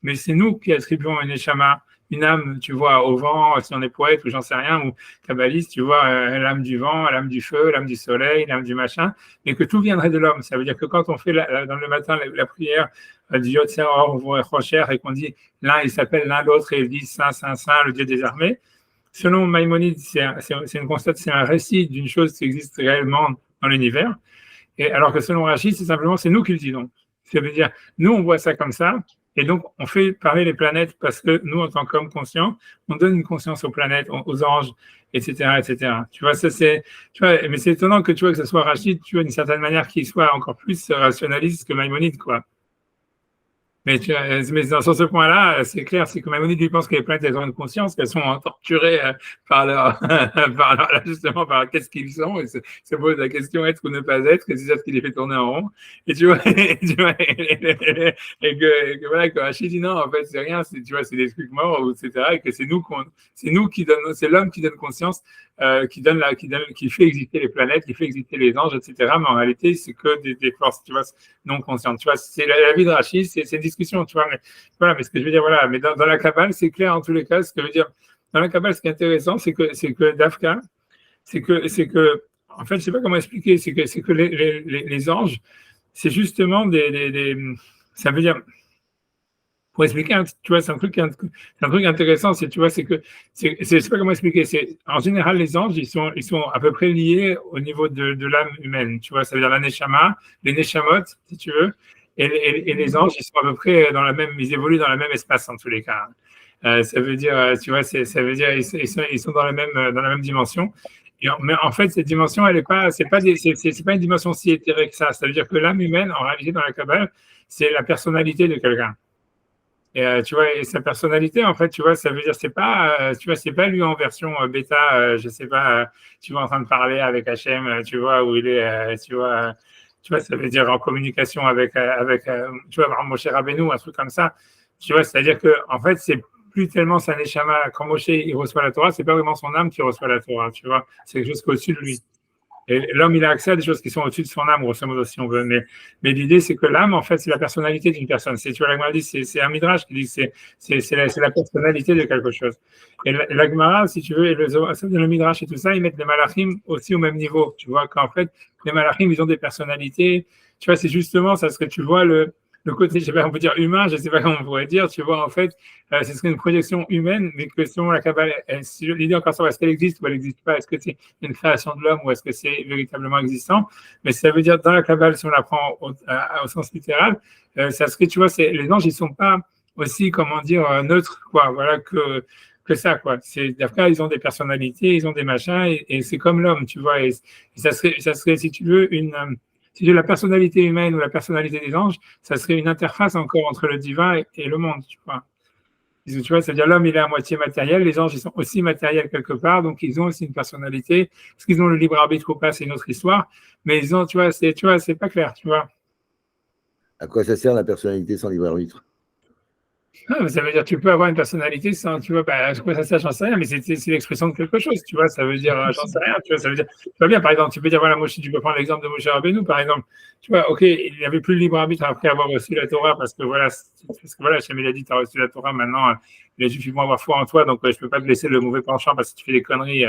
Mais c'est nous qui attribuons une neshama, une âme, tu vois, au vent, si on est poète ou j'en sais rien, ou kabbaliste, tu vois, l'âme du vent, l'âme du feu, l'âme du soleil, l'âme du machin. Mais que tout viendrait de l'homme. Ça veut dire que quand on fait dans le matin la prière du Yotzer Or Rocher et qu'on dit l'un, il s'appelle l'un l'autre et il dit Saint, Saint, Saint, le Dieu des armées. Selon Maïmonide, c'est un récit d'une chose qui existe réellement dans l'univers. Et alors que selon Rachid, c'est nous qui le disons. Ça veut dire, nous, on voit ça comme ça, et donc on fait parler les planètes parce que nous, en tant qu'hommes conscients, on donne une conscience aux planètes, aux anges, etc., etc. Tu vois, mais c'est étonnant que tu vois que ce soit Rachid, tu vois, d'une certaine manière, qu'il soit encore plus rationaliste que Maïmonide, quoi. Mais sur ce point-là, c'est clair, c'est que Maïmonide lui pense que les planètes, elles ont une conscience, qu'elles sont torturées par justement, par qu'est-ce qu'ils sont, et se pose la question être ou ne pas être, et c'est ça ce qui les fait tourner en rond. Et tu vois, et que voilà, que Rachid dit non, en fait, c'est rien, tu vois, c'est des trucs morts, etc., et que c'est nous qui donnons, c'est l'homme qui donne conscience qui fait exister les planètes, qui fait exister les anges, etc. Mais en réalité, c'est que des forces, tu vois, non conscientes. Tu vois, c'est la vie de Rachid, c'est une discussion, tu vois. Mais voilà, mais ce que je veux dire, voilà, mais dans la Kabbale, c'est clair en tous les cas. Ce que je veux dire, dans la Kabbale, ce qui est intéressant, c'est que Dafka, c'est que, en fait, je sais pas comment expliquer, c'est que les anges, c'est justement ça veut dire. Pour expliquer, tu vois, c'est un truc intéressant, tu vois, je sais pas comment expliquer, en général, les anges, ils sont à peu près liés au niveau de l'âme humaine, tu vois, ça veut dire la neshama, les neshamot, si tu veux, et les anges, ils sont à peu près ils évoluent dans le même espace, en tous les cas. Ça veut dire, tu vois, ça veut dire, ils sont dans la même dimension. Mais en fait, cette dimension, c'est pas une dimension si éthérée que ça. Ça veut dire que l'âme humaine, en réalité, dans la Kabbale, c'est la personnalité de quelqu'un. Et tu vois, et sa personnalité, en fait, tu vois, ça veut dire, tu vois, c'est pas lui en version bêta, je sais pas, tu vois, en train de parler avec Hachem, tu vois, où il est, tu vois, ça veut dire en communication avec tu vois, Moshe Rabbeinu, un truc comme ça. Tu vois, c'est-à-dire que, en fait, c'est plus tellement sa neshama. Quand Moshe, il reçoit la Torah, c'est pas vraiment son âme qui reçoit la Torah, tu vois, c'est quelque chose qui est au-dessus de lui. Et l'homme, il a accès à des choses qui sont au-dessus de son âme, grosso modo, si on veut. Mais l'idée, c'est que l'âme, en fait, c'est la personnalité d'une personne. Tu vois, la Gemara dit, c'est un midrash qui dit que c'est la personnalité de quelque chose. Et la Gemara, si tu veux, et le midrash et tout ça, ils mettent les malachim aussi au même niveau. Tu vois, qu'en fait, les malachim, ils ont des personnalités. Tu vois, c'est justement, ça serait, tu vois, le côté, je sais pas, on peut dire humain, je sais pas comment on pourrait dire, tu vois, en fait, ce serait une projection humaine, mais que selon la Kabbale, l'idée encore savoir est-ce qu'elle existe ou elle n'existe pas, est-ce que c'est une création de l'homme ou est-ce que c'est véritablement existant, mais ça veut dire, dans la Kabbale, si on la prend au sens littéral, ça serait, tu vois, les anges, ils sont pas aussi, comment dire, neutres, quoi, voilà, que ça, quoi. D'après, ils ont des personnalités, ils ont des machins, et c'est comme l'homme, tu vois, et ça serait, si tu veux, si j'ai la personnalité humaine ou la personnalité des anges, ça serait une interface encore entre le divin et le monde, tu vois. Tu vois, c'est-à-dire l'homme, il est à moitié matériel, les anges, ils sont aussi matériels quelque part, donc ils ont aussi une personnalité. Est-ce qu'ils ont le libre arbitre ou pas, c'est une autre histoire, mais ils ont, tu vois, c'est pas clair, tu vois.
À quoi ça sert la personnalité sans libre arbitre?
Ah, ça veut dire que tu peux avoir une personnalité sans, tu vois, à quoi ça sert, j'en sais rien, mais c'est l'expression de quelque chose, tu vois, ça veut dire, j'en sais rien, tu vois, ça veut dire, tu vois bien, par exemple, tu peux dire, voilà, tu peux prendre l'exemple de Moshe Rabbeinu, par exemple, tu vois, ok, il n'avait plus le libre arbitre après avoir reçu la Torah, parce que voilà, Hachem, il a dit, tu as reçu la Torah, maintenant, les Juifs vont avoir foi en toi, donc je peux pas te laisser le mauvais penchant parce que tu fais des conneries,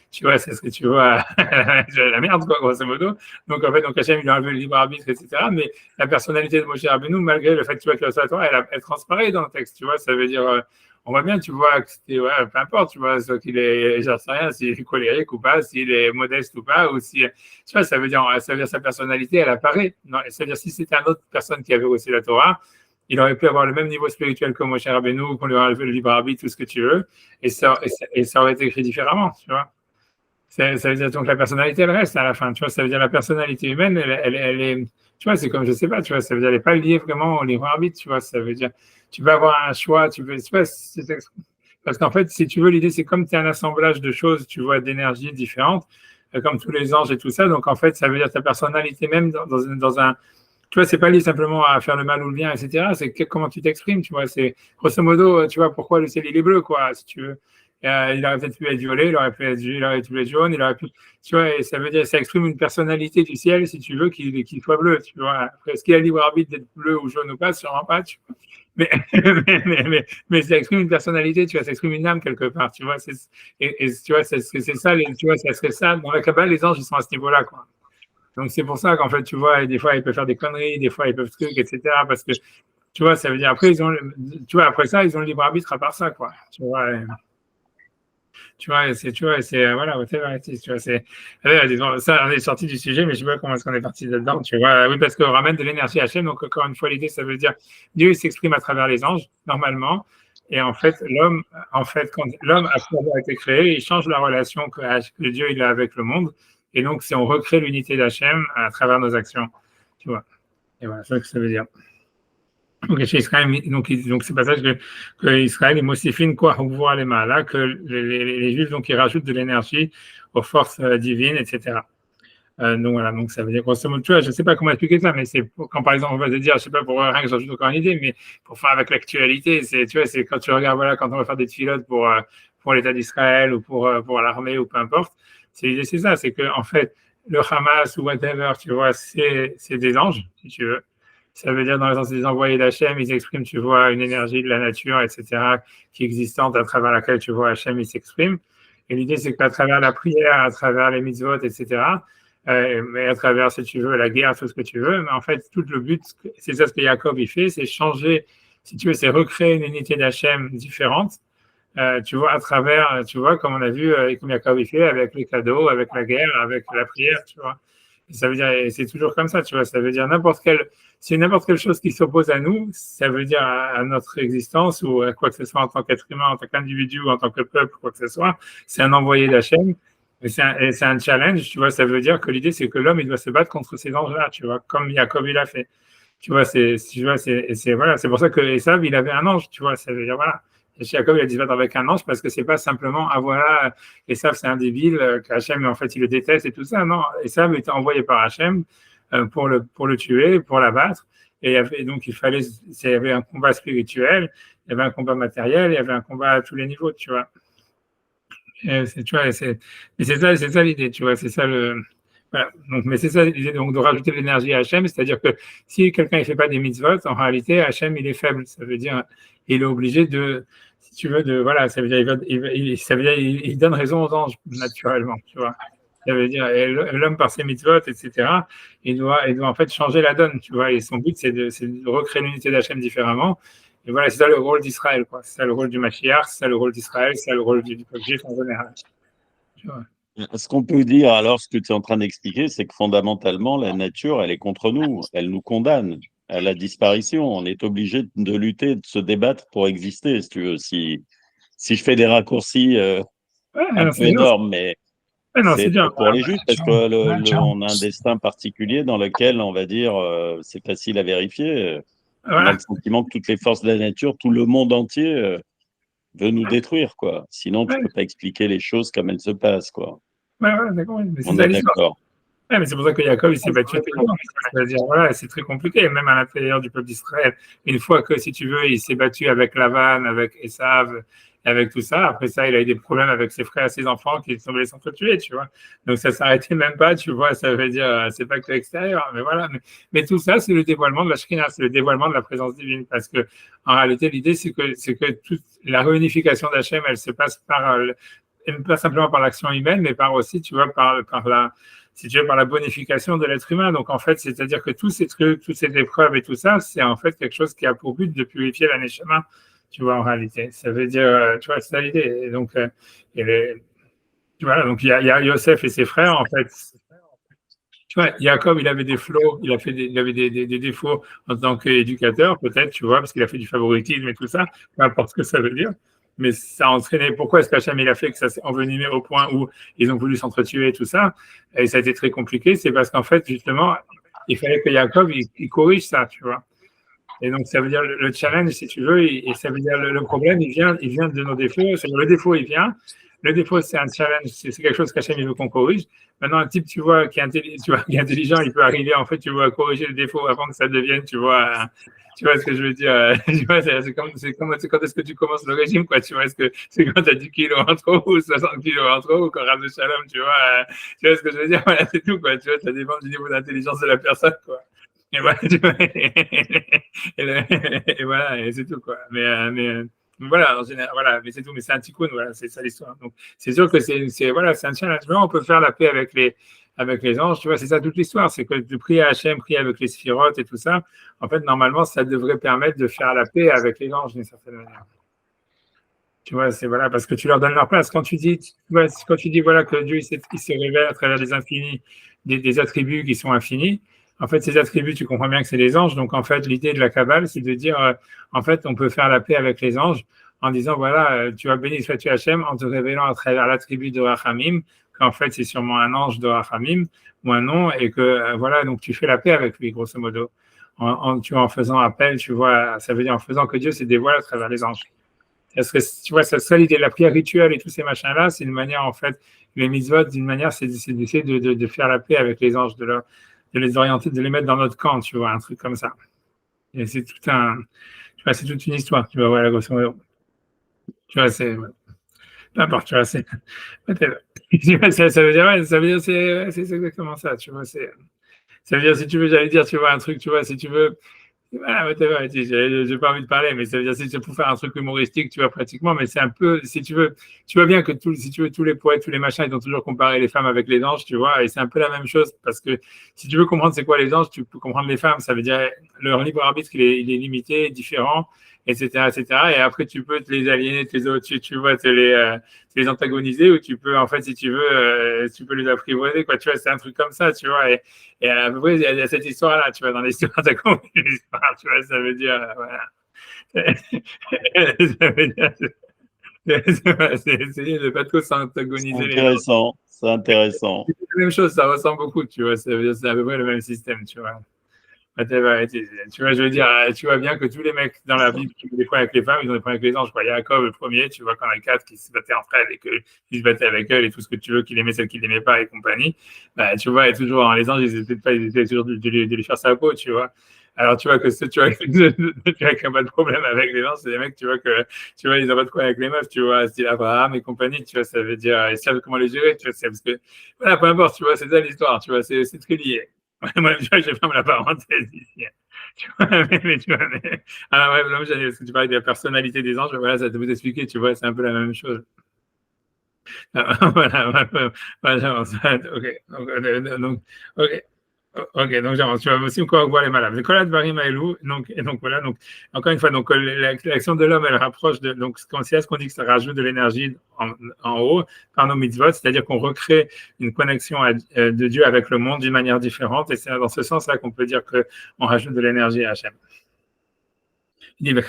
tu vois, c'est ce que tu vois, la merde, quoi, grosso modo. Donc, en fait, Hachem, il a enlevé le libre arbitre, etc., mais la personnalité de Moshe Rabbeinu, malgré le fait, tu vois, qu'il reçoit la Torah, elle transparaît dans le texte, tu vois, ça veut dire, on voit bien, tu vois, que c'était, ouais, peu importe, tu vois, soit qu'il est, j'en sais rien, s'il est colérique ou pas, s'il est modeste ou pas, ou si, tu vois, ça veut dire sa personnalité, elle apparaît. Non, ça veut dire, si c'était une autre personne qui avait reçu la Torah, il aurait pu avoir le même niveau spirituel que Moshe Rabbeinu, qu'on lui aurait enlevé le libre arbitre, tout ce que tu veux, et ça aurait été écrit différemment, tu vois. Ça veut dire donc la personnalité, elle reste à la fin, tu vois, ça veut dire la personnalité humaine, elle est, tu vois, c'est comme, je sais pas, tu vois, ça veut dire, elle n'est pas liée vraiment au libre arbitre, tu vois, ça veut dire, tu peux avoir un choix, tu vois, parce qu'en fait, si tu veux, l'idée, c'est comme tu es un assemblage de choses, tu vois, d'énergies différentes, comme tous les anges et tout ça, donc en fait, ça veut dire ta personnalité même dans un, tu vois, c'est pas lié simplement à faire le mal ou le bien, etc., c'est comment tu t'exprimes, tu vois, c'est, grosso modo, tu vois, pourquoi le ciel, il est bleu, quoi, si tu veux. Il aurait peut-être pu être violet, il aurait pu être jaune, il aurait pu, tu vois, et ça veut dire, ça exprime une personnalité du ciel, si tu veux, qu'il soit bleu, tu vois. Après, est-ce qu'il a libre arbitre d'être bleu ou jaune ou pas? Sûrement pas, tu vois. Mais ça exprime une personnalité, tu vois, ça exprime une âme quelque part, tu vois. Et tu vois, c'est ça, tu vois, ça serait ça. Dans la Kabbale, les anges, ils sont à ce niveau-là, quoi. Donc, c'est pour ça qu'en fait, tu vois, des fois, ils peuvent faire des conneries, des fois, ils peuvent trucs, etc. Parce que, tu vois, ça veut dire, après, tu vois, après ça, ils ont le libre arbitre à part ça, quoi. Tu vois. Voilà, whatever, tu vois, disons, ça, on est sorti du sujet, mais je sais pas comment est-ce qu'on est parti là-dedans, tu vois. Oui, parce qu'on ramène de l'énergie à Hachem, donc encore une fois, l'idée, ça veut dire, Dieu, il s'exprime à travers les anges, normalement, et en fait, quand l'homme, après avoir été créé, il change la relation que Dieu, il a avec le monde, et donc, on recrée l'unité d'Hachem à travers nos actions, tu vois. Et voilà, c'est ce que ça veut dire. Donc, chez Israël, donc c'est pas ça que Israël, Mosifine, quoi, là, que les Juifs, donc, ils rajoutent de l'énergie aux forces divines, etc. Donc, voilà, donc ça veut dire, grosso modo, tu vois, je sais pas comment expliquer ça, mais c'est quand, par exemple, on va te dire, je sais pas, pour rien que j'ajoute encore une idée, mais pour faire avec l'actualité, tu vois, c'est quand tu regardes, voilà, quand on va faire des pilotes pour pour l'État d'Israël ou pour l'armée ou peu importe. L'idée, c'est ça, c'est que en fait, le Hamas ou whatever, tu vois, c'est des anges, si tu veux. Ça veut dire dans le sens des envoyés d'Hachem, ils expriment, tu vois, une énergie de la nature, etc., qui est existante à travers laquelle, tu vois, Hachem, il s'exprime. Et l'idée, c'est qu'à travers la prière, à travers les mitzvot, etc., mais à travers, si tu veux, la guerre, tout ce que tu veux, mais en fait, tout le but, c'est ça ce que Jacob, il fait, c'est changer, si tu veux, c'est recréer une unité d'Hachem différente, tu vois, à travers, tu vois, comme on a vu, comme Jacob, il fait, avec les cadeaux, avec la guerre, avec la prière, tu vois. Et ça veut dire, et c'est toujours comme ça, tu vois, ça veut dire c'est n'importe quelle chose qui s'oppose à nous, ça veut dire à notre existence ou à quoi que ce soit en tant qu'être humain, en tant qu'individu ou en tant que peuple, quoi que ce soit, c'est un envoyé d'Hachem. Et c'est un challenge, tu vois, ça veut dire que l'idée, c'est que l'homme, il doit se battre contre ces anges-là, tu vois, comme Jacob, il a fait. Tu vois, voilà, c'est pour ça que Esav, il avait un ange, tu vois, ça veut dire, voilà. Et Jacob, il a dit se battre avec un ange parce que c'est pas simplement, ah voilà, Esav, c'est un débile, qu'Hachem, en fait, il le déteste et tout ça. Non, Esav était envoyé par Hachem pour le tuer, pour l'abattre. Et donc, il y avait un combat spirituel, il y avait un combat matériel, il y avait un combat à tous les niveaux, tu vois. Tu vois, c'est ça l'idée, tu vois, c'est ça voilà. Donc, mais c'est ça l'idée donc, de rajouter de l'énergie à Hachem, c'est-à-dire que si quelqu'un ne fait pas des mitzvot, en réalité, Hachem, il est faible. Ça veut dire, il est obligé si tu veux, voilà, ça veut dire, il donne raison aux anges, naturellement, tu vois. Ça veut dire, l'homme, par ses mitzvot, etc., il doit en fait changer la donne, tu vois, et son but, c'est de recréer l'unité d'Hachem différemment. Et voilà, c'est ça le rôle d'Israël, quoi. C'est ça le rôle du Mashiach, c'est ça le rôle d'Israël, c'est ça le rôle du peuple juif en général. Tu vois.
Ce qu'on peut dire, alors, ce que tu es en train d'expliquer, c'est que fondamentalement, la nature, elle est contre nous, elle nous condamne à la disparition. On est obligé de lutter, de se débattre pour exister, si tu veux. Si je fais des raccourcis un peu énormes, mais c'est
bien.
pour les justes, parce qu'on a un destin particulier dans lequel, on va dire, c'est facile à vérifier. On a le sentiment que toutes les forces de la nature, tout le monde entier veut nous détruire, quoi. Sinon, tu peux pas expliquer les choses comme elles se passent, quoi.
Ouais, d'accord. Mais
on est d'accord.
Ouais, mais c'est pour ça que Jacob, il s'est battu. C'est-à-dire, voilà, c'est très compliqué, même à l'intérieur du peuple d'Israël. Une fois que, si tu veux, il s'est battu avec Lavan, avec Esav, avec tout ça, après ça, il a eu des problèmes avec ses frères et ses enfants qui sont allés s'entretuer, tu vois. Donc, ça s'arrêtait même pas, tu vois, ça veut dire, c'est pas que l'extérieur, mais voilà. Mais tout ça, c'est le dévoilement de la Shekhinah, c'est le dévoilement de la présence divine, parce que, en réalité, l'idée, c'est que toute la réunification d'Hachem, elle se passe pas simplement par l'action humaine, mais par aussi, tu vois, par la bonification de l'être humain. Donc, en fait, c'est-à-dire que tous ces trucs, toutes ces épreuves et tout ça, c'est en fait quelque chose qui a pour but de purifier la neshama, tu vois, en réalité. Ça veut dire, tu vois, c'est ça l'idée. Et donc, voilà, donc il y a Yosef et ses frères, en fait. Tu vois, Jacob, il avait des flots, il avait des défauts en tant qu'éducateur, peut-être, tu vois, parce qu'il a fait du favoritisme et tout ça, peu importe ce que ça veut dire. Mais ça a entraîné. Pourquoi est-ce qu'Hachem il a fait que ça s'est envenimé au point où ils ont voulu s'entretuer et tout ça? Et ça a été très compliqué. C'est parce qu'en fait, justement, il fallait que Jacob il corrige ça, tu vois. Et donc, ça veut dire le challenge, si tu veux, et ça veut dire le problème, il vient de nos défauts. Le défaut, il vient. Le défaut, c'est un challenge, c'est quelque chose qu'Hachem il veut qu'on corrige. Maintenant, un type, tu vois, qui est intelligent, il peut arriver, en fait, tu vois, à corriger le défaut avant que ça devienne, tu vois ce que je veux dire. Tu vois, c'est quand est-ce que tu commences le régime, quoi. Tu vois, est-ce que c'est quand tu as 10 kilos en trop ou 60 kilos en trop ou quand rame de shalom, tu vois. Tu vois ce que je veux dire? Voilà, c'est tout, quoi. Tu vois, ça dépend du niveau d'intelligence de la personne, quoi. Et voilà, tu vois, et voilà, et c'est tout, quoi. Mais voilà, en général, voilà, mais c'est tout, mais c'est un tikkun, voilà, c'est ça l'histoire. Donc, c'est sûr que voilà, c'est un challenge. Mais on peut faire la paix avec les anges, tu vois, c'est ça toute l'histoire. C'est que de prier à Hachem, prier avec les sphirotes et tout ça, en fait, normalement, ça devrait permettre de faire la paix avec les anges d'une certaine manière. Tu vois, c'est voilà, parce que tu leur donnes leur place. Quand tu dis voilà, que Dieu, il se révèle à travers des infinis, des attributs qui sont infinis, en fait, ces attributs, tu comprends bien que c'est les anges. Donc, en fait, l'idée de la Kabbale, c'est de dire, en fait, on peut faire la paix avec les anges en disant, voilà, tu vas béni sois-tu Hachem en te révélant à travers l'attribut de Rachamim, qu'en fait, c'est sûrement un ange de Rachamim ou un nom, et que, voilà, donc tu fais la paix avec lui, grosso modo. En faisant appel, tu vois, ça veut dire en faisant que Dieu se dévoile à travers les anges. Parce que, tu vois, ça serait l'idée de la prière rituelle et tous ces machins-là, c'est une manière, en fait, les mitzvot, d'une manière, c'est d'essayer de faire la paix avec les anges, de les orienter, de les mettre dans notre camp, tu vois, un truc comme ça. Et c'est toute une histoire, tu vois, voilà, grosso modo. Tu vois, n'importe, tu vois, c'est, ça veut dire, ouais, ça veut dire, c'est exactement ça, tu vois, ça veut dire, si tu veux, j'allais dire, tu vois, un truc, tu vois, si tu veux, voilà, whatever, j'ai pas envie de parler, mais ça veut dire, si c'est pour faire un truc humoristique, tu vois, pratiquement, mais c'est un peu, si tu veux, tu vois bien que si tu veux, tous les poètes, tous les machins, ils ont toujours comparé les femmes avec les anges, tu vois, et c'est un peu la même chose, parce que si tu veux comprendre c'est quoi les anges, tu peux comprendre les femmes, ça veut dire, leur libre arbitre, il est limité, différent, etc., etc., et après, tu peux te les aliéner, tu vois, te les antagoniser, ou tu peux, en fait, si tu veux, tu peux les apprivoiser, quoi, tu vois, c'est un truc comme ça, tu vois, et à peu près, il y a cette histoire-là, tu vois, dans l'histoire, t'as compris l'histoire, tu vois, ça veut dire, voilà. Ça veut dire, c'est essayer de ne pas trop
C'est
s'antagoniser les gens.
intéressant, c'est intéressant.
C'est la même chose, ça ressemble beaucoup, tu vois, ça veut dire, c'est à peu près le même système, tu vois. Tu vois, je veux dire, tu vois bien que tous les mecs dans la Bible qui ont des problèmes avec les femmes, ils ont des problèmes avec les anges. Jacob, le premier, tu vois, quand les quatre qui se battaient entre elles et qu'ils se battaient avec elles et tout ce que tu veux, qu'il aimait celle qu'il n'aimait pas et compagnie, bah, tu vois, et toujours, hein, les anges, ils essaient toujours de lui faire sa peau, tu vois. Alors, tu vois que ceux, tu vois, qui n'ont pas de problème avec les anges, c'est des mecs, tu vois, tu vois, ils n'ont pas de problème avec les meufs, tu vois, style Abraham et compagnie, tu vois, ça veut dire, ils savent comment les gérer, tu vois, c'est parce que, voilà, peu importe, tu vois, c'est ça l'histoire, tu vois, c'est très lié. Moi, tu vois, je ferme la parenthèse ici. Tu vois, tu vois, alors, ouais, non, parce que tu parlais de la personnalité des anges, voilà, ça te vous expliquer, tu vois, c'est un peu la même chose. Voilà, voilà, ok, donc, ok. Ok, donc j'avance. Tu vas aussi encore voir les malades. Le Kolat Barim Aelou, donc voilà, donc encore une fois, donc l'action de l'homme, elle rapproche de, donc c'est à ce qu'on dit que ça rajoute de l'énergie en haut par nos mitzvot, c'est-à-dire qu'on recrée une connexion de Dieu avec le monde d'une manière différente, et c'est dans ce sens-là qu'on peut dire qu'on rajoute de l'énergie à Hachem. Il dit,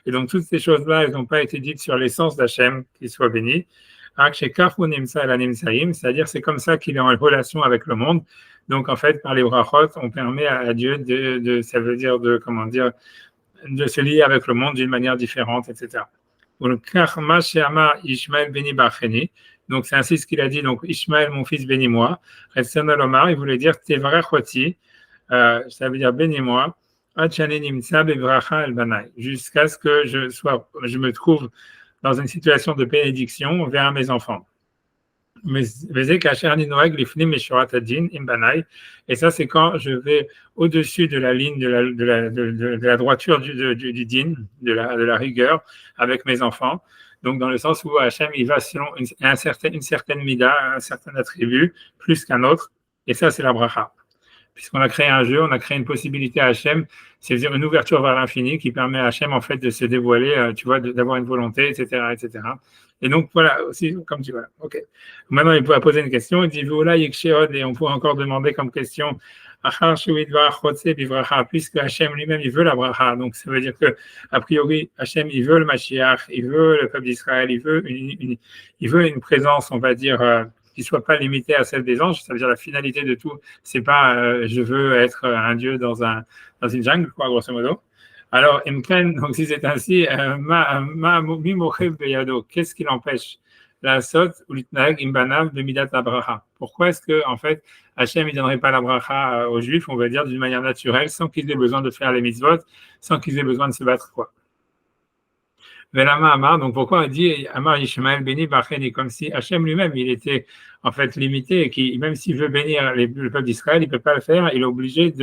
et donc toutes ces choses-là, elles n'ont pas été dites sur l'essence d'Hachem, qu'il soit béni. C'est-à-dire c'est comme ça qu'il est en relation avec le monde. Donc en fait, par les brachot, on permet à Dieu ça veut dire comment dire, de se lier avec le monde d'une manière différente, etc. Donc c'est ainsi ce qu'il a dit. Donc Ishmael, mon fils, bénis-moi. Il voulait dire Tevrachoti. Ça veut dire bénis-moi, jusqu'à ce que je me trouve dans une situation de bénédiction vers mes enfants. Et ça, c'est quand je vais au-dessus de la ligne de la droiture du din, de la rigueur avec mes enfants. Donc, dans le sens où Hachem, il va selon une certaine mida, un certain attribut, plus qu'un autre. Et ça, c'est la bracha. Puisqu'on a créé un jeu, on a créé une possibilité à Hachem, c'est-à-dire une ouverture vers l'infini qui permet à Hachem en fait de se dévoiler, tu vois, d'avoir une volonté, etc., etc. Et donc voilà, aussi comme tu vois. Ok. Maintenant, il pourra poser une question. Il dit voilà, et on pourrait encore demander comme question, puisque Hachem lui-même il veut la bracha, donc ça veut dire que a priori Hachem il veut le Mashiach, il veut le peuple d'Israël, il veut une présence, on va dire. Qui ne soit pas limité à celle des anges, ça veut dire la finalité de tout, c'est pas je veux être un dieu dans une jungle, quoi, grosso modo. Alors, donc si c'est ainsi, qu'est-ce qui l'empêche la sot ou l'itnag imbanav de midat abraha. Pourquoi est-ce que en fait Hachem ne donnerait pas la bracha aux Juifs, on va dire d'une manière naturelle, sans qu'ils aient besoin de faire les mitzvot, sans qu'ils aient besoin de se battre, quoi. Amar, donc pourquoi on dit Amar Ishmael béni Bacheni, comme si Hachem lui-même il était en fait limité et qui même s'il veut bénir le peuple d'Israël, il ne peut pas le faire, il est obligé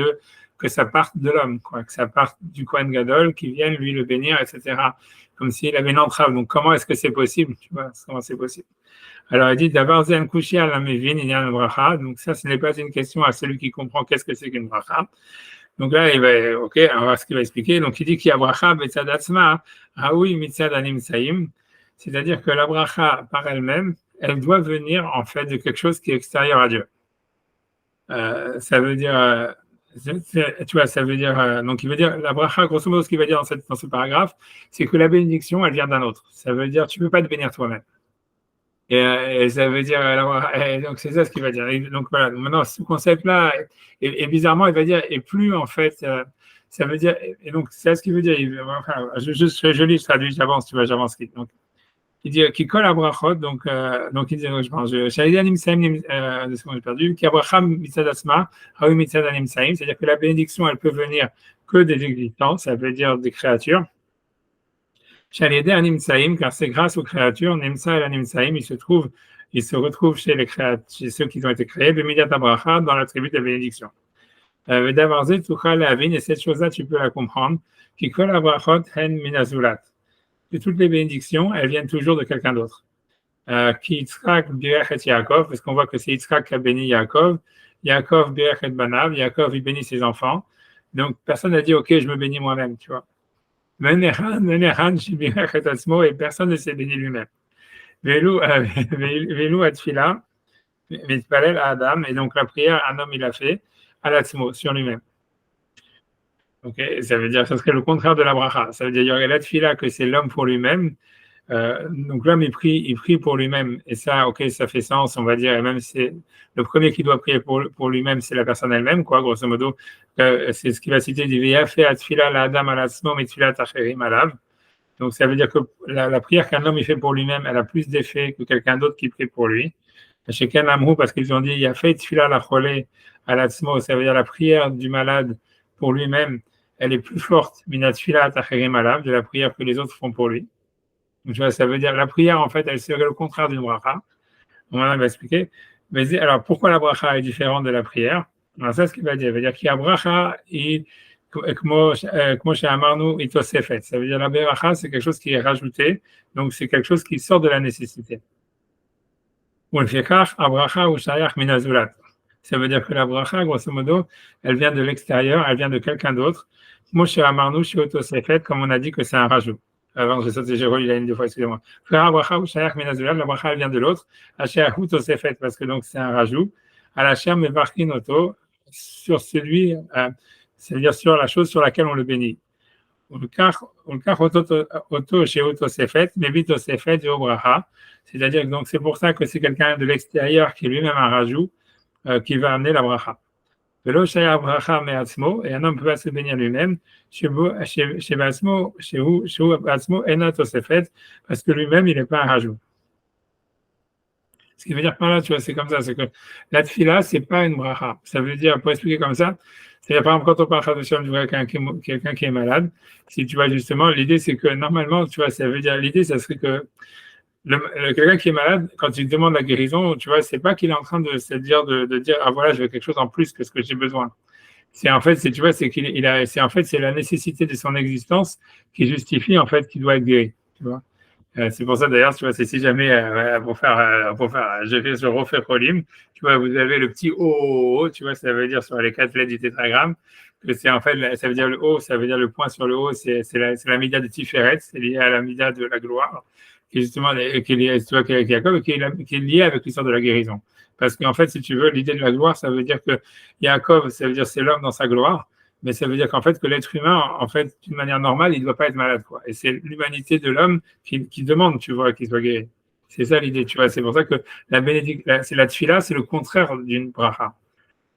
que ça parte de l'homme, quoi, que ça parte du Kohen Gadol, qui vienne lui le bénir, etc. Comme s'il avait une entrave. Donc comment est-ce que c'est possible? Tu vois, comment c'est possible? Alors il dit d'abord Zen Kushi à la Mevin, il y a une bracha. Donc ça, ce n'est pas une question à celui qui comprend qu'est-ce que c'est qu'une bracha. Donc là, il va, ok, on va voir ce qu'il va expliquer. Donc il dit qu'il y a bracha betzad atzma, haoui mitzad anim saim, c'est-à-dire que la bracha par elle-même, elle doit venir en fait de quelque chose qui est extérieur à Dieu. Ça veut dire, tu vois, ça veut dire, donc il veut dire la bracha, grosso modo, ce qu'il va dire dans ce paragraphe, c'est que la bénédiction, elle vient d'un autre. Ça veut dire, tu ne peux pas te bénir toi-même. Et ça veut dire, donc c'est ça ce qu'il va dire. Et donc voilà, maintenant ce concept-là, et bizarrement, il va dire, et plus en fait, ça veut dire, et donc c'est ce qu'il veut dire. Enfin, je lis, je traduis, j'avance, tu vois, j'avance. Donc il dit, qui colle à brachot, donc il dit, je pense, j'ai perdu, qui abraham mitzad asma, haoui mitzad anim saim, c'est-à-dire que la bénédiction, elle peut venir que des existants, ça veut dire des créatures. Shaleder Nimsaim, car c'est grâce aux créatures, Nimsa et la Nimsaim, ils se retrouvent chez les créatures, chez ceux qui ont été créés, Bemidat Abracha, dans l'attribut de la bénédiction. Vedavarze Tucha Lavin, et cette chose-là, tu peux la comprendre, qui kol Abrachot Hen Minazulat. Que toutes les bénédictions, elles viennent toujours de quelqu'un d'autre. Qui Yitzhak Birech et Yaakov, parce qu'on voit que c'est Yitzhak qui a béni Yaakov, Yaakov Birech et Banav, Yaakov il bénit ses enfants. Donc personne n'a dit ok, je me bénis moi-même, tu vois. Et personne ne s'est béni lui-même. Velu Atfila, Mitpalel à Adam, et donc la prière, un homme il a fait, à l'Atzmo, sur lui-même. Ok, ça veut dire, ça serait le contraire de la bracha. Ça veut dire, il y aurait l'Atfila que c'est l'homme pour lui-même. Donc l'homme il prie pour lui-même, et ça, ok, ça fait sens, on va dire, et même c'est le premier qui doit prier pour lui-même, c'est la personne elle-même, quoi, grosso modo. C'est ce qu'il va citer du fait atfila la adam alatzmo mitfila tacherim alav. Donc ça veut dire que la prière qu'un homme il fait pour lui-même, elle a plus d'effet que quelqu'un d'autre qui prie pour lui. Chez Ken Amrou, parce qu'ils ont dit, il y a fait tfila la cholé alatzmo, ça veut dire la prière du malade pour lui-même, elle est plus forte minatfila tacherim alav, de la prière que les autres font pour lui. Donc, tu vois, ça veut dire la prière, en fait, elle serait le contraire d'une bracha. On va expliquer. Mais alors, pourquoi la bracha est différente de la prière? Alors, ça, ce qu'il va dire. Il va dire qu'il y a bracha et kmo she'amarnu itosefet. Ça veut dire la bracha, c'est quelque chose qui est rajouté. Donc, c'est quelque chose qui sort de la nécessité. Ou le fiekach, bracha ou shayach minazulat. Ça veut dire que la bracha, grosso modo, elle vient de l'extérieur, elle vient de quelqu'un d'autre. Kmo she'amarnu she'otosefet, comme on a dit que c'est un rajout. Avant, j'ai relu la ligne deux fois, excusez-moi. La bracha elle vient de l'autre. C'est fait parce que donc c'est un rajout. À la chair, mais sur celui, c'est-à-dire sur la chose sur laquelle on le bénit. C'est-à-dire que donc c'est pour ça que c'est quelqu'un de l'extérieur qui est lui-même un rajout qui va amener la bracha. Et un homme peut pas se bénir lui-même, parce que lui-même, il n'est pas un rajout. Ce qui veut dire par là, tu vois, c'est comme ça, c'est que la tfila, c'est pas une bracha. Ça veut dire, pour expliquer comme ça, c'est par exemple, quand on parle de Shem, tu vois quelqu'un qui est malade, si tu vois justement, l'idée, c'est que normalement, tu vois, ça veut dire, l'idée, ça serait que quelqu'un qui est malade, quand il demande la guérison, tu vois, c'est pas qu'il est en train de se dire, de dire, ah voilà, je veux quelque chose en plus que ce que j'ai besoin. C'est en fait, tu vois, c'est c'est la nécessité de son existence qui justifie, en fait, qu'il doit être guéri, tu vois. C'est pour ça, d'ailleurs, tu vois, c'est si jamais, je refais Cholim, tu vois, vous avez le petit O, tu vois, ça veut dire sur les 4 lettres du tétragramme, que c'est en fait, ça veut dire le O, ça veut dire le point sur le O, c'est la mida de Tiferet, c'est lié à la mida de la gloire, qui est justement, qui est lié, tu vois, qui est lié avec l'histoire de la guérison. Parce qu'en fait, si tu veux, l'idée de la gloire, ça veut dire que Yaakov, ça veut dire c'est l'homme dans sa gloire, mais ça veut dire qu'en fait, que l'être humain, en fait, d'une manière normale, il ne doit pas être malade, quoi. Et c'est l'humanité de l'homme qui demande, tu vois, qu'il soit guéri. C'est ça l'idée, tu vois. C'est pour ça que la tfila, c'est le contraire d'une bracha.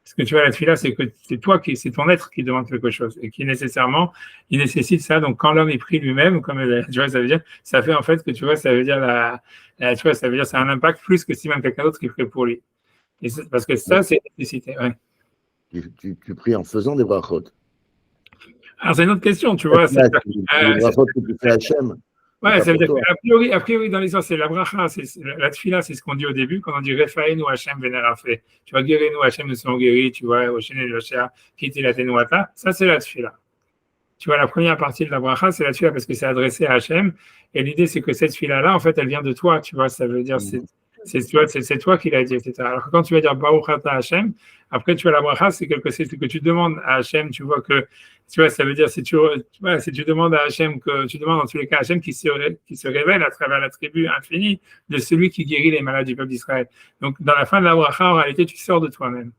Parce que tu vois, la tfila, c'est que c'est ton être qui demande quelque chose et qui nécessairement, il nécessite ça. Donc, quand l'homme est pris lui-même, comme tu vois, ça veut dire, ça fait en fait que tu vois, ça veut dire tu vois, ça veut dire, c'est un impact plus que si même quelqu'un d'autre qui ferait pour lui. Et parce que ça, c'est nécessité, ouais.
Tu pries en faisant des brachot.
Alors, c'est une autre question, tu vois.
Les brachot que tu fais à Hachem.
Ouais, ça veut dire qu'a priori, dans l'histoire, c'est la bracha, la tfila, c'est ce qu'on dit au début, quand on dit Refaenu Hachem Venerafé. Tu vois, guéris-nous, Hachem, nous sommes guéris, tu vois, Oshene Loshea, Kiti la Tenuata. Ça, c'est la tfila. Tu vois, la première partie de la bracha, c'est la tfila parce que c'est adressé à Hachem. Et l'idée, c'est que cette tfila-là, en fait, elle vient de toi, tu vois, ça veut dire, c'est toi qui l'as dit, etc. Alors, quand tu vas dire Baruch Ata Hachem, après, tu vois, la bracha, c'est que tu demandes à Hachem, tu vois que, tu vois, ça veut dire, si tu demandes à Hachem, que tu demandes en tous les cas à Hachem qui se révèle à travers l'attribut infini de celui qui guérit les malades du peuple d'Israël. Donc, dans la fin de la bracha, en réalité, tu sors de toi-même.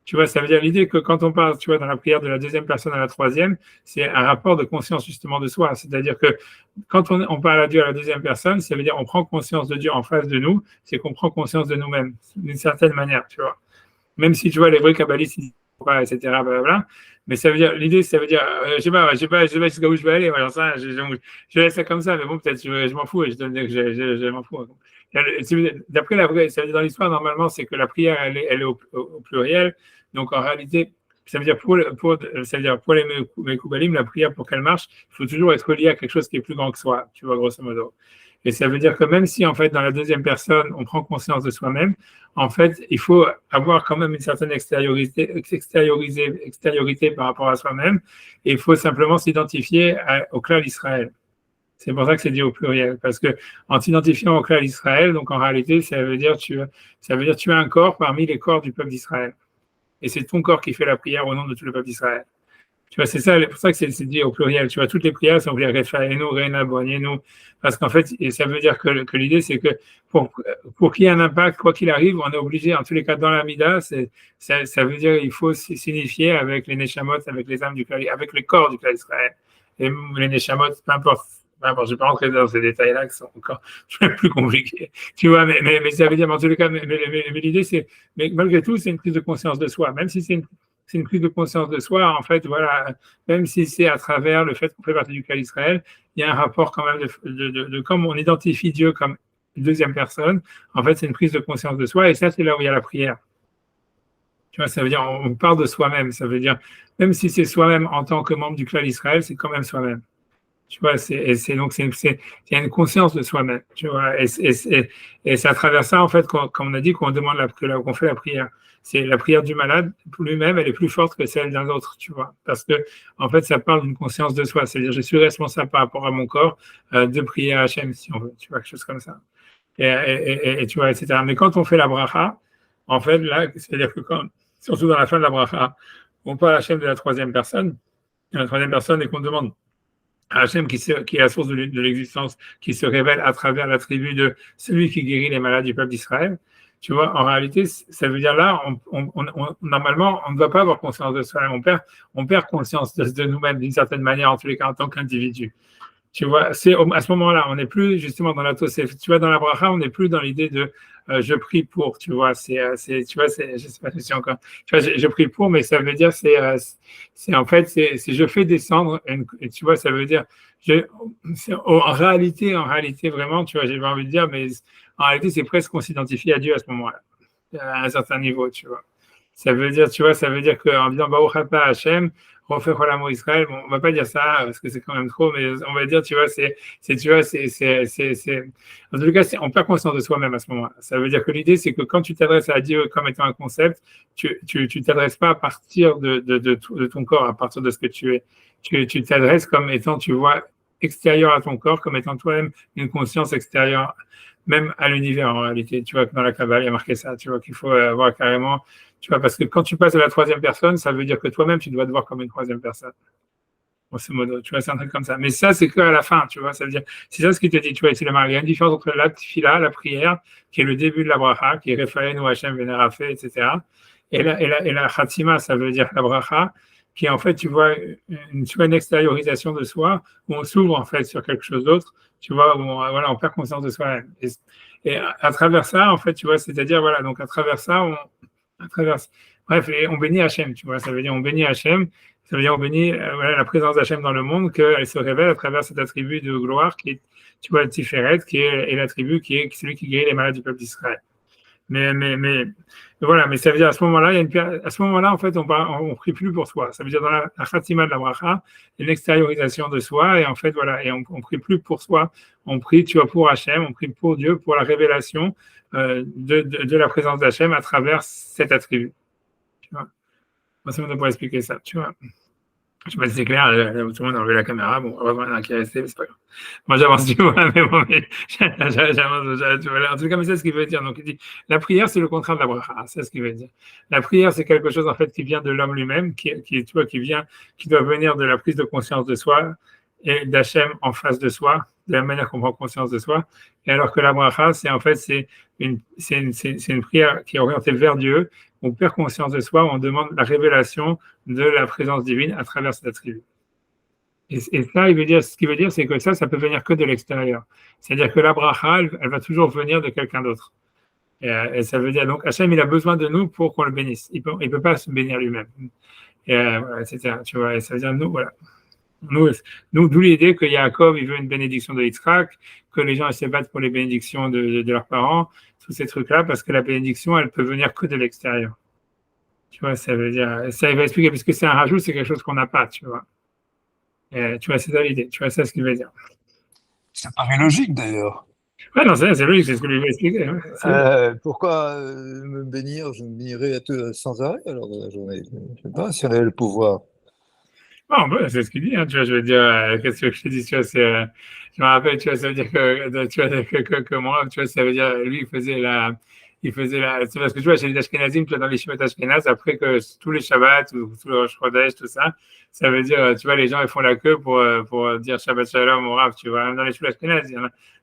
Tu vois, ça veut dire l'idée que quand on parle, tu vois, dans la prière de la deuxième personne à la troisième, c'est un rapport de conscience justement de soi. C'est-à-dire que quand on parle à Dieu à la deuxième personne, ça veut dire on prend conscience de Dieu en face de nous, c'est qu'on prend conscience de nous-mêmes, d'une certaine manière, tu vois. Même si tu vois les vrais kabbalistes, ils disent pas, etc. Blablabla. Mais ça veut dire, l'idée, ça veut dire, je sais pas jusqu'à où je vais aller. Moi, je laisse ça comme ça, mais bon, peut-être je m'en fous et je dois dire que je m'en fous. D'après la vraie, ça veut dire dans l'histoire, normalement, c'est que la prière, elle est au pluriel. Donc, en réalité, Ça veut dire ça veut dire pour les Mekoubalim, la prière, pour qu'elle marche, il faut toujours être lié à quelque chose qui est plus grand que soi, tu vois, grosso modo. Et ça veut dire que même si, en fait, dans la deuxième personne, on prend conscience de soi-même, en fait, il faut avoir quand même une certaine extériorité par rapport à soi-même, et il faut simplement s'identifier au clan d'Israël. C'est pour ça que c'est dit au pluriel, parce que en t'identifiant au clan d'Israël, donc en réalité, ça veut dire tu as un corps parmi les corps du peuple d'Israël. Et c'est ton corps qui fait la prière au nom de tout le peuple d'Israël. Tu vois, c'est ça, pour ça que c'est dit au pluriel. Tu vois, toutes les prières sont prières Refaenu, Reina, Boignenu. Parce qu'en fait, et ça veut dire que l'idée, c'est que pour qu'il y ait un impact, quoi qu'il arrive, on est obligé, en tous les cas, dans la Mida, ça veut dire qu'il faut signifier avec les Neshamot, avec les âmes du clan, avec le corps du clan d'Israël. Et les Neshamot, peu importe, je ne vais pas rentrer dans ces détails-là qui sont encore plus compliqués. Tu vois, mais ça veut dire, en tous les cas, mais l'idée, c'est, mais malgré tout, c'est une prise de conscience de soi. Même si c'est une prise de conscience de soi, en fait, voilà, même si c'est à travers le fait qu'on fait partie du clan d'Israël, il y a un rapport quand même de comme on identifie Dieu comme une deuxième personne, en fait, c'est une prise de conscience de soi, et ça, c'est là où il y a la prière. Tu vois, ça veut dire, on part de soi-même, ça veut dire, même si c'est soi-même en tant que membre du clan d'Israël, c'est quand même soi-même. Tu vois, il y a une conscience de soi-même, tu vois, et c'est à travers ça, en fait, comme on a dit, qu'on fait la prière. C'est la prière du malade lui-même, elle est plus forte que celle d'un autre, tu vois, parce que, en fait, ça parle d'une conscience de soi, c'est-à-dire, je suis responsable par rapport à mon corps de prier à Hachem, si on veut, tu vois, quelque chose comme ça. Et tu vois, etc. Mais quand on fait la bracha, en fait, là, c'est-à-dire que surtout dans la fin de la bracha, on parle à Hachem de la troisième personne, et qu'on demande Hachem qui est la source de l'existence, qui se révèle à travers l'attribut de celui qui guérit les malades du peuple d'Israël. Tu vois, en réalité, ça veut dire là, normalement, on ne doit pas avoir conscience de soi. On perd conscience de nous-mêmes d'une certaine manière, en tous les cas, en tant qu'individu. Tu vois, c'est à ce moment-là, on n'est plus justement dans la Tosef. Tu vois, dans la bracha, on n'est plus dans l'idée de je prie pour. Tu vois, tu vois, je sais pas si c'est encore. Tu vois, je prie pour, mais ça veut dire en fait, c'est je fais descendre. Tu vois, ça veut dire en réalité, vraiment, tu vois, j'ai envie de dire, mais en réalité, c'est presque qu'on s'identifie à Dieu à ce moment-là, à un certain niveau, tu vois. Ça veut dire, tu vois, ça veut dire qu'en disant Baruch Atah Hashem, refais Cholamo Israël, bon, on va pas dire ça parce que c'est quand même trop, mais on va dire, tu vois, en tout cas, on perd conscience de soi-même à ce moment-là. Ça veut dire que l'idée, c'est que quand tu t'adresses à Dieu comme étant un concept, tu t'adresses pas à partir de ton corps, à partir de ce que tu es. Tu t'adresses comme étant, tu vois, extérieur à ton corps, comme étant toi-même une conscience extérieure, même à l'univers en réalité. Tu vois que dans la Kabbale, il y a marqué ça, tu vois qu'il faut avoir carrément. Tu vois, parce que quand tu passes à la troisième personne, ça veut dire que toi-même, tu dois te voir comme une troisième personne. Grosso modo, tu vois, c'est un truc comme ça. Mais ça, c'est qu'à la fin, tu vois, ça veut dire, c'est ça ce qu'il te dit, tu vois, c'est il y a une différence entre la tfila, la prière, qui est le début de la bracha, qui est Refaen ou Hachem Vénérafé, etc. Et la Khatima, ça veut dire la bracha, qui est en fait, tu vois, une extériorisation de soi, où on s'ouvre en fait sur quelque chose d'autre, tu vois, où on perd conscience de soi-même. Et à travers ça, en fait, tu vois, c'est-à-dire, voilà, donc à travers ça, bref, et on bénit Hachem, tu vois, ça veut dire on bénit Hachem, ça veut dire on bénit la présence d'Hachem dans le monde, qu'elle se révèle à travers cet attribut de gloire qui est, tu vois, le Tiferet, qui est l'attribut qui est celui qui guérit les malades du peuple d'Israël. Mais voilà, mais ça veut dire à ce moment-là, en fait, on prie plus pour soi. Ça veut dire dans la Khatima de la bracha, une extériorisation de soi, et en fait, voilà, et on prie plus pour soi, on prie, tu vois, pour Hachem, on prie pour Dieu, pour la révélation de la présence d'Hachem à travers cet attribut. Tu vois, moi, c'est pour expliquer ça, tu vois. Je sais pas si c'est clair, tout le monde a enlevé la caméra, bon, on va voir un qui est resté, mais c'est pas grave. Moi, j'avance, tu vois, mais bon, j'avance, tu vois, en tout cas, mais c'est ce qu'il veut dire. Donc, il dit, la prière, c'est le contraire de la bracha, c'est ce qu'il veut dire. La prière, c'est quelque chose, en fait, qui vient de l'homme lui-même, qui doit venir de la prise de conscience de soi et d'Hachem en face de soi, de la manière qu'on prend conscience de soi. Et alors que la bracha, c'est une prière qui est orientée vers Dieu. On perd conscience de soi, on demande la révélation de la présence divine à travers cet attribut. Et ça, ce qu'il veut dire, c'est que ça peut venir que de l'extérieur. C'est-à-dire que la bracha, elle va toujours venir de quelqu'un d'autre. Et ça veut dire, donc, Hachem, il a besoin de nous pour qu'on le bénisse. Il peut pas se bénir lui-même. Voilà, etc. Tu vois, et ça veut dire, nous, voilà. D'où l'idée que Yaakov, il veut une bénédiction de Yitzhak, que les gens ils se battent pour les bénédictions de leurs parents, tous ces trucs-là, parce que la bénédiction, elle peut venir que de l'extérieur. Tu vois, ça veut dire, ça il va expliquer, parce que c'est un rajout, c'est quelque chose qu'on n'a pas, tu vois. Tu vois, c'est ça l'idée, tu vois, c'est ce qu'il veut dire.
Ça paraît logique d'ailleurs.
Ouais, non, c'est logique, c'est ce que lui veut expliquer. Ouais,
Pourquoi me bénir? Je me bénirais sans arrêt alors dans la journée. Je ne sais pas si on avait le pouvoir.
bon, c'est ce qu'il dit, hein, tu vois, je veux dire, qu'est-ce que je te dis, tu vois, je me rappelle, tu vois, ça veut dire tu vois, que moi, tu vois, ça veut dire, lui, c'est parce que tu vois, chez les Ashkenazim, tu vois, dans les Shemot Ashkenaz, après que tous les Shabbats, ou tout le Rosh Chodesh, tout ça, ça veut dire, tu vois, les gens, ils font la queue pour dire Shabbat Shalom au Rav, tu vois, même dans les Shemot Ashkenaz,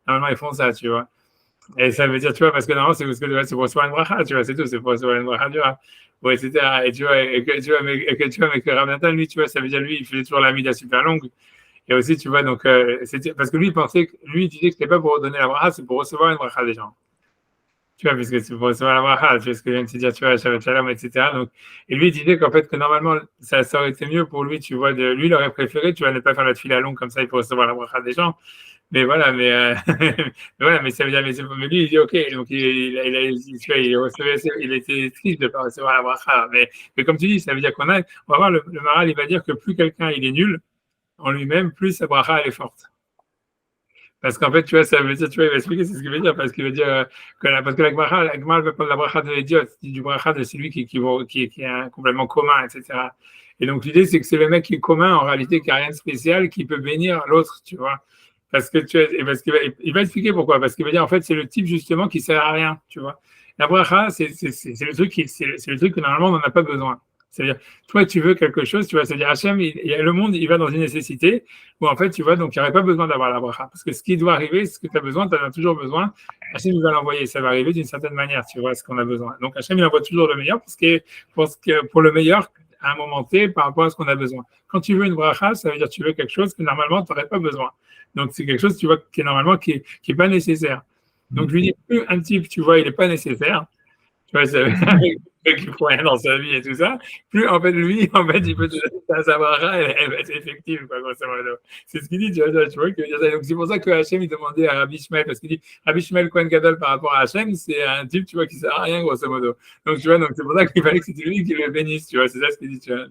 normalement, ils font ça, tu vois. Et ça veut dire, tu vois, parce que normalement, c'est parce que c'est pour recevoir une bracha, tu vois, c'est tout, c'est pour recevoir une bracha du Rav. Bon, etc. Et tu vois, mais que Rav Nathan, lui, tu vois, ça veut dire, lui, il faisait toujours la mida super longue. Et aussi, tu vois, donc, parce que lui, lui, il disait que c'était pas pour donner la bracha, c'est pour recevoir une bracha des gens. Tu vois, puisque c'est pour recevoir la bracha, tu vois ce que je viens de te dire, tu vois, Shabbat Shalom, etc. Donc, et lui, il disait qu'en fait, que normalement, ça aurait été mieux pour lui, tu vois, lui, il aurait préféré, tu vois, ne pas faire la fila longue comme ça, il faut recevoir la bracha des gens. Mais voilà, mais ça veut dire, mais lui, il dit, OK, donc tu vois, il était triste de ne pas recevoir la bracha. Mais comme tu dis, ça veut dire on va voir, le Maharal, il va dire que plus quelqu'un, il est nul en lui-même, plus sa bracha, elle est forte. Parce qu'en fait, tu vois, ça veut dire, tu vois, il va expliquer, c'est ce qu'il veut dire, parce qu'il veut dire parce que la Gemara veut prendre la bracha de l'idiot, du bracha de celui qui est complètement commun, etc. Et donc, l'idée, c'est que c'est le mec qui est commun, en réalité, qui n'a rien de spécial, qui peut bénir l'autre, tu vois. Parce que il va expliquer pourquoi. Parce qu'il va dire, en fait, c'est le type, justement, qui sert à rien, tu vois. La bracha, c'est le truc c'est le truc que normalement, on n'en a pas besoin. C'est-à-dire, toi, tu veux quelque chose, tu vois, c'est-à-dire, Hachem, le monde, il va dans une nécessité où, en fait, tu vois, donc, il n'y aurait pas besoin d'avoir la bracha. Parce que ce qui doit arriver, ce que tu as besoin, tu en as toujours besoin. Hachem, il va l'envoyer. Ça va arriver d'une certaine manière, tu vois, ce qu'on a besoin. Donc, Hachem, il envoie toujours le meilleur pour le meilleur à un moment T par rapport à ce qu'on a besoin. Quand tu veux une bracha, ça veut dire que tu veux quelque chose que normalement, tu n'aurais pas besoin. Donc, c'est quelque chose, tu vois, qui est normalement, qui est pas nécessaire. Donc, je lui dis, plus un type, tu vois, il n'est pas nécessaire, tu vois, c'est qui ne font rien dans sa vie et tout ça, plus en fait, lui, en fait, il peut te donner sa bracha, elle va être effective, quoi, grosso modo. C'est ce qu'il dit, tu vois, donc c'est pour ça que Hachem, il demandait à Rabbi Shmuel, parce qu'il dit, Rabbi Shmuel Kohen Gadol par rapport à Hachem, c'est un type, tu vois, qui ne sert à rien, grosso modo. Donc, tu vois, donc c'est pour ça qu'il fallait que c'était lui qui le bénisse, tu vois, c'est ça ce qu'il dit, tu vois.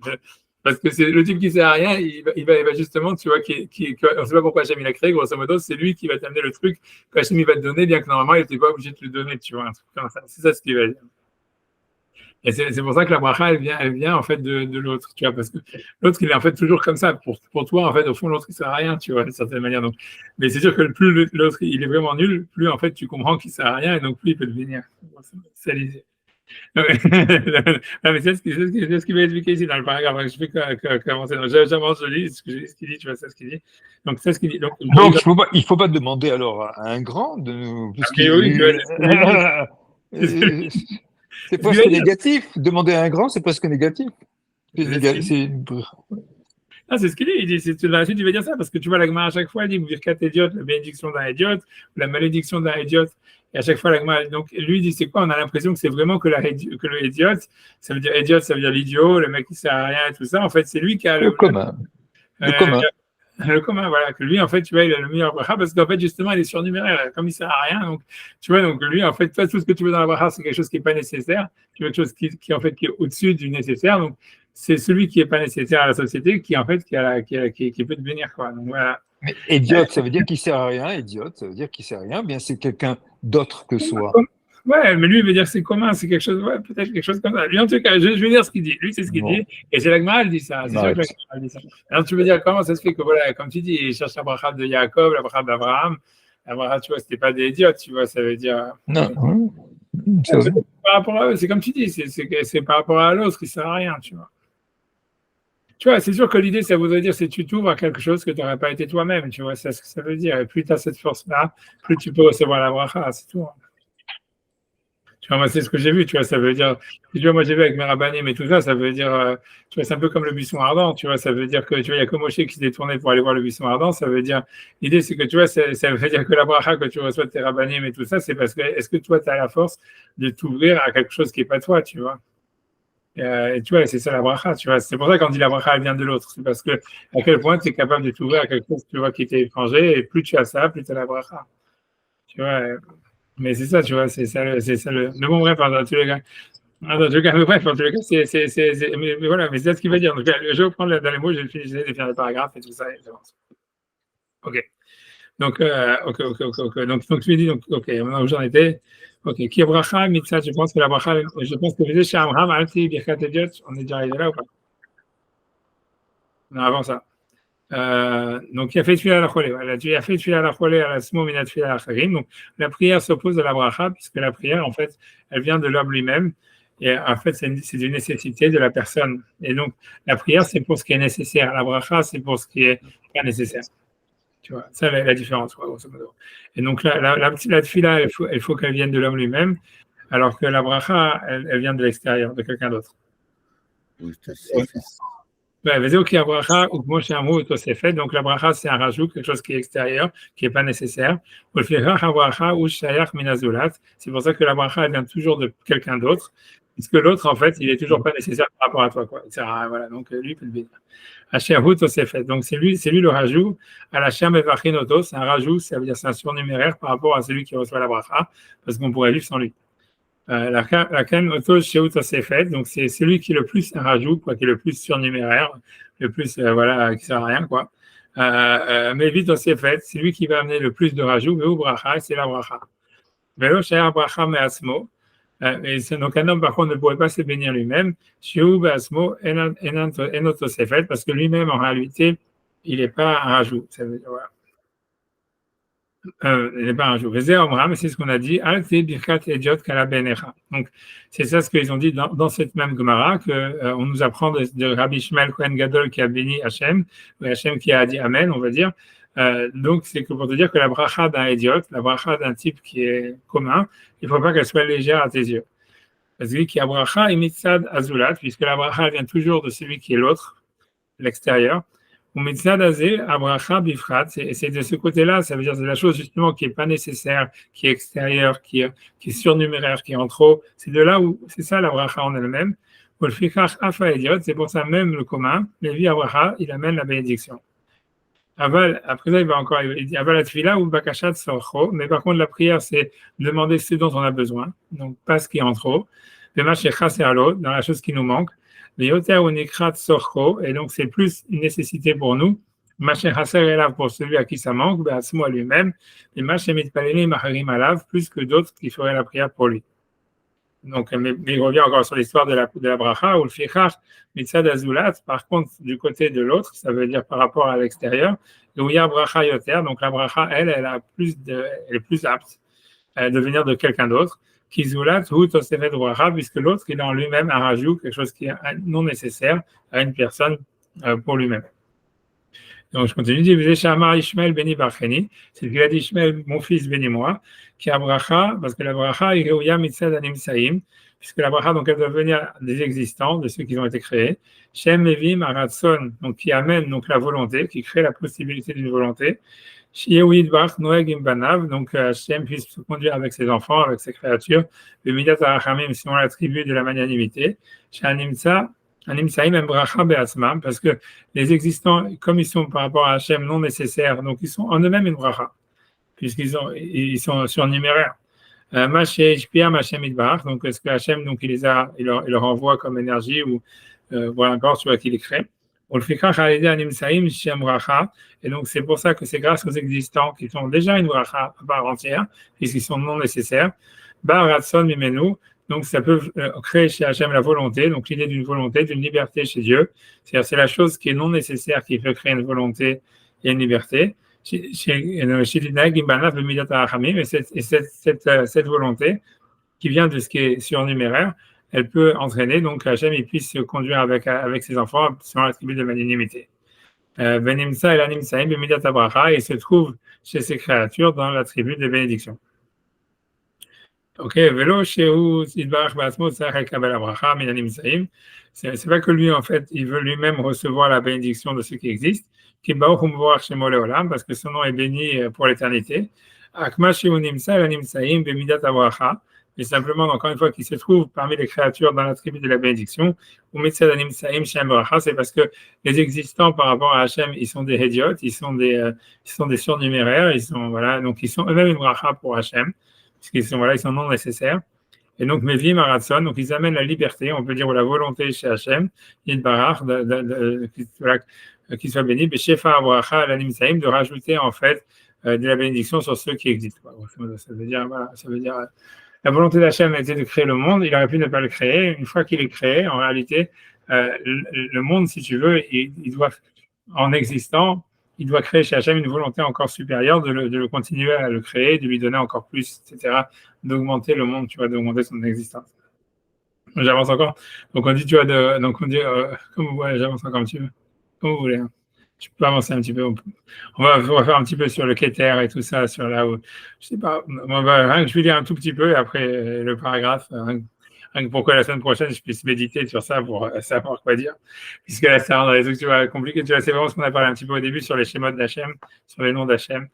Parce que c'est le type qui ne sert à rien, il va justement, tu vois, on ne sait pas pourquoi Hachem il a créé, grosso modo, c'est lui qui va t'amener le truc que Hachem il va te donner, bien que normalement il n'était pas obligé de te le donner, tu vois, un truc comme ça. C'est ça ce qu'il va dire. Et c'est pour ça que la bracha, elle vient en fait de l'autre, tu vois, parce que l'autre, il est en fait toujours comme ça. Pour toi, en fait, au fond, l'autre, il sert à rien, tu vois, d'une certaine manière. Donc, mais c'est sûr que plus l'autre, il est vraiment nul, plus en fait, tu comprends qu'il sert à rien, et donc plus il peut devenir. C'est l'idée. Non, mais c'est ce qu'il va expliquer ici dans le paragraphe. Je fais commencer. Je lis ce qu'il dit, tu vois, c'est ce qu'il dit. Donc, c'est ce qu'il dit. Donc,
il faut pas demander alors à un grand de nous. C'est presque négatif. Demander à un grand, c'est presque négatif.
C'est ce qu'il dit. Il dit, dans la suite, il va dire ça, parce que tu vois, la Gemara, à chaque fois, elle dit, Birkat Idiot, la bénédiction d'un idiot, ou la malédiction d'un idiot. Et à chaque fois, la Gemara, donc, lui, il dit, c'est quoi? On a l'impression que c'est vraiment que le idiot, ça veut dire idiot, ça veut dire l'idiot, le mec qui sert à rien et tout ça. En fait, c'est lui qui a
le commun.
Le commun, voilà, que lui, en fait, tu vois, il a le meilleur bracha parce qu'en fait, justement, il est surnuméraire, comme il sert à rien. Donc, tu vois, donc lui, en fait, toi, tout ce que tu veux dans la bracha, c'est quelque chose qui n'est pas nécessaire. Tu veux quelque chose qui en fait, qui est au-dessus du nécessaire. Donc, c'est celui qui n'est pas nécessaire à la société qui, en fait, qui peut devenir, quoi. Donc, voilà.
Mais idiot, ça veut dire qu'il sert à rien. Idiot, ça veut dire qu'il sert à rien. Bien, c'est quelqu'un d'autre que soi.
Ouais, mais lui, il veut dire que c'est commun, c'est quelque chose, ouais, peut-être quelque chose comme ça. Lui, en tout cas, je vais dire ce qu'il dit. Lui, c'est ce qu'il dit. Et c'est la Gemara, elle dit ça. C'est sûr que la Gemara dit ça. Alors, tu veux dire, comment ça se fait que, voilà, comme tu dis, il cherche la bracha de Jacob, la bracha d'Abraham. La bracha, tu vois, c'était pas des idiotes, tu vois, ça veut dire.
Non.
Par rapport à eux, c'est comme tu dis, c'est par rapport à l'autre, il sert à rien, tu vois. Tu vois, c'est sûr que l'idée, ça voudrait dire, c'est que tu t'ouvres à quelque chose que tu n'aurais pas été toi-même, tu vois, c'est ce que ça veut dire. Et plus tu as cette force-là, plus tu peux recevoir la bracha, c'est tout. Tu vois, moi, c'est ce que j'ai vu, tu vois, ça veut dire, tu vois, moi, j'ai vu avec mes rabbanim et tout ça, ça veut dire, tu vois, c'est un peu comme le buisson ardent, tu vois, ça veut dire que, tu vois, il y a que Moshe qui s'est détourné pour aller voir le buisson ardent, ça veut dire, l'idée, c'est que, tu vois, ça veut dire que la bracha que tu reçois de tes rabbanim et tout ça, c'est parce que, est-ce que toi, tu as la force de t'ouvrir à quelque chose qui n'est pas toi, tu vois? Et tu vois, c'est ça la bracha, tu vois, c'est pour ça qu'on dit la bracha, elle vient de l'autre, c'est parce que, à quel point tu es capable de t'ouvrir à quelque chose, tu vois, qui était étranger, et plus tu as ça, plus tu as la bracha. Tu vois, mais c'est ça, tu vois, c'est ça le bon bref, dans tous les cas. Ah, dans tout cas, mais bref, en tout cas, mais voilà, mais c'est ce qu'il veut dire. Donc, je vais prendre dans les mots, j'essaie de faire le paragraphe et tout ça, et j'avance. Ok. Donc, ok. Donc, je lui dis, donc, ok, maintenant où j'en étais. Ok, qui est bracha, mitzvah, je pense que la bracha, je pense que vous êtes chez Abraham, Alti, Birkat Ediot, on est déjà arrivé là ou pas? Non, avant ça. Donc, il a fait tuer à la cholé. Il a fait tuer à la cholé à la smo minat tuer à la chagim. Donc, la prière s'oppose à la bracha, puisque la prière, en fait, elle vient de l'homme lui-même. Et en fait, c'est une nécessité de la personne. Et donc, la prière, c'est pour ce qui est nécessaire. La bracha, c'est pour ce qui est pas nécessaire. Tu vois, ça, la différence, quoi, grosso modo. Et donc, la tfila, il faut qu'elle vienne de l'homme lui-même, alors que la bracha, elle vient de l'extérieur, de quelqu'un d'autre.
Oui, tout à fait.
Donc la bracha, c'est un rajout, quelque chose qui est extérieur, qui n'est pas nécessaire. C'est pour ça que la bracha, elle vient toujours de quelqu'un d'autre, puisque l'autre, en fait, il n'est toujours pas nécessaire par rapport à toi, quoi. Voilà, donc lui peut le bénir. Donc c'est lui le rajout. À la Shem Evachinoto, c'est un rajout, ça veut dire c'est un surnuméraire par rapport à celui qui reçoit la bracha, parce qu'on pourrait vivre sans lui. La Ken Oto Sheut Osefet, donc c'est celui qui est le plus un rajout, quoi, qui est le plus surnuméraire, le plus voilà, qui sert à rien, quoi. Mais vite Osefet, c'est lui qui va amener le plus de rajouts, mais bracha, c'est la bracha. Velo Shaya bracha me'asmo. Donc un homme par contre ne pourrait pas se bénir lui-même, Sheu be'asmo enot Osefet, parce que lui-même en réalité il n'est pas un rajout. Ça veut dire, voilà. Il n'est pas un jour. Mais c'est ce qu'on a dit. Donc, c'est ça ce qu'ils ont dit dans cette même Gemara, qu'on nous apprend de Rabbi Shmuel Kohen Gadol qui a béni Hachem, ou Hachem qui a dit Amen, on va dire. Donc, c'est que pour te dire que la bracha d'un idiot, la bracha d'un type qui est commun, il ne faut pas qu'elle soit légère à tes yeux. Parce que qui a bracha imitzad azulat, puisque la bracha vient toujours de celui qui est l'autre, l'extérieur. Et c'est de ce côté-là, ça veut dire que c'est la chose justement qui n'est pas nécessaire, qui est extérieure, qui est surnuméraire, qui est en trop. C'est de là où, c'est ça la bracha en elle-même. C'est pour ça même le commun, Lévi Abraha, il amène la bénédiction. Après ça, il va encore, il dit Aval Atfila ou Bakashat Sorcho, mais par contre, la prière, c'est demander ce dont on a besoin, donc pas ce qui est en trop. Dans la chose qui nous manque. Et donc c'est plus une nécessité pour nous. Pour celui à qui ça manque, à lui-même, et plus que d'autres qui feraient la prière pour lui. Donc, mais il revient encore sur l'histoire de la bracha, ou le fichach, mitzad azulat, par contre, du côté de l'autre, ça veut dire par rapport à l'extérieur, où il y a bracha yoter, donc la bracha, elle est plus apte de venir de quelqu'un d'autre. Kizulat ou tosefet bracha, puisque l'autre, il a en lui-même un rajout, quelque chose qui est non nécessaire à une personne pour lui-même. Donc je continue, il dit Shamar Ishmael béni Barcheni, c'est ce qu'il a dit Ishmael, mon fils bénis-moi, qui a bracha, parce que la bracha est Reuya Mitzad Anim Saïm, puisque la bracha, donc elle doit venir des existants, de ceux qui ont été créés. Shem Evim Aratson, donc qui amène donc la volonté, qui crée la possibilité d'une volonté. Donc Hachem puisse se conduire avec ses enfants, avec ses créatures, le Midat Arachamim, si on l'attribue de la magnanimité, parce que les existants, comme ils sont par rapport à Hachem non nécessaires, donc ils sont en eux-mêmes une bracha, puisqu'ils sont surnuméraires. Donc est-ce que Hachem, donc il leur envoie comme énergie ou voilà encore, tu vois qu'il les crée. Et donc, c'est pour ça que c'est grâce aux existants qui sont déjà une bracha à part entière, puisqu'ils sont non nécessaires. Donc, ça peut créer chez Hachem la volonté, donc l'idée d'une volonté, d'une liberté chez Dieu. C'est-à-dire, c'est la chose qui est non nécessaire qui peut créer une volonté et une liberté. Et cette volonté qui vient de ce qui est surnuméraire, elle peut entraîner donc Hachem il puisse se conduire avec ses enfants selon l'attribut de magnanimité. Benimsa et l'animsaim b'midat habracha, il se trouve chez ces créatures dans l'attribut de bénédiction. Ok, velo shehu yitbarach ba'atzmo tzarech lekabel habracha min animsaim. C'est pas que lui en fait il veut lui-même recevoir la bénédiction de ce qui existe. Ki baruch hu mevorach shemo leolam, parce que son nom est béni pour l'éternité. Akma shehu nimsa et l'animsaim b'midat habracha. Et simplement, encore une fois, qui se trouve parmi les créatures dans l'attribut de la bénédiction, c'est parce que les existants par rapport à Hachem, ils sont des hédiot, ils sont des surnuméraires, donc ils sont eux-mêmes une bracha pour Hachem, puisqu'ils sont, ils sont non nécessaires. Et donc, Mevim Aratson, donc ils amènent la liberté, on peut dire, ou la volonté chez Hachem, Yidbarach, qu'il soit béni, Shefa Abracha Alanimsaim, de rajouter en fait de la bénédiction sur ceux qui existent. Ça veut dire, voilà, ça veut dire, la volonté d'Hachem a été de créer le monde, il aurait pu ne pas le créer. Une fois qu'il est créé, en réalité, le monde, si tu veux, il doit, en existant, il doit créer chez Hachem une volonté encore supérieure de le continuer à le créer, de lui donner encore plus, etc., d'augmenter le monde, tu vois, d'augmenter son existence. J'avance encore. Donc on dit, tu vois, donc on dit, comme vous voulez, j'avance encore un petit peu, comme vous voulez. Hein. Tu peux avancer un petit peu. On va faire un petit peu sur le Keter et tout ça, sur là où, je sais pas, je vais lire un tout petit peu et après le paragraphe, rien que pour que la semaine prochaine je puisse méditer sur ça pour savoir quoi dire. Puisque là, ça rend les trucs, tu vois, compliqués. Tu vois, c'est vraiment ce qu'on a parlé un petit peu au début sur les schémas d'Hachem, sur les noms d'Hachem.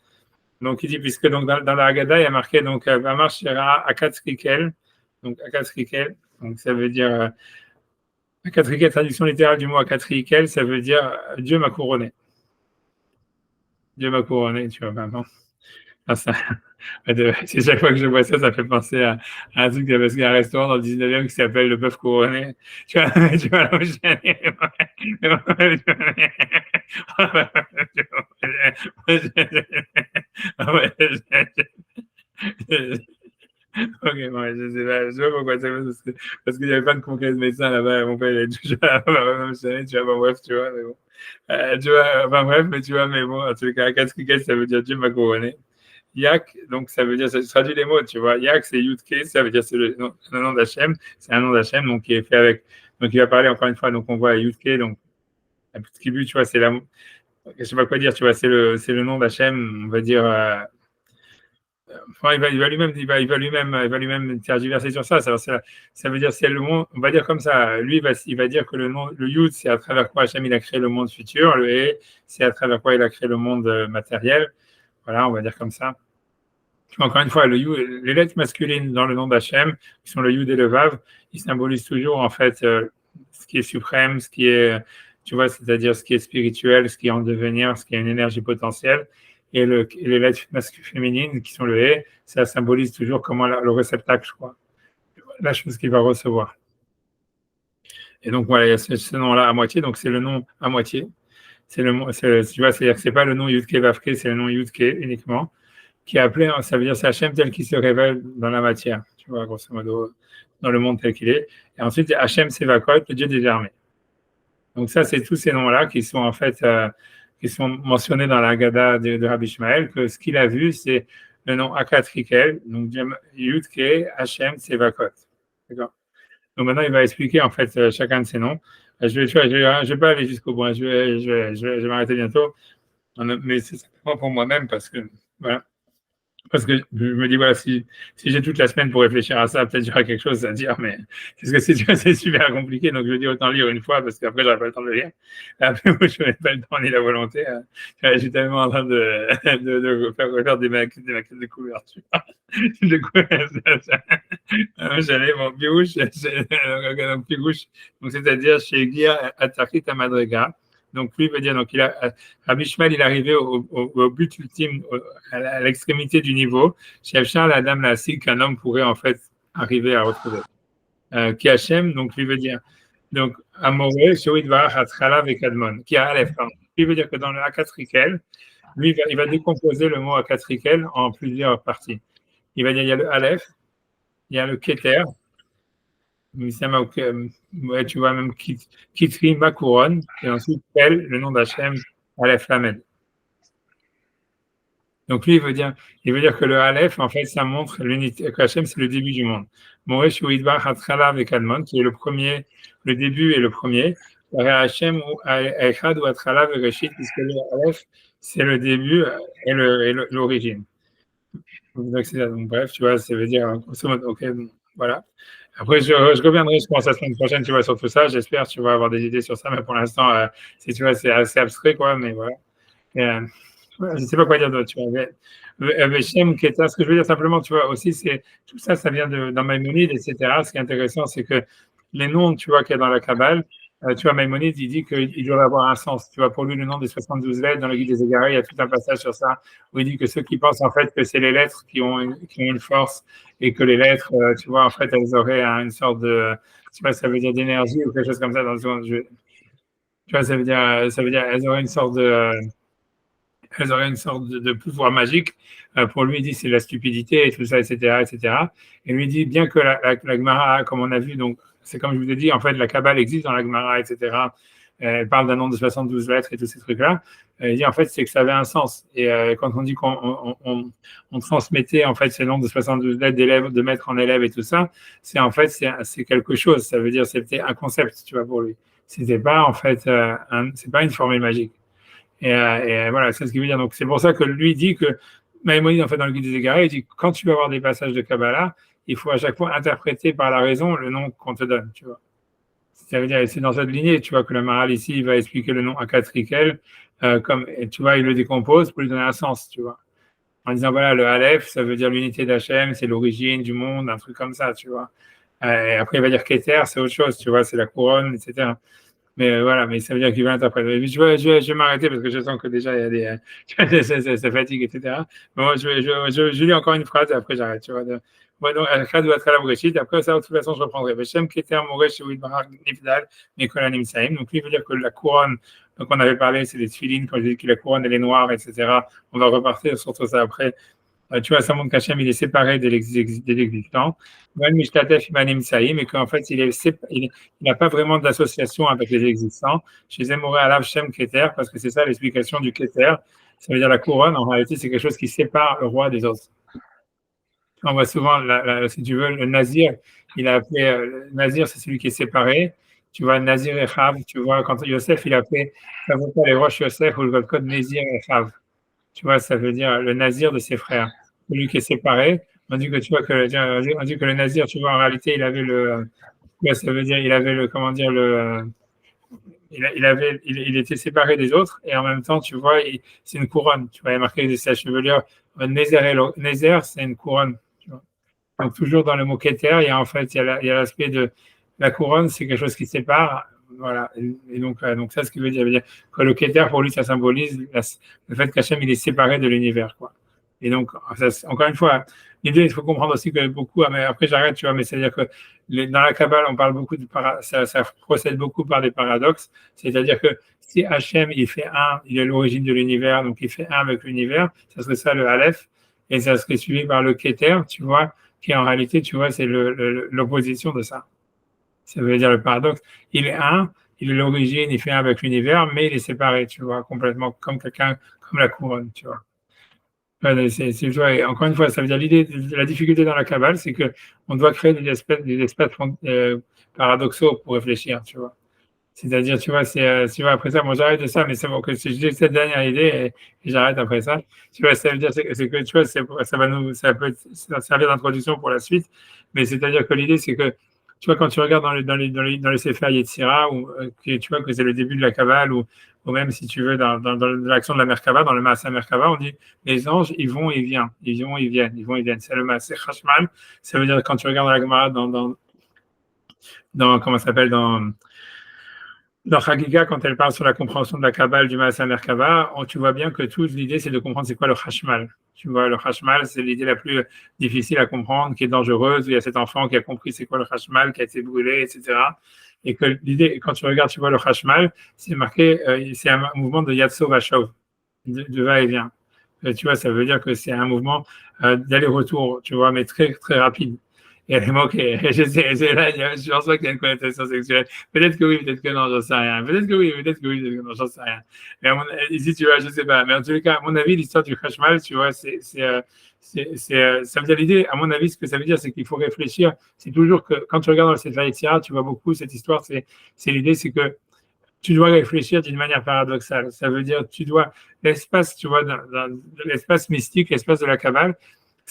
Donc il dit, puisque donc dans la Haggadah, il y a marqué donc Vamar Shira Akatzrikel, donc Akatzrikel, donc ça veut dire Akatzrikel, traduction littérale du mot Akatzrikel, ça veut dire Dieu m'a couronné. Dieu m'a couronné, tu vois, vraiment. Enfin, c'est chaque fois que je vois ça, ça fait penser à un truc, parce qu'il y a un restaurant dans le 19e qui s'appelle le bœuf couronné. Tu vois là où je suis allé. Ok, bon, je sais pas pourquoi c'est parce qu'il n'y avait pas de congrès de médecins là-bas, mon père il est toujours là-bas, tu vois, bon, bref, tu vois, mais bon. Tu vois, enfin bref, mais tu vois, mais bon, en tout cas, Katzrikel, ça veut dire Dieu m'a couronné. Yak, donc ça veut dire, ça traduit les mots, tu vois. Yak, c'est Yudke, ça veut dire c'est le nom d'Hachem, c'est un nom d'Hachem, donc qui est fait avec, donc il va parler encore une fois, donc on voit Yudke, donc la petite tribu, tu vois, c'est la, je sais pas quoi dire, tu vois, c'est le nom d'Hachem, on va dire. Enfin, il va lui-même tergiverser sur ça. Ça veut dire c'est le monde. On va dire comme ça. Lui, il va dire que le Yud, c'est à travers quoi Hachem il a créé le monde futur. Le He, c'est à travers quoi il a créé le monde matériel. Voilà, on va dire comme ça. Encore une fois, les lettres masculines dans le nom d'Hachem, qui sont le Yud et le Vav, ils symbolisent toujours en fait ce qui est suprême, ce qui est, tu vois, c'est-à-dire ce qui est spirituel, ce qui est en devenir, ce qui a une énergie potentielle. Et les lettres féminines, qui sont le He, ça symbolise toujours comment le réceptacle, je crois, la chose qu'il va recevoir. Et donc, voilà, il y a ce nom-là à moitié, donc c'est le nom à moitié. Tu vois, c'est-à-dire que c'est pas le nom Yudke Vavke, c'est le nom Yudke uniquement, qui est appelé, ça veut dire c'est Hachem tel qu'il se révèle dans la matière, tu vois, grosso modo, dans le monde tel qu'il est. Et ensuite, Hachem Sevakot, le Dieu des armées. Donc ça, c'est tous ces noms-là qui sont en fait... qui sont mentionnés dans la Haggadah de Rabbi Ishmael, que ce qu'il a vu, c'est le nom Akatrikel, donc Yudke, Hachem, Sevakot. D'accord. Donc maintenant, il va expliquer en fait chacun de ces noms. Je vais pas aller jusqu'au bout, je vais m'arrêter bientôt, mais c'est simplement pour moi-même parce que, voilà. Parce que je me dis, voilà, si j'ai toute la semaine pour réfléchir à ça, peut-être j'aurai quelque chose à dire, mais c'est super compliqué, donc je dis autant lire une fois, parce qu'après, j'aurai pas le temps de le lire. Après, moi, je n'ai pas le temps ni la volonté. Je suis tellement en train de faire des maquettes de couverture. Du coup, j'allais, mon pirouche, donc c'est-à-dire chez Guia Atakit Amadrega. Donc, lui veut dire, donc, Rabbi Ishmael, il est arrivé au but ultime, à l'extrémité du niveau. Chez Charles, la dame l'a assis qu'un homme pourrait, en fait, arriver à retrouver. Qui Hachem, donc, lui veut dire, donc, Amoré, Shoridvar, Hatrala, Vekadmon, qui a Aleph, pardon. Lui veut dire que dans le Akatrikel, lui, il va décomposer le mot Akatrikel en plusieurs parties. Il va dire, il y a le Aleph, il y a le Keter, ouais, tu vois, même Kitri, ma couronne, et ensuite Kel, le nom d'Hachem, Aleph Lamed. Donc lui, il veut dire que le Aleph, en fait, ça montre l'unité, que Hachem, c'est le début du monde. Moresh Uidbar Hatrala Vekadmon, qui est le premier, le début et le premier. Hachem ou Echad ou Hatrala Vekashit, puisque le Aleph, c'est le début et l'origine. Donc, bref, tu vois, ça veut dire, ok, voilà. Après, je reviendrai, je pense, la semaine prochaine, tu vois, sur tout ça. J'espère, tu vas avoir des idées sur ça, mais pour l'instant, tu vois, c'est assez abstrait, quoi, mais voilà. Je ne sais pas quoi dire d'autre, tu vois. Veshem, Keta, ce que je veux dire simplement, tu vois, aussi, c'est tout ça, ça vient dans Maïmonide, etc. Ce qui est intéressant, c'est que les noms, tu vois, qu'il y a dans la Kabbale, tu vois, Maïmonide, il dit qu'il doit avoir un sens. Tu vois, pour lui, le nom des 72 lettres, dans le Guide des Égarés, il y a tout un passage sur ça, où il dit que ceux qui pensent en fait que c'est les lettres qui ont une force, et que les lettres, tu vois, en fait, elles auraient une sorte de, tu vois, ça veut dire d'énergie ou quelque chose comme ça. Tu vois, ça veut dire, elles auraient une sorte de pouvoir magique. Pour lui, il dit c'est la stupidité et tout ça, etc., etc. Et lui dit bien que la Gemara, comme on a vu, donc c'est comme je vous ai dit, en fait, la Kabbale existe dans la Gemara, etc. Elle parle d'un nombre de 72 lettres et tous ces trucs-là. Il dit en fait, c'est que ça avait un sens. Et quand on dit qu'on transmettait en fait ce nombre de 72 lettres d'élèves, de maître en élève et tout ça, c'est en fait c'est quelque chose. Ça veut dire c'était un concept, tu vois, pour lui. C'était pas en fait, c'est pas une formule magique. Et voilà, c'est ce qu'il veut dire. Donc, c'est pour ça que lui dit que Maïmonide, en fait, dans le Guide des Égarés, il dit que quand tu vas avoir des passages de Kabbalah, il faut à chaque fois interpréter par la raison le nom qu'on te donne, tu vois. Ça veut dire, c'est dans cette lignée, tu vois, que le Maharal ici, il va expliquer le nom Akatrikel, comme, et tu vois, il le décompose pour lui donner un sens, tu vois. En disant, voilà, le Aleph, ça veut dire l'unité d'Hachem, c'est l'origine du monde, un truc comme ça, tu vois. Et après, il va dire Keter, c'est autre chose, tu vois, c'est la couronne, etc. Mais voilà, mais ça veut dire qu'il va interpréter. Je vais m'arrêter parce que je sens que déjà il y a ça fatigue, etc. Mais moi, je lis encore une phrase et après j'arrête. Tu vois, donc, Achad doit être à la Bréchit. Après ça, de toute façon, je reprendrai. Beshem Keter Moresh Shewit Barak Nifdal Mekolanim Saim. Donc lui, il veut dire que la couronne, donc on avait parlé, c'est des tefilines, quand je dis que la couronne elle est noire, etc. On va repartir sur tout ça après. Tu vois, ça montre qu'Hachem, il est séparé de l'existant. Mais qu'en fait, il n'a pas vraiment d'association avec les existants. Chez Zemoré Alav Shem Keter, parce que c'est ça l'explication du Keter. Ça veut dire la couronne, en réalité, c'est quelque chose qui sépare le roi des autres. On voit souvent, si tu veux, le Nazir, il a appelé, Nazir, c'est celui qui est séparé. Tu vois, Nazir et Chav, tu vois, quand Yosef, il a appelé, ça veut pas les roches Yosef ou le code Nazir et Chav. Tu vois, ça veut dire le nazir de ses frères, celui qui est séparé. On dit que tu vois on dit que le nazir, tu vois, en réalité, il avait ça veut dire, il avait le, comment dire, il était séparé des autres et en même temps, tu vois, c'est une couronne. Tu vois, il y a marqué sa chevelure. Nézer, c'est une couronne. Tu vois. Donc toujours dans le mot Keter, il y a en fait, il y a l'aspect de la couronne, c'est quelque chose qui sépare. Voilà. Et donc ça, ce qui veut dire que le Keter, pour lui, ça symbolise le fait qu'Hachem, il est séparé de l'univers, quoi. Et donc, encore une fois, l'idée, il faut comprendre aussi que beaucoup, mais après j'arrête, tu vois, mais c'est-à-dire que dans la Kabbale, on parle beaucoup ça procède beaucoup par des paradoxes, c'est-à-dire que si Hachem, il fait un, il est l'origine de l'univers, donc il fait un avec l'univers, ça serait ça le Aleph, et ça serait suivi par le Keter, tu vois, qui en réalité, tu vois, c'est l'opposition de ça. Ça veut dire le paradoxe. Il est un, il est l'origine, il fait un avec l'univers, mais il est séparé, tu vois, complètement, comme la couronne, tu vois. Encore une fois, ça veut dire la difficulté dans la Kabbale, c'est que on doit créer des espaces paradoxaux pour réfléchir, tu vois. C'est-à-dire, tu vois, tu vois, après ça, bon, j'arrête de ça, mais c'est bon que si j'ai cette dernière idée et j'arrête après ça. Tu vois, ça veut dire, c'est que, tu vois, ça peut servir d'introduction pour la suite, mais c'est-à-dire que l'idée, c'est que, tu vois, quand tu regardes dans les Sefer Yetzira, tu vois que c'est le début de la Kabbale, ou même, si tu veux, dans l'action de la Merkava, dans le Maaseh Merkava, on dit, les anges, ils vont, ils viennent, ils vont, ils viennent, ils vont, ils viennent. C'est le Maaseh Chashmal. Ça veut dire, quand tu regardes dans la Gemara, comment ça s'appelle, dans Chagiga, quand elle parle sur la compréhension de la Kabbale du Maaseh Merkava, tu vois bien que toute l'idée, c'est de comprendre c'est quoi le Chashmal. Tu vois, le Chashmal, c'est l'idée la plus difficile à comprendre, qui est dangereuse, où il y a cet enfant qui a compris c'est quoi le Chashmal, qui a été brûlé, etc. Et que l'idée, quand tu regardes, tu vois le Chashmal, c'est marqué, c'est un mouvement de Yatso Vashov, de va-et-vient. Tu vois, ça veut dire que c'est un mouvement d'aller-retour, tu vois, mais très, très rapide. Et elle est moquée. Je pense pas qu'il y a une connotation sexuelle. Peut-être que oui, peut-être que non, j'en sais rien. Peut-être que oui, peut-être que oui, peut-être que non, j'en sais rien. Mais ici, tu vois, je sais pas. Mais en tous les cas, à mon avis, l'histoire du Khashmal, tu vois, ça veut dire l'idée, à mon avis, ce que ça veut dire, c'est qu'il faut réfléchir. C'est toujours que, quand tu regardes dans le Sefer Yetzira, tu vois beaucoup cette histoire, c'est l'idée, c'est que tu dois réfléchir d'une manière paradoxale. Ça veut dire, l'espace, tu vois, dans l'espace mystique, l'espace de la Kabbale,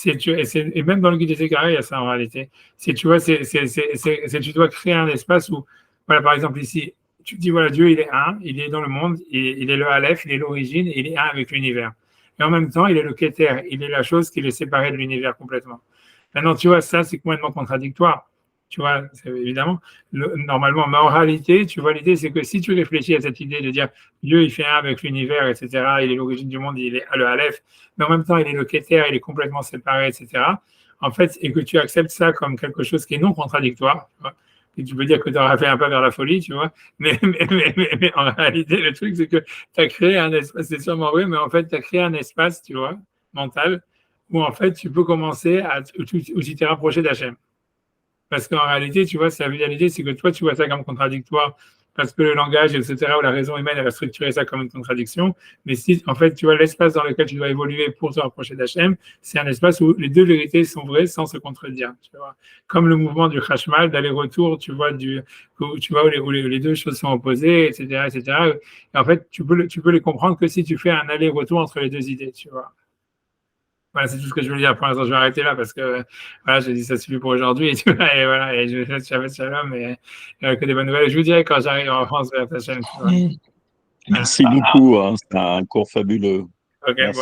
et même dans le Guide des Égarés, il y a ça en réalité. Tu vois, tu dois créer un espace où, voilà, par exemple ici, tu te dis, voilà, Dieu, il est un, il est dans le monde, il est le Aleph, il est l'origine, il est un avec l'univers. Et en même temps, il est le Keter, il est la chose qui est séparée de l'univers complètement. Maintenant, tu vois, ça, c'est complètement contradictoire. tu vois, évidemment, normalement, mais en réalité, tu vois, l'idée, c'est que si tu réfléchis à cette idée de dire Dieu, il fait un avec l'univers, etc., il est l'origine du monde, il est le Aleph, mais en même temps, il est le Keter, il est complètement séparé, etc., en fait, et que tu acceptes ça comme quelque chose qui est non contradictoire, tu vois, et tu peux dire que tu auras fait un pas vers la folie, tu vois, mais en réalité, le truc, c'est que tu as créé un espace, c'est sûrement vrai, mais en fait, tu as créé un espace, tu vois, mental, où en fait, tu peux commencer où tu t'es rapproché d'Hachem. Parce qu'en réalité, tu vois, la réalité, c'est que toi, tu vois ça comme contradictoire, parce que le langage, etc., ou la raison humaine, elle va structurer ça comme une contradiction. Mais si, en fait, tu vois, l'espace dans lequel tu dois évoluer pour te rapprocher d'Hachem, c'est un espace où les deux vérités sont vraies sans se contredire. Tu vois. Comme le mouvement du Hashmal, d'aller-retour, tu vois, où les deux choses sont opposées, etc., etc. Et en fait, tu peux les comprendre que si tu fais un aller-retour entre les deux idées, tu vois. Voilà, c'est tout ce que je voulais dire. Pour l'instant, je vais arrêter là parce que voilà, j'ai dit ça suffit pour aujourd'hui. Et, et voilà, et je vais faire Shabbat Shalom et que des bonnes nouvelles. Je vous dirai quand j'arrive en France vers ta chaîne.
Merci beaucoup, hein, c'est un cours fabuleux.
Ok,
Merci.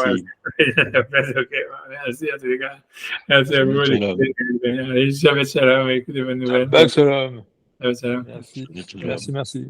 Ok, merci à tous les gars. Merci à vous. Allez, Shabbat Shalom et que des bonnes nouvelles.
Shabbat Shalom.
Shabbat Shalom.
Merci.
Shabbat Shalom.
Merci.